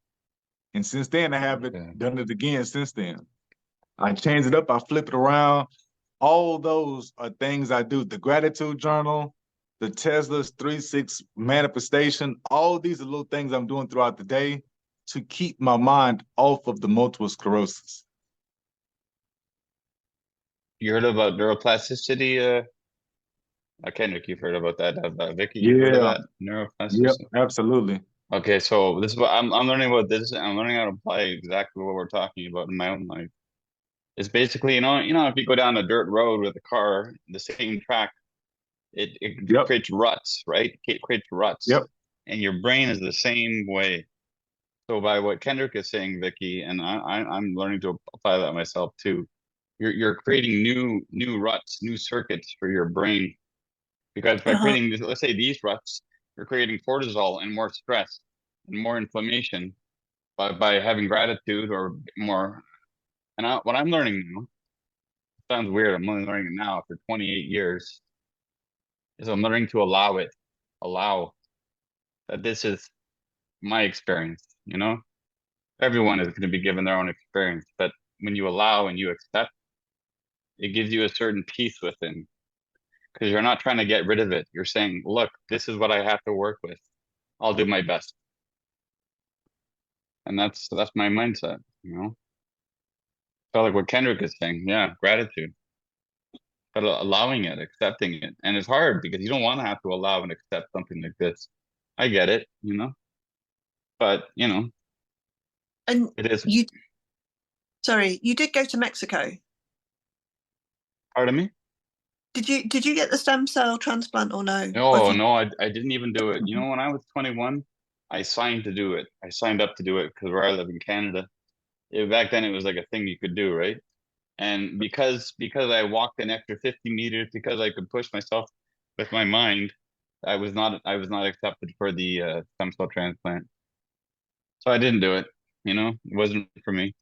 And since then, I haven't done it again since then. I change it up, I flip it around. All those are things I do. The gratitude journal, the Tesla's 3-6 manifestation, all these are little things I'm doing throughout the day to keep my mind off of the multiple sclerosis. You heard about neuroplasticity? Kendrick, you've heard about that. Vicky, you heard of that? Neuroplasticity? Yep, absolutely. Okay, so this is what I'm learning about this. I'm learning how to apply exactly what we're talking about in my own life. It's basically, if you go down a dirt road with a car, the same track, it creates ruts, right? It creates ruts. Yep. And your brain is the same way. So by what Kendrick is saying, Vicky, and I'm learning to apply that myself too. You're creating new ruts, new circuits for your brain. Because by creating, let's say these ruts, you're creating cortisol and more stress and more inflammation. by having gratitude or more. And what I'm learning now, sounds weird. I'm only learning it now after 28 years. Is I'm learning to allow that this is my experience. Everyone is going to be given their own experience, but when you allow and you accept, it gives you a certain peace within because you're not trying to get rid of it. You're saying, look, this is what I have to work with. I'll do my best. And that's my mindset. Felt like what Kendrick is saying. Yeah, gratitude. But allowing it, accepting it. And it's hard because you don't want to have to allow and accept something like this. I get it. But And it is you did go to Mexico. Pardon me? Did you get the stem cell transplant or no? No, I didn't even do it. When I was 21, I signed to do it. I signed up to do it because where I live in Canada, back then it was like a thing you could do, right? And because I walked an extra 50 meters, because I could push myself with my mind, I was not accepted for the stem cell transplant. So I didn't do it. It wasn't for me.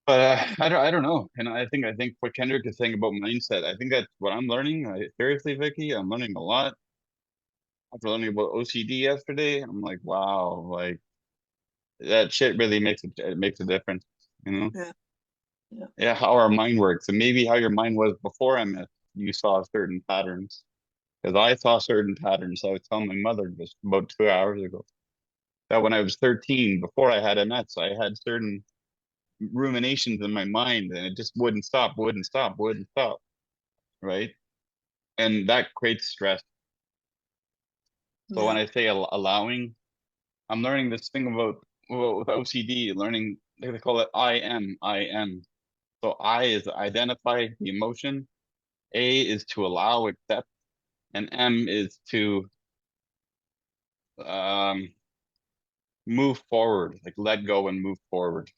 But I don't know. And I think what Kendrick is saying about mindset, I think that's what I'm learning. Seriously, Vicky, I'm learning a lot. After learning about OCD yesterday, I'm like, wow, like that shit really makes a difference, you know? Yeah. Yeah. Yeah, how our mind works, and maybe how your mind was before MS. You saw certain patterns, because I saw certain patterns. I was telling my mother just about 2 hours ago that when I was 13, before I had MS, I had certain ruminations in my mind, and it just wouldn't stop, wouldn't stop, wouldn't stop, right? And that creates stress. So when Yeah. I say allowing, I'm learning this thing about with OCD, learning they call it I am. So I is identify the emotion, A is to allow, accept, and M is to move forward, like let go and move forward.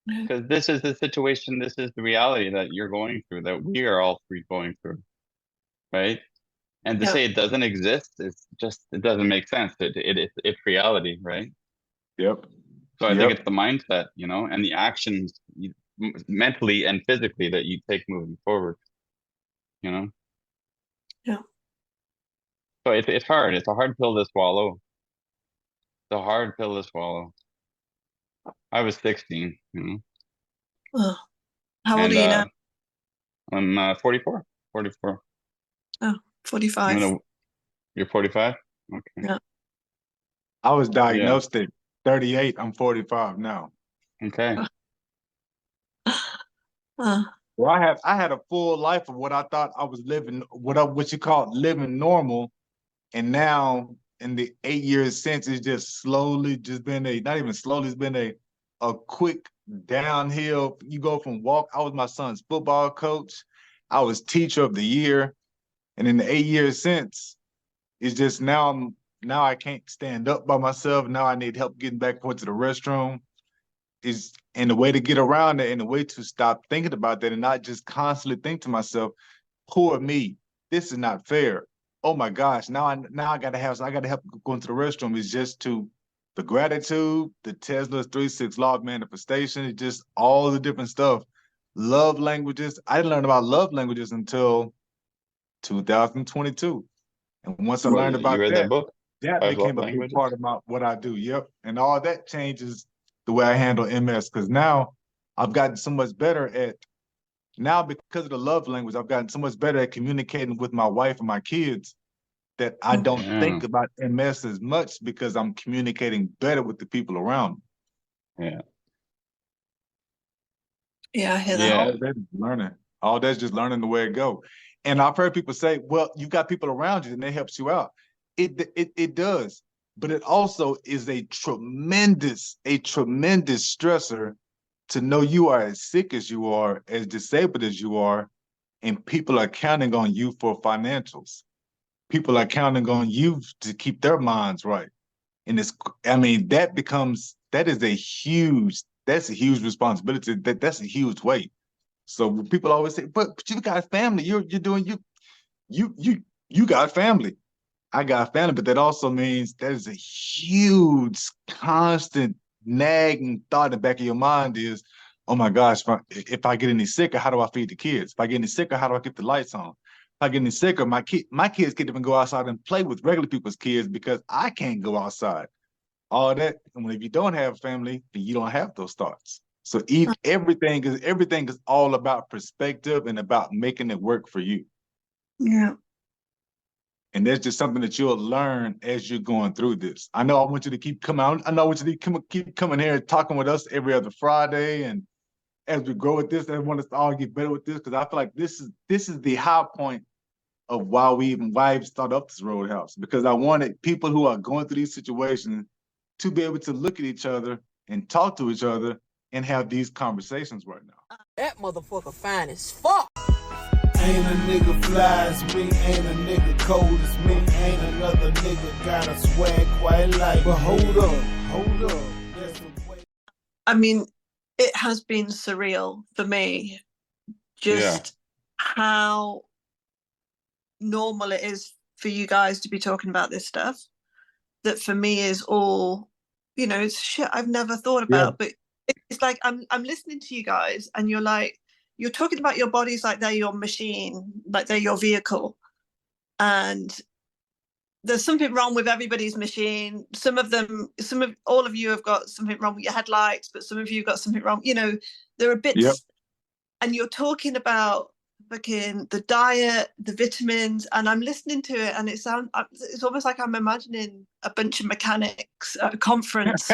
Because this is the situation, this is the reality that you're going through, that we are all three going through, right? And to Yeah. say it doesn't exist, it doesn't make sense. It's reality, right? Yep. So I think Yep. it's the mindset, and the actions mentally and physically that you take moving forward, you know? Yeah. So it's hard. It's a hard pill to swallow. It's a hard pill to swallow. I was 16, Oh. How old and are you now? I'm 44. 44. Oh, 45. You're 45? Okay. Yeah. I was Yeah. diagnosed at 38. I'm 45 now. Okay. Well, I had a full life of what I thought I was living, what you call living normal, and now in the 8 years since, it's just slowly just been not even slowly, it's been a quick downhill. You go from I was my son's football coach, I was teacher of the year, and in the 8 years since, it's just now I can't stand up by myself. Now I need help getting back to the restroom. And the way to get around it and the way to stop thinking about that and not just constantly think to myself, poor me, this is not fair. Oh my gosh, I gotta help going to the restroom is just to the gratitude, the Tesla's 3-6 law of manifestation, it's just all the different stuff. Love languages. I didn't learn about love languages until 2022. And once I Well, learned you about read that book, that 5 Love became a big Languages? part of what I do. Yep. And all that changes the way I handle MS because now I've gotten so much better at now because of the love language, I've gotten so much better at communicating with my wife and my kids that I don't Yeah. think about MS as much because I'm communicating better with the people around me. Yeah. Yeah, I hear that. Yeah. All that is learning. All that's just learning the way it go. And I've heard people say, well, you got people around you and they helps you out. It does. But it also is a tremendous stressor to know you are as sick as you are, as disabled as you are, and people are counting on you for financials. People are counting on you to keep their minds right. And that is that's a huge responsibility. That's a huge weight. So people always say, but you got family. You got family. I got family, but that also means there's a huge, constant nagging thought in the back of your mind is, oh my gosh, if I get any sicker, how do I feed the kids? If I get any sicker, how do I keep the lights on? If I get any sicker, my kids can't even go outside and play with regular people's kids because I can't go outside. All that, and if you don't have family, then you don't have those thoughts. So everything is all about perspective and about making it work for you. Yeah. And that's just something that you'll learn as you're going through this. I know I want you to keep coming out. I know I want you to keep coming here and talking with us every other Friday. And as we grow with this, I want us to all get better with this because I feel like this is the high point of why we even started up this Roadhouse. Because I wanted people who are going through these situations to be able to look at each other and talk to each other and have these conversations right now. That motherfucker fine as fuck. Ain't a nigga fly as me, ain't a nigga cold as me, ain't another nigga got a swag quite like. But hold up. I mean, it has been surreal for me, just how normal it is for you guys to be talking about this stuff. That for me is all, it's shit I've never thought about. But it's like I'm listening to you guys, and you're talking about your bodies like they're your machine, like they're your vehicle. And there's something wrong with everybody's machine. All of you have got something wrong with your headlights, but some of you have got something wrong. There are bits, and you're talking about fucking the diet, the vitamins, and I'm listening to it, and it's almost like I'm imagining a bunch of mechanics at a conference,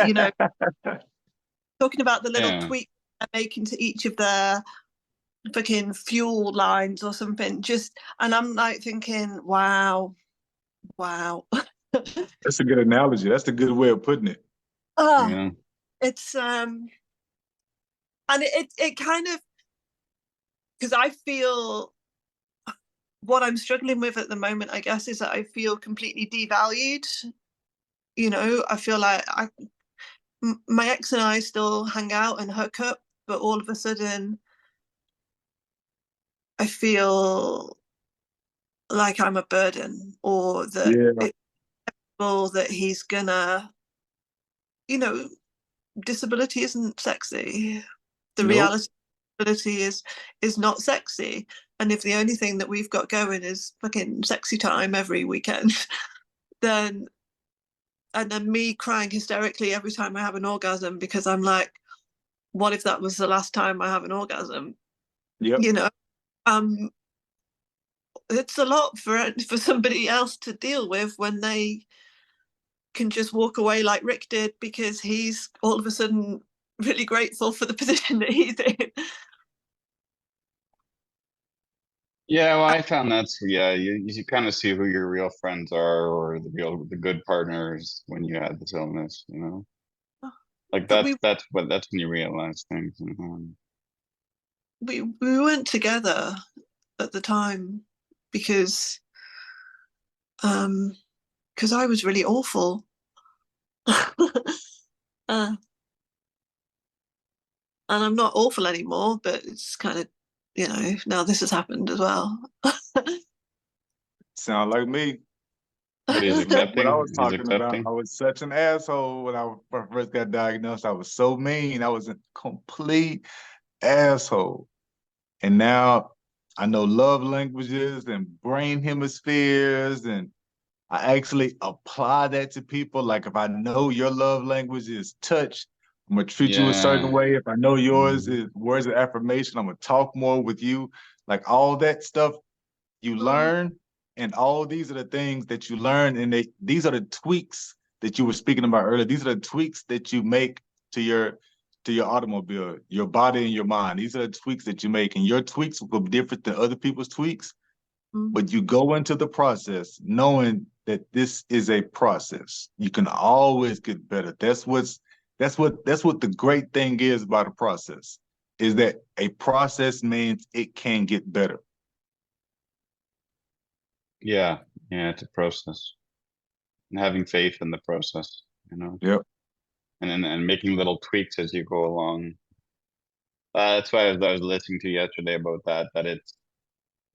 talking about the little tweaks they're making to each of their fucking fuel lines or something. And I'm like thinking, wow. That's a good analogy. That's a good way of putting it. It's and it kind of, because I feel what I'm struggling with at the moment, I guess, is that I feel completely devalued. I feel like my ex and I still hang out and hook up, but all of a sudden I feel like I'm a burden, or that that he's gonna, disability isn't sexy. The reality of disability is not sexy. And if the only thing that we've got going is fucking sexy time every weekend, then me crying hysterically every time I have an orgasm, because I'm like, what if that was the last time I have an orgasm? It's a lot for somebody else to deal with when they can just walk away like Rick did, because he's all of a sudden really grateful for the position that he's in. Yeah, well, I found you kind of see who your real friends are, or the good partners when you had this illness, Like that's when you realize things. We weren't together at the time because I was really awful. And I'm not awful anymore, but it's kind of, now this has happened as well. Sound like me. But he's accepting. What I was talking about, I was such an asshole when I first got diagnosed. I was so mean. I was a complete asshole. And now I know love languages and brain hemispheres, and I actually apply that to people. Like if I know your love language is touch, I'm gonna treat you a certain way. If I know yours is words of affirmation, I'm gonna talk more with you. Like all that stuff you learn, and all these are the things that you learn, and these are the tweaks that you were speaking about earlier. These are the tweaks that you make to your automobile, your body and your mind. These are the tweaks that you make, and your tweaks will be different than other people's tweaks. But you go into the process knowing that this is a process. You can always get better. That's what the great thing is about a process, is that a process means it can get better. Yeah, it's a process. And having faith in the process, Yep. And making little tweaks as you go along. That's why I was listening to you yesterday about that it's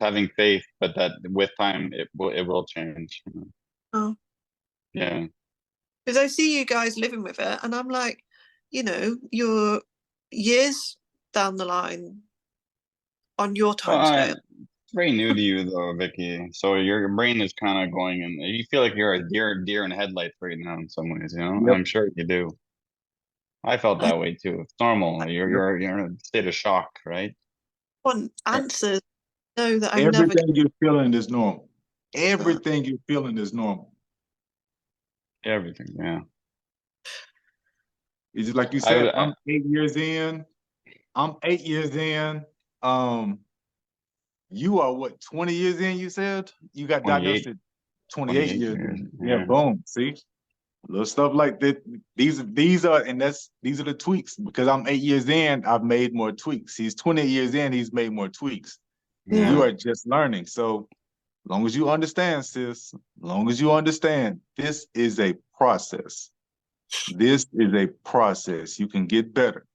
having faith, but that with time it will change. Oh. Yeah. Because I see you guys living with it, and I'm like, you know, you're years down the line on your Well, timescale. it's very new to you though, Vicky. So your brain is kind of going, and you feel like you're a deer in headlights right now in some ways, you know. And Yep. I'm sure you do. I felt that way too. It's normal. You're in a state of shock, right? Want answers. Know that I'm never. Everything you're feeling is normal. Everything you're feeling is normal. Everything, yeah. It's just like you I said, was I'm 8 years in. I'm 8 years in. You are what, 20 years in, you said? You got diagnosed 28, at 28 28 years years. in. Yeah, Yeah. boom. See? Little stuff like that. These are the tweaks. Because I'm 8 years in, I've made more tweaks. He's 28 years in, he's made more tweaks. Yeah. You are just learning. So long as you understand, sis, long as you understand, this is a process. This is a process. You can get better.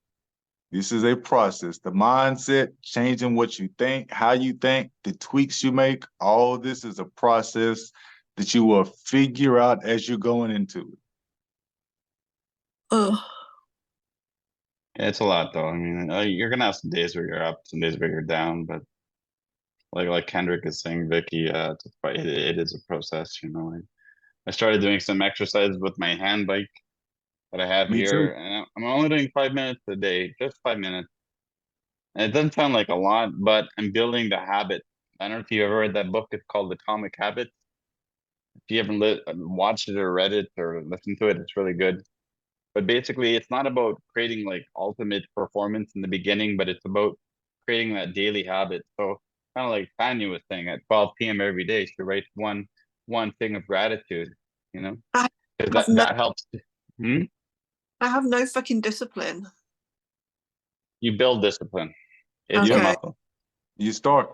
This is a process. The mindset, changing what you think, how you think, the tweaks you make, all this is a process that you will figure out as you're going into it. Oh. Yeah, it's a lot though. I mean, you're gonna have some days where you're up, some days where you're down, but like Kendrick is saying, Vicky, it is a process, you know. I started doing some exercises with my hand bike that I have Me too. here, and I'm only doing 5 minutes a day, just 5 minutes. And it doesn't sound like a lot, but I'm building the habit. I don't know if you ever read that book. It's called Atomic Habits. If you haven't watched it or read it or listened to it, it's really good. But basically, it's not about creating like ultimate performance in the beginning, but it's about creating that daily habit. So kind of like Tanya was saying, at 12 p.m. every day, she writes one thing of gratitude, you know, I because have no, that helps. I have no fucking discipline. You build discipline. It's a Okay. muscle, You start.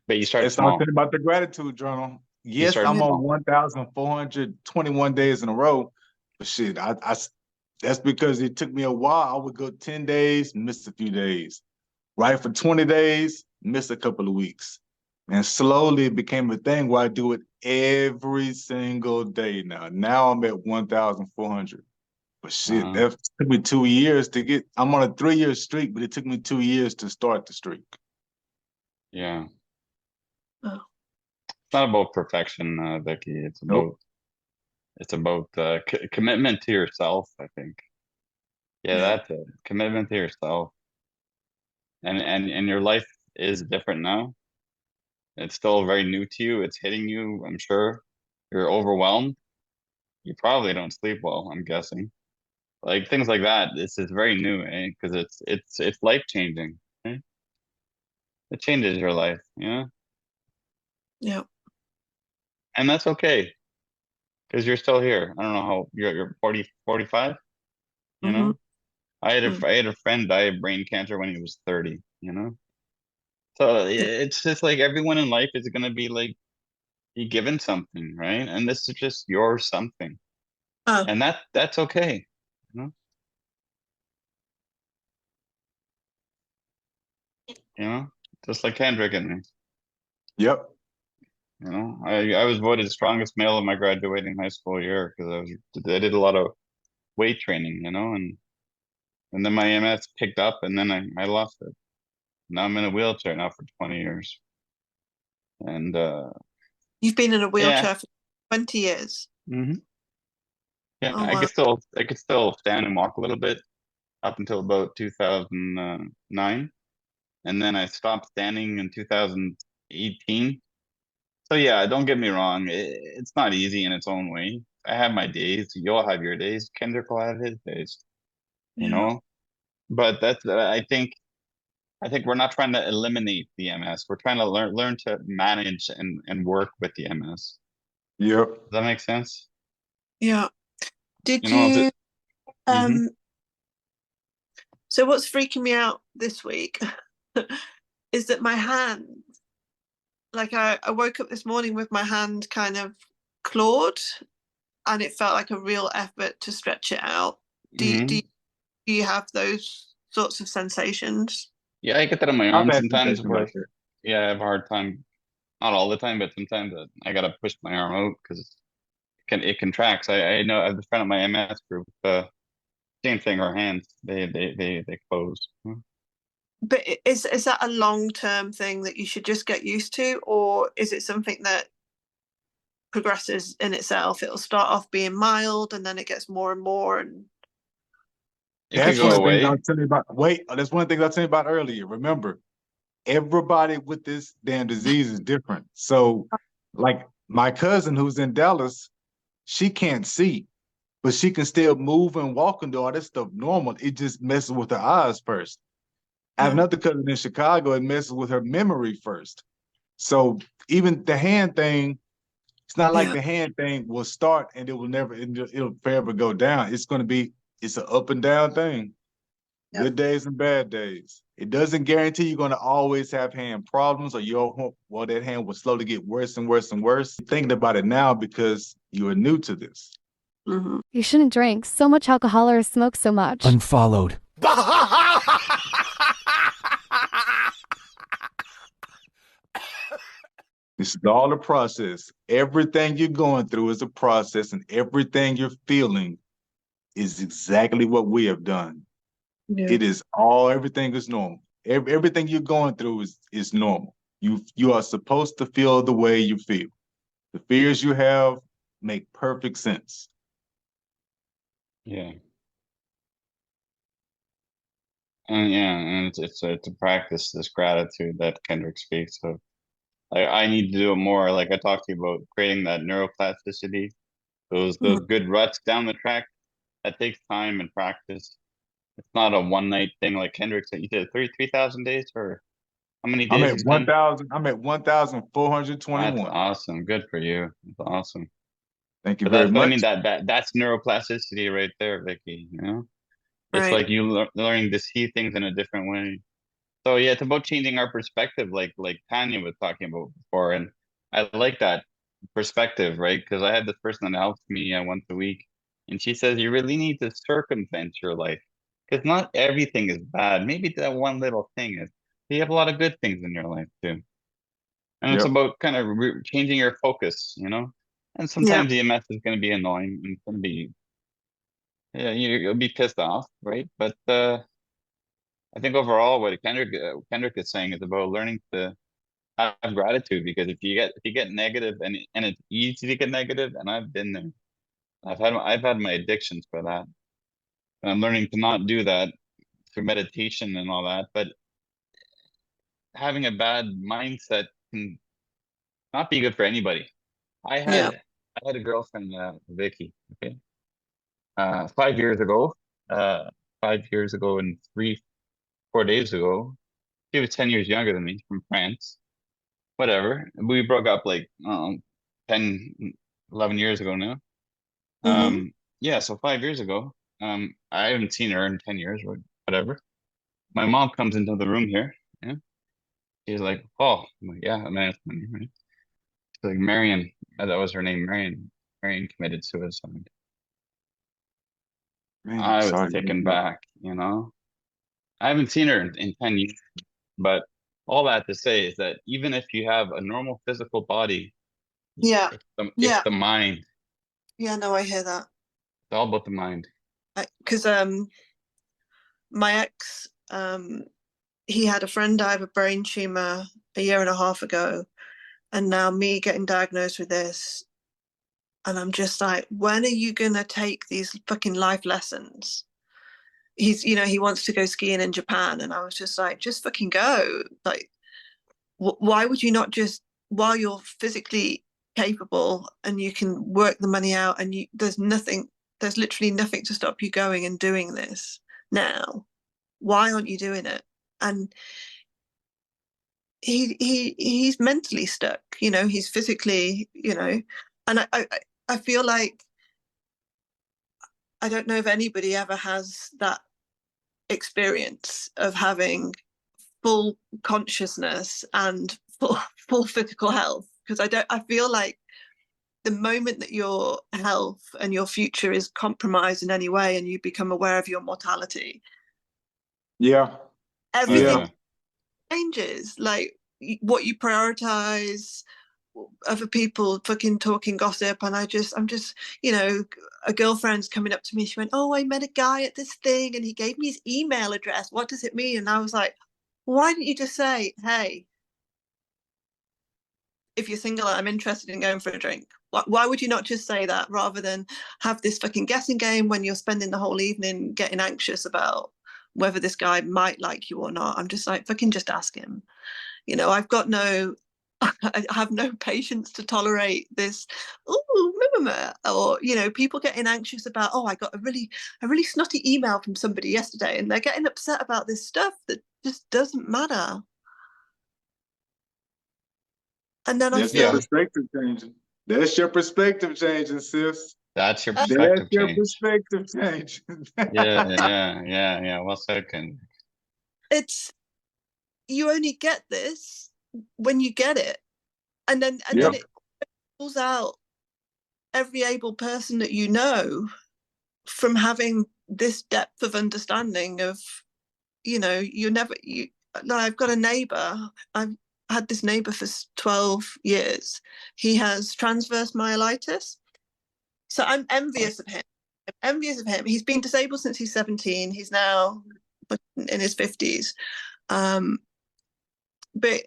but you start It's not small. about the gratitude journal. You Yes, start I'm on small. 1,421 days in a row, but shit, that's because it took me a while. I would go 10 days, miss a few days. Right for 20 days, miss a couple of weeks. And slowly it became a thing where I do it every single day now. Now I'm at 1,400. But shit, that took me 2 years to get. I'm on a 3-year streak, but it took me 2 years to start the streak. Yeah. Oh. It's not about perfection, Vicky. It's about commitment to yourself, I think. Yeah, that's it. Commitment to yourself. And your life is different now. It's still very new to you. It's hitting you, I'm sure. You're overwhelmed. You probably don't sleep well, I'm guessing. Like things like that. This is very new, eh? Because it's life changing. Eh? It changes your life, you know? Yeah. And that's okay. Because you're still here. I don't know how you're 40, 45, you know? I had a friend die of brain cancer when he was 30, you know? So it's just like everyone in life is gonna be like you given something, right? And this is just your something. And that's okay. You know? You know? Just like Kendrick and me. Yep. You know, I was voted strongest male in my graduating high school year because I did a lot of weight training, you know, and then my MS picked up and then I lost it. Now I'm in a wheelchair now for 20 years. And you've been in a wheelchair for 20 years. Mm-hmm. Yeah, oh, I wow. could still stand and walk a little bit up until about 2009. And then I stopped standing in 2018. So yeah, don't get me wrong. It's not easy in its own way. I have my days. You'll have your days. Kendrick will have his days, you know? But that's, I think we're not trying to eliminate the MS. We're trying to learn to manage and work with the MS. Yep. Does that make sense? Yeah. Did You know, you so what's freaking me out this week is that my hand, like I woke up this morning with my hand kind of clawed and it felt like a real effort to stretch it out. Do you have those sorts of sensations? Yeah, I get that on my I've arm had sometimes sensations where, like that. yeah, I have a hard time. Not all the time, but sometimes I gotta push my arm out because it contracts. I know I have a friend of my MS group. Same thing. Her hands they close. But is that a long-term thing that you should just get used to, or is it something that progresses in itself? It'll start off being mild and then it gets more and more, and It could That's one go of the things I away. was telling you about. Wait, that's one of the things I was telling you about earlier. Remember, everybody with this damn disease is different. So, like my cousin who's in Dallas, she can't see, but she can still move and walk and do all this stuff normal. It just messes with her eyes first. I have another cousin in Chicago, it messes with her memory first. So even the hand thing, it's not like the hand thing will start and it will never, it'll forever go down. It's an up and down thing. Good days and bad days. It doesn't guarantee you're going to always have hand problems, or that hand will slowly get worse and worse and worse. Thinking about it now because you are new to this. You shouldn't drink so much alcohol or smoke so much. Unfollowed. This is all a process. Everything you're going through is a process, and everything you're feeling is exactly what we have done. It is everything is normal. Everything you're going through is normal. You are supposed to feel the way you feel. The fears you have make perfect sense. Yeah. And it's to practice this gratitude that Kendrick speaks of. I need to do it more. Like I talked to you about creating that neuroplasticity, those good ruts down the track. That takes time and practice. It's not a one night thing like Kendrick said. You did 3,000 days, or how many days he's done? I'm at 1,421. That's awesome. Good for you. That's awesome. Thank you But very that's, much. I mean, that's neuroplasticity right there, Vicky. You know, it's like you learning to see things in a different way. So yeah, it's about changing our perspective, like Tanya was talking about before, and I like that perspective, right? Because I had this person that helps me once a week, and she says you really need to circumvent your life because not everything is bad. Maybe that one little thing is. You have a lot of good things in your life too, and it's about kind of changing your focus, you know. And sometimes EMS is going to be annoying and it's going to be, yeah, you'll be pissed off, right? But I think overall, what Kendrick is saying is about learning to have gratitude, because if you get negative, and it's easy to get negative, and I've been there. I've had my addictions for that, and I'm learning to not do that through meditation and all that. But having a bad mindset can not be good for anybody. I had a girlfriend, Vicky. Okay, 5 years ago, 5 years ago, and 4 days ago, she was 10 years younger than me, from France. Whatever. We broke up like 10, 11 years ago now. Yeah, so 5 years ago. I haven't seen her in 10 years or whatever. My mom comes into the room here. Yeah. She's like, oh, I'm like, yeah, man, it's my name, right? She's like, Marion. That was her name, Marion. Marion committed suicide. Man, I was sorry. taken back, you know. I haven't seen her in 10 years, but all that to say is that even if you have a normal physical body, it's the mind. Yeah, no, I hear that. It's all about the mind. Because my ex, he had a friend die of a brain tumor a year and a half ago, and now me getting diagnosed with this, and I'm just like, when are you gonna take these fucking life lessons? He wants to go skiing in Japan, and I was just like, just fucking go. Like, why would you not just, while you're physically capable and you can work the money out, and there's literally nothing to stop you going and doing this now. Why aren't you doing it? And he's mentally stuck, he's physically, and I feel like, I don't know if anybody ever has that experience of having full consciousness and full physical health, because I feel like the moment that your health and your future is compromised in any way and you become aware of your mortality, everything changes. Like what you prioritize, other people fucking talking gossip, and I'm just, you know, a girlfriend's coming up to me. She went, "Oh, I met a guy at this thing, and he gave me his email address. What does it mean?" And I was like, "Why didn't you just say, hey, if you're single, I'm interested in going for a drink"? Why would you not just say that rather than have this fucking guessing game when you're spending the whole evening getting anxious about whether this guy might like you or not? I'm just like, fucking just ask him. You know, I've got no, I have no patience to tolerate this. Oh, or you know, people getting anxious about. Oh, I got a really snotty email from somebody yesterday, and they're getting upset about this stuff that just doesn't matter. And then That's your perspective changing. That's your perspective changing, sis. That's your perspective That's your change. perspective changing. Yeah. Well said, Ken. It's, you only get this when you get it, and then it pulls out every able person that you know from having this depth of understanding of, you know, I've got a neighbor. I've had this neighbor for 12 years. He has transverse myelitis, so I'm envious of him. He's been disabled since he's 17. He's now in his 50s. But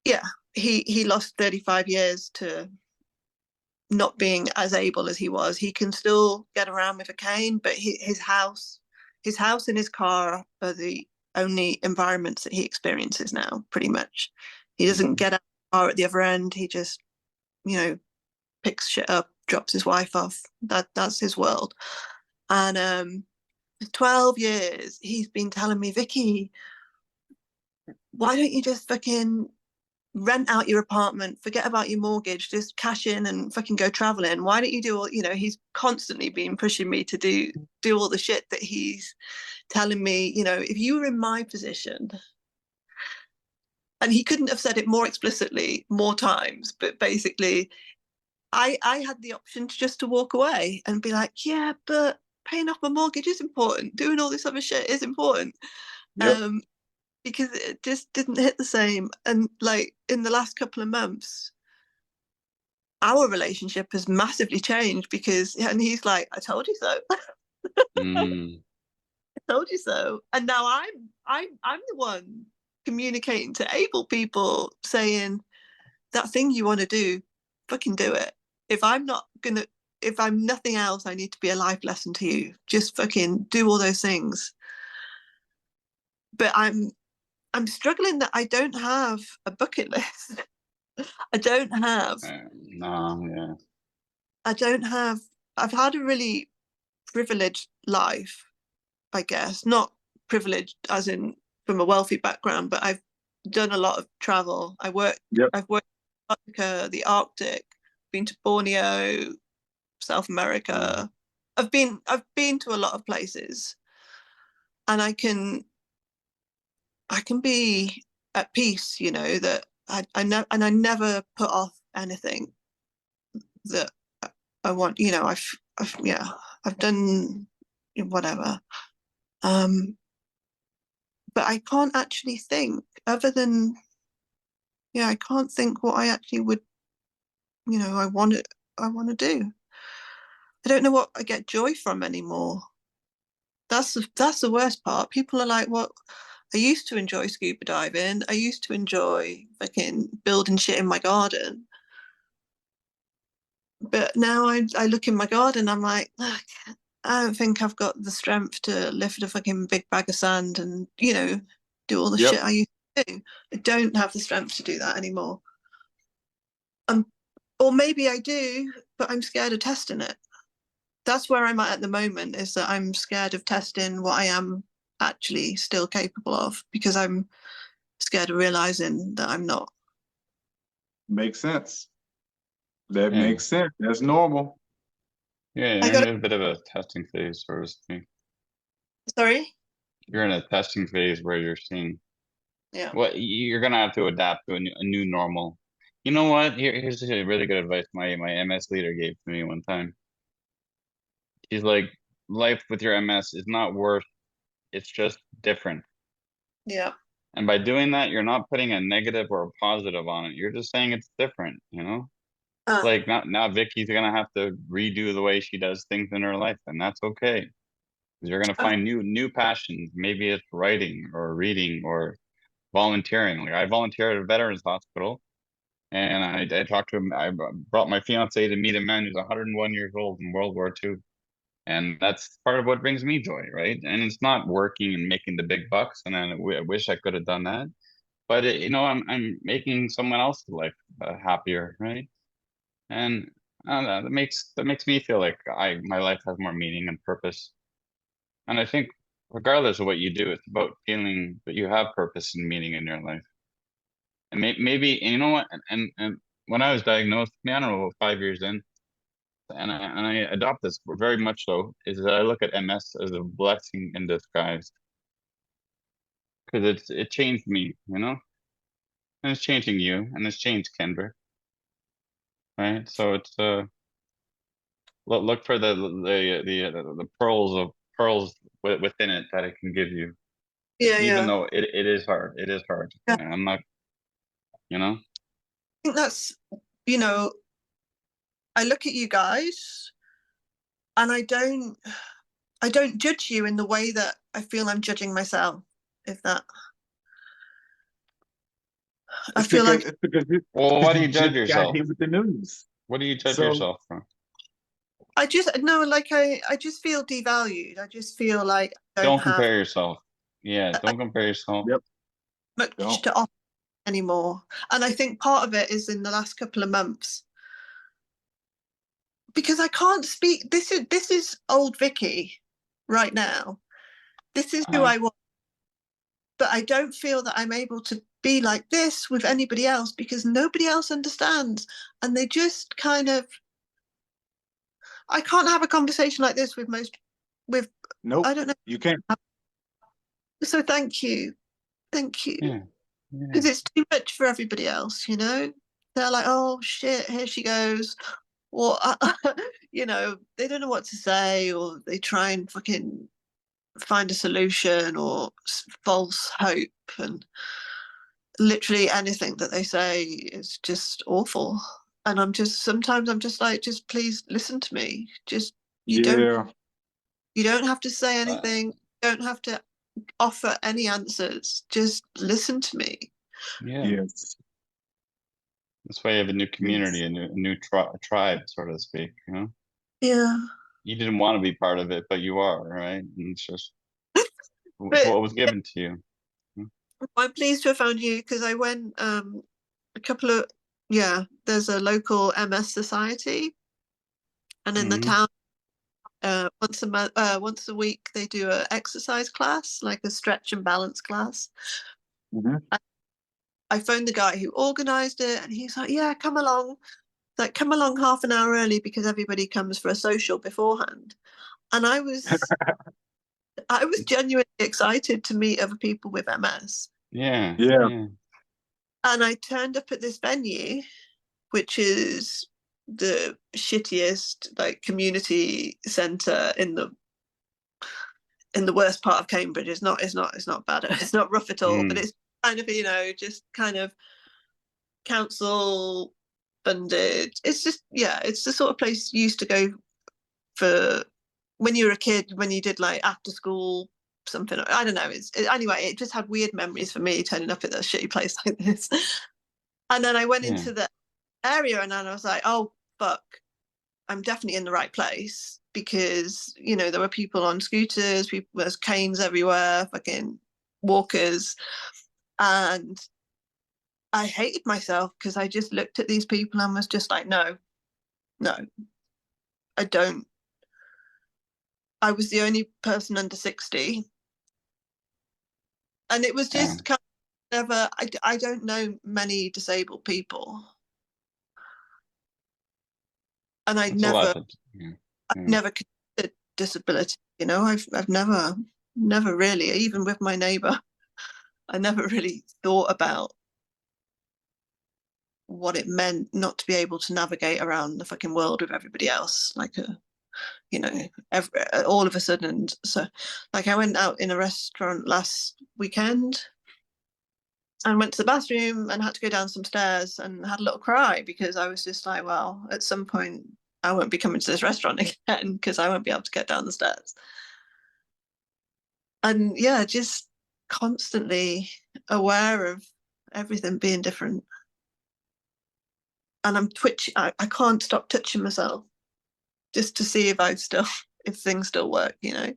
yeah, he lost 35 years to not being as able as he was. He can still get around with a cane, but his house and his car are the only environments that he experiences now, pretty much. He doesn't get out of the car at the other end. He just, you know, picks shit up, drops his wife off. That's his world. And 12 years he's been telling me, Vicky, why don't you just fucking rent out your apartment, forget about your mortgage, just cash in and fucking go traveling? Why don't you do all, you know, he's constantly been pushing me to do all the shit that he's telling me, you know, if you were in my position. And he couldn't have said it more explicitly more times, but basically I had the option to walk away and be like, yeah, but paying off my mortgage is important, doing all this other shit is important. Because it just didn't hit the same. And like in the last couple of months, our relationship has massively changed because, and he's like, I told you so. I told you so. And now I'm the one communicating to able people saying, that thing you want to do, fucking do it. If I'm nothing else, I need to be a life lesson to you. Just fucking do all those things. But I'm struggling that I don't have a bucket list. I don't have. I don't have. I've had a really privileged life, I guess. Not privileged as in from a wealthy background, but I've done a lot of travel. I've worked in Antarctica, the Arctic, been to Borneo, South America. I've been to a lot of places, and I can be at peace, you know, that I never put off anything that I want, you know. I've done whatever. But I can't actually think other than, I can't think what I actually would, you know, I want to do. I don't know what I get joy from anymore. That's the worst part. People are like, "What? I used to enjoy scuba diving. I used to enjoy fucking building shit in my garden." But now I look in my garden, I'm like, I don't think I've got the strength to lift a fucking big bag of sand and, you know, do all the shit I used to do. I don't have the strength to do that anymore. Or maybe I do, but I'm scared of testing it. That's where I'm at the moment, is that I'm scared of testing what I am actually still capable of, because I'm scared of realizing that I'm not. Makes sense. That makes sense. That's normal. Yeah, you're in a bit of a testing phase, so to speak. Sorry? You're in a testing phase where you're seeing what you're gonna have to adapt to a new normal. You know what? Here's a really good advice my MS leader gave to me one time. She's like, life with your MS is not worse, it's just different. Yeah. And by doing that, you're not putting a negative or a positive on it. You're just saying it's different, you know? It's like now Vicky's gonna have to redo the way she does things in her life, and that's okay. Because you're gonna find new passions. Maybe it's writing or reading or volunteering. Like I volunteer at a veterans hospital, and I talked to him. I brought my fiance to meet a man who's 101 years old in World War II. And that's part of what brings me joy, right? And it's not working and making the big bucks. And I wish I could have done that, but you know, I'm making someone else's life happier, right? And I don't know, that makes me feel like my life has more meaning and purpose. And I think regardless of what you do, it's about feeling that you have purpose and meaning in your life. And maybe you know what? And when I was diagnosed, I don't know, 5 years in, and I adopt this very much so, is that I look at MS as a blessing in disguise. Because it changed me, you know? And it's changing you, and it's changed Kendra. Right? So it's look for the pearls within it that it can give you. Yeah, Even yeah. though it is hard. It is hard. Yeah. And I'm not, you know? I think that's, you know, I look at you guys and I don't judge you in the way that I feel I'm judging myself, if that I feel like it's because Well, why do you judge just got yourself? hit with the news. What do you judge So- yourself from? I just no, like I just feel devalued. I just feel like I Don't have compare yourself. Yeah, don't compare yourself. Yep. much Don't. to offer anymore. And I think part of it is in the last couple of months. Because I can't speak. This is old Vicky right now. This is who I was. But I don't feel that I'm able to be like this with anybody else because nobody else understands. And they just kind of, I can't have a conversation like this with Nope. I don't know. You can't. So thank you. Thank you. Yeah. Because it's too much for everybody else, you know? They're like, oh shit, here she goes. Or, you know, they don't know what to say, or they try and fucking find a solution or false hope, and literally anything that they say is just awful. And sometimes I'm just like, just please listen to me. Just you don't have to say anything. You don't have to offer any answers. Just listen to me. Yeah. Yes. That's why you have a new community, a new tribe, so to speak, you know? Yeah. You didn't want to be part of it, but you are, right? And it's just But what was given to you. I'm pleased to have found you because I went a couple of there's a local MS society, and in the town once a week they do an exercise class, like a stretch and balance class. I phoned the guy who organized it, and he's like, yeah, come along. Like, come along half an hour early because everybody comes for a social beforehand. And I was genuinely excited to meet other people with MS. Yeah. And I turned up at this venue, which is the shittiest like community centre in the worst part of Cambridge. It's not bad. It's not rough at all, but it's kind of, you know, just kind of council funded. It's just, it's the sort of place you used to go for when you were a kid, when you did like after school something. I don't know. Anyway, it just had weird memories for me turning up at a shitty place like this. And then I went into the area and then I was like, oh fuck, I'm definitely in the right place, because, you know, there were people on scooters, there's canes everywhere, fucking walkers. And I hated myself because I just looked at these people and was just like, no, I don't. I was the only person under 60. And it was just kind of never, I don't know many disabled people. And I've never considered disability, you know, I've never really, even with my neighbour, I never really thought about what it meant not to be able to navigate around the fucking world with everybody else, like all of a sudden. So like I went out in a restaurant last weekend and went to the bathroom and had to go down some stairs and had a little cry because I was just like, well, at some point I won't be coming to this restaurant again because I won't be able to get down the stairs. And yeah, just constantly aware of everything being different. And I'm twitching. I can't stop touching myself just to see if things still work, you know.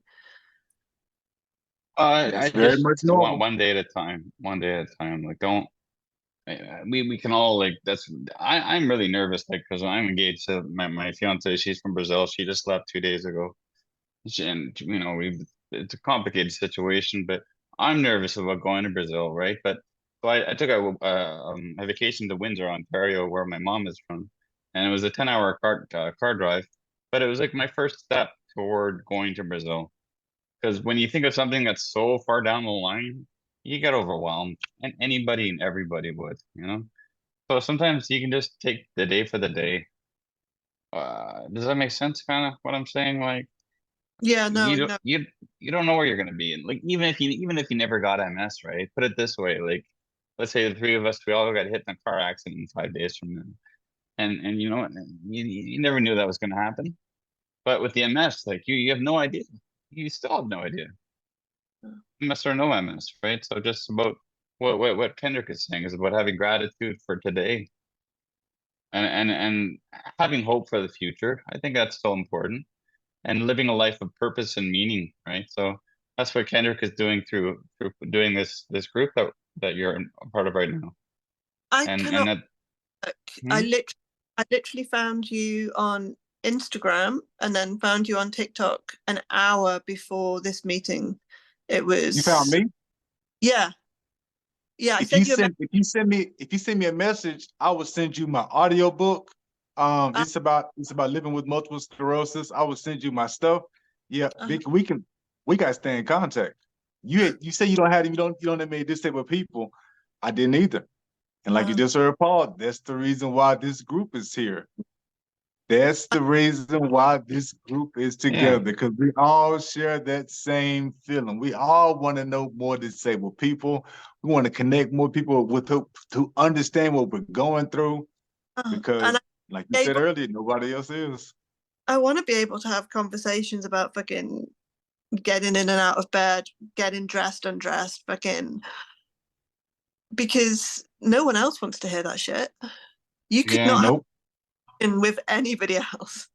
I very just much want normal. one day at a time. One day at a time. Like, don't. We can all like. I'm really nervous. Like, because I'm engaged to my fiance. She's from Brazil. She just left 2 days ago. And it's a complicated situation, but I'm nervous about going to Brazil, right? But so I took a vacation to Windsor, Ontario, where my mom is from, and it was a 10-hour car drive, but it was like my first step toward going to Brazil. Because when you think of something that's so far down the line, you get overwhelmed, and anybody and everybody would, you know. So sometimes you can just take the day for the day. Does that make sense? Kind of what I'm saying, like. Yeah, no, you don't no. you don't know where you're going to be, and like even if you never got MS, right? Put it this way, like let's say the three of us, we all got hit in a car accident in 5 days from now, and you know what, you never knew that was going to happen. But with the MS, like you have no idea. You still have no idea, MS or no MS, right? So just about what Kendrick is saying is about having gratitude for today, and having hope for the future. I think that's so important, and living a life of purpose and meaning, right? So that's what Kendrick is doing through doing this group that you're a part of right now. I And cannot. that I literally found you on Instagram and then found you on TikTok an hour before this meeting. It was. You found me? Yeah. Yeah, I If sent you you a send if you send me a message, I will send you my audio book. It's about living with multiple sclerosis. I will send you my stuff. Yeah, Vic, we got to stay in contact. You say you don't have many disabled people. I didn't either. And like you just heard Paul, that's the reason why this group is here. That's the reason why this group is together, because we all share that same feeling. We all want to know more disabled people. We want to connect more people with who to understand what we're going through, because like you said earlier, nobody else is. I want to be able to have conversations about fucking getting in and out of bed, getting dressed, undressed, fucking, because no one else wants to hear that shit. You could not have in with anybody else.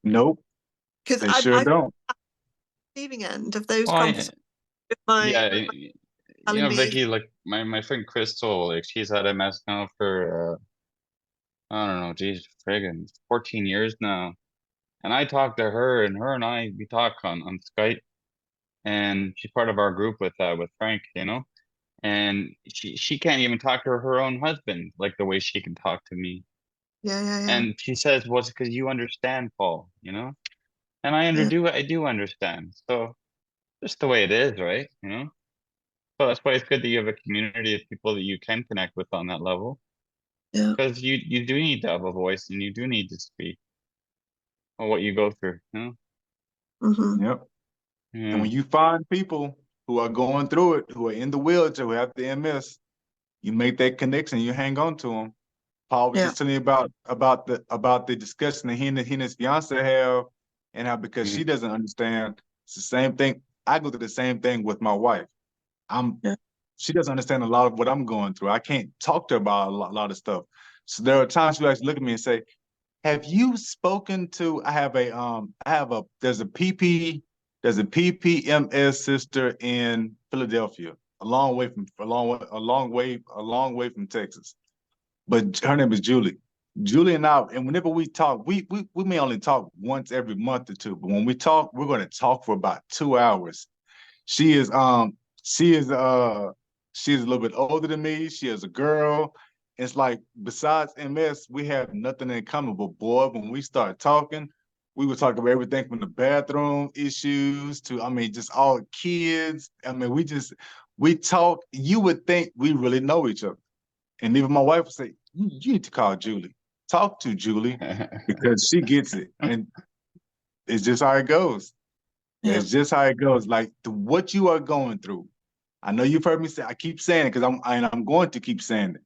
Nope. Because they sure don't. Receiving end of those conversations with Vicky, like my friend Crystal, like she's had MS now for I don't know, geez, friggin' 14 years now. And I talked to her, and her and we talk on Skype, and she's part of our group with Frank, you know. And she can't even talk to her own husband like the way she can talk to me. Yeah. And she says, well, it's because you understand, Paul, you know? And I do understand. So just the way it is, right? You know? So that's why it's good that you have a community of people that you can connect with on that level. Yeah. Because you do need to have a voice, and you do need to speak on what you go through, you know? Mm-hmm. Yep. Yeah. And when you find people who are going through it, who are in the wheelchair, who have the MS, you make that connection, you hang on to them. Paul was just telling you about the discussion that he and his fiance have, and how because she doesn't understand, it's the same thing. I go through the same thing with my wife. She doesn't understand a lot of what I'm going through. I can't talk to her about a lot of stuff. So there are times she likes to look at me and say, "Have you spoken to?" There's a PPMS sister in Philadelphia, a long way from Texas. But her name is Julie. Julie and I, and whenever we talk, we may only talk once every month or two, but when we talk, we're going to talk for about 2 hours. She is she's a little bit older than me. She is a girl. It's like besides MS, we have nothing in common. But boy, when we start talking, we would talk about everything from the bathroom issues to, just all kids. We talk. You would think we really know each other. And even my wife would say, you need to call Julie. Talk to Julie because she gets it. And it's just how it goes. Yeah. It's just how it goes. Like what you are going through, I know you've heard me say, I keep saying it because I'm going to keep saying it.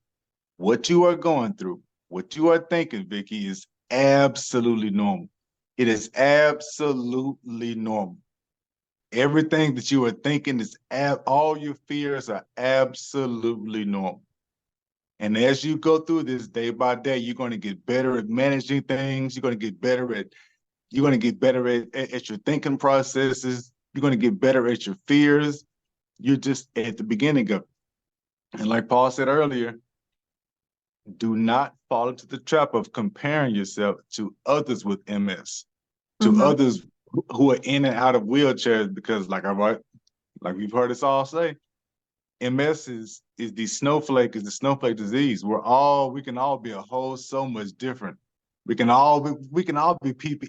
What you are going through, what you are thinking, Vicky, is absolutely normal. It is absolutely normal. Everything that you are thinking is all your fears are absolutely normal. And as you go through this day by day, you're going to get better at managing things. You're going to get better at your thinking processes. You're going to get better at your fears. You're just at the beginning of it. And like Paul said earlier, do not fall into the trap of comparing yourself to others with MS, to others who are in and out of wheelchairs, because like we've heard us all say, MS is the snowflake disease. We can all be a whole so much different. We can all be people.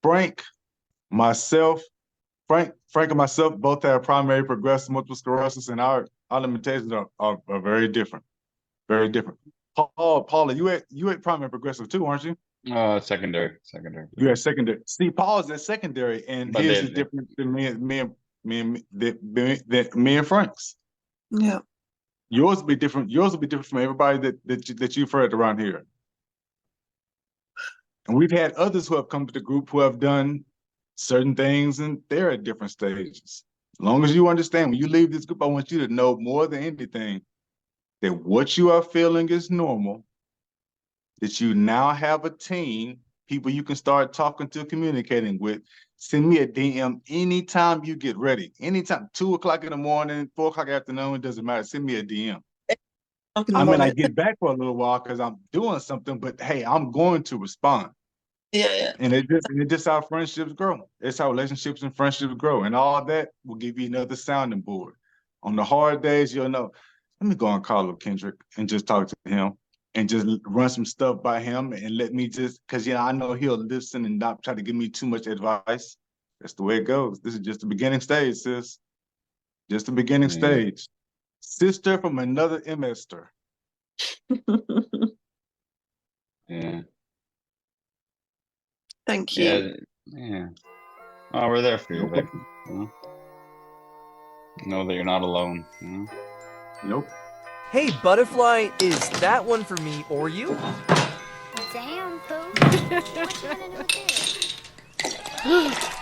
Frank and myself both have primary progressive multiple sclerosis, and our limitations are very different. Very different. Paula, you at primary progressive too, aren't you? Secondary. You had secondary. See, Paul's at secondary, and But his is different than me and Frank's. Yeah. Yours will be different. Yours will be different from everybody that you've heard around here. And we've had others who have come to the group who have done certain things, and they're at different stages. As long as you understand, when you leave this group, I want you to know more than anything that what you are feeling is normal, that you now have a team, people you can start talking to, communicating with. Send me a DM anytime you get ready. Anytime, 2 o'clock in the morning, 4 o'clock afternoon, it doesn't matter. Send me a DM. I mean, I get back for a little while because I'm doing something, but hey, I'm going to respond. Yeah. And it just how friendships grow. It's how relationships and friendships grow. And all that will give you another sounding board. On the hard days, you'll know, let me go and call up Kendrick and just talk to him and just run some stuff by him and let me because I know he'll listen and not try to give me too much advice. That's the way it goes. This is just the beginning stage, sis. Just the beginning stage. Sister from another MSter. Yeah. Thank you. Yeah. Oh, we're there for you, Vic. Know that you're not alone. Nope. Hey, Butterfly, is that one for me or you? Damn, Pooh. What you gonna do with this?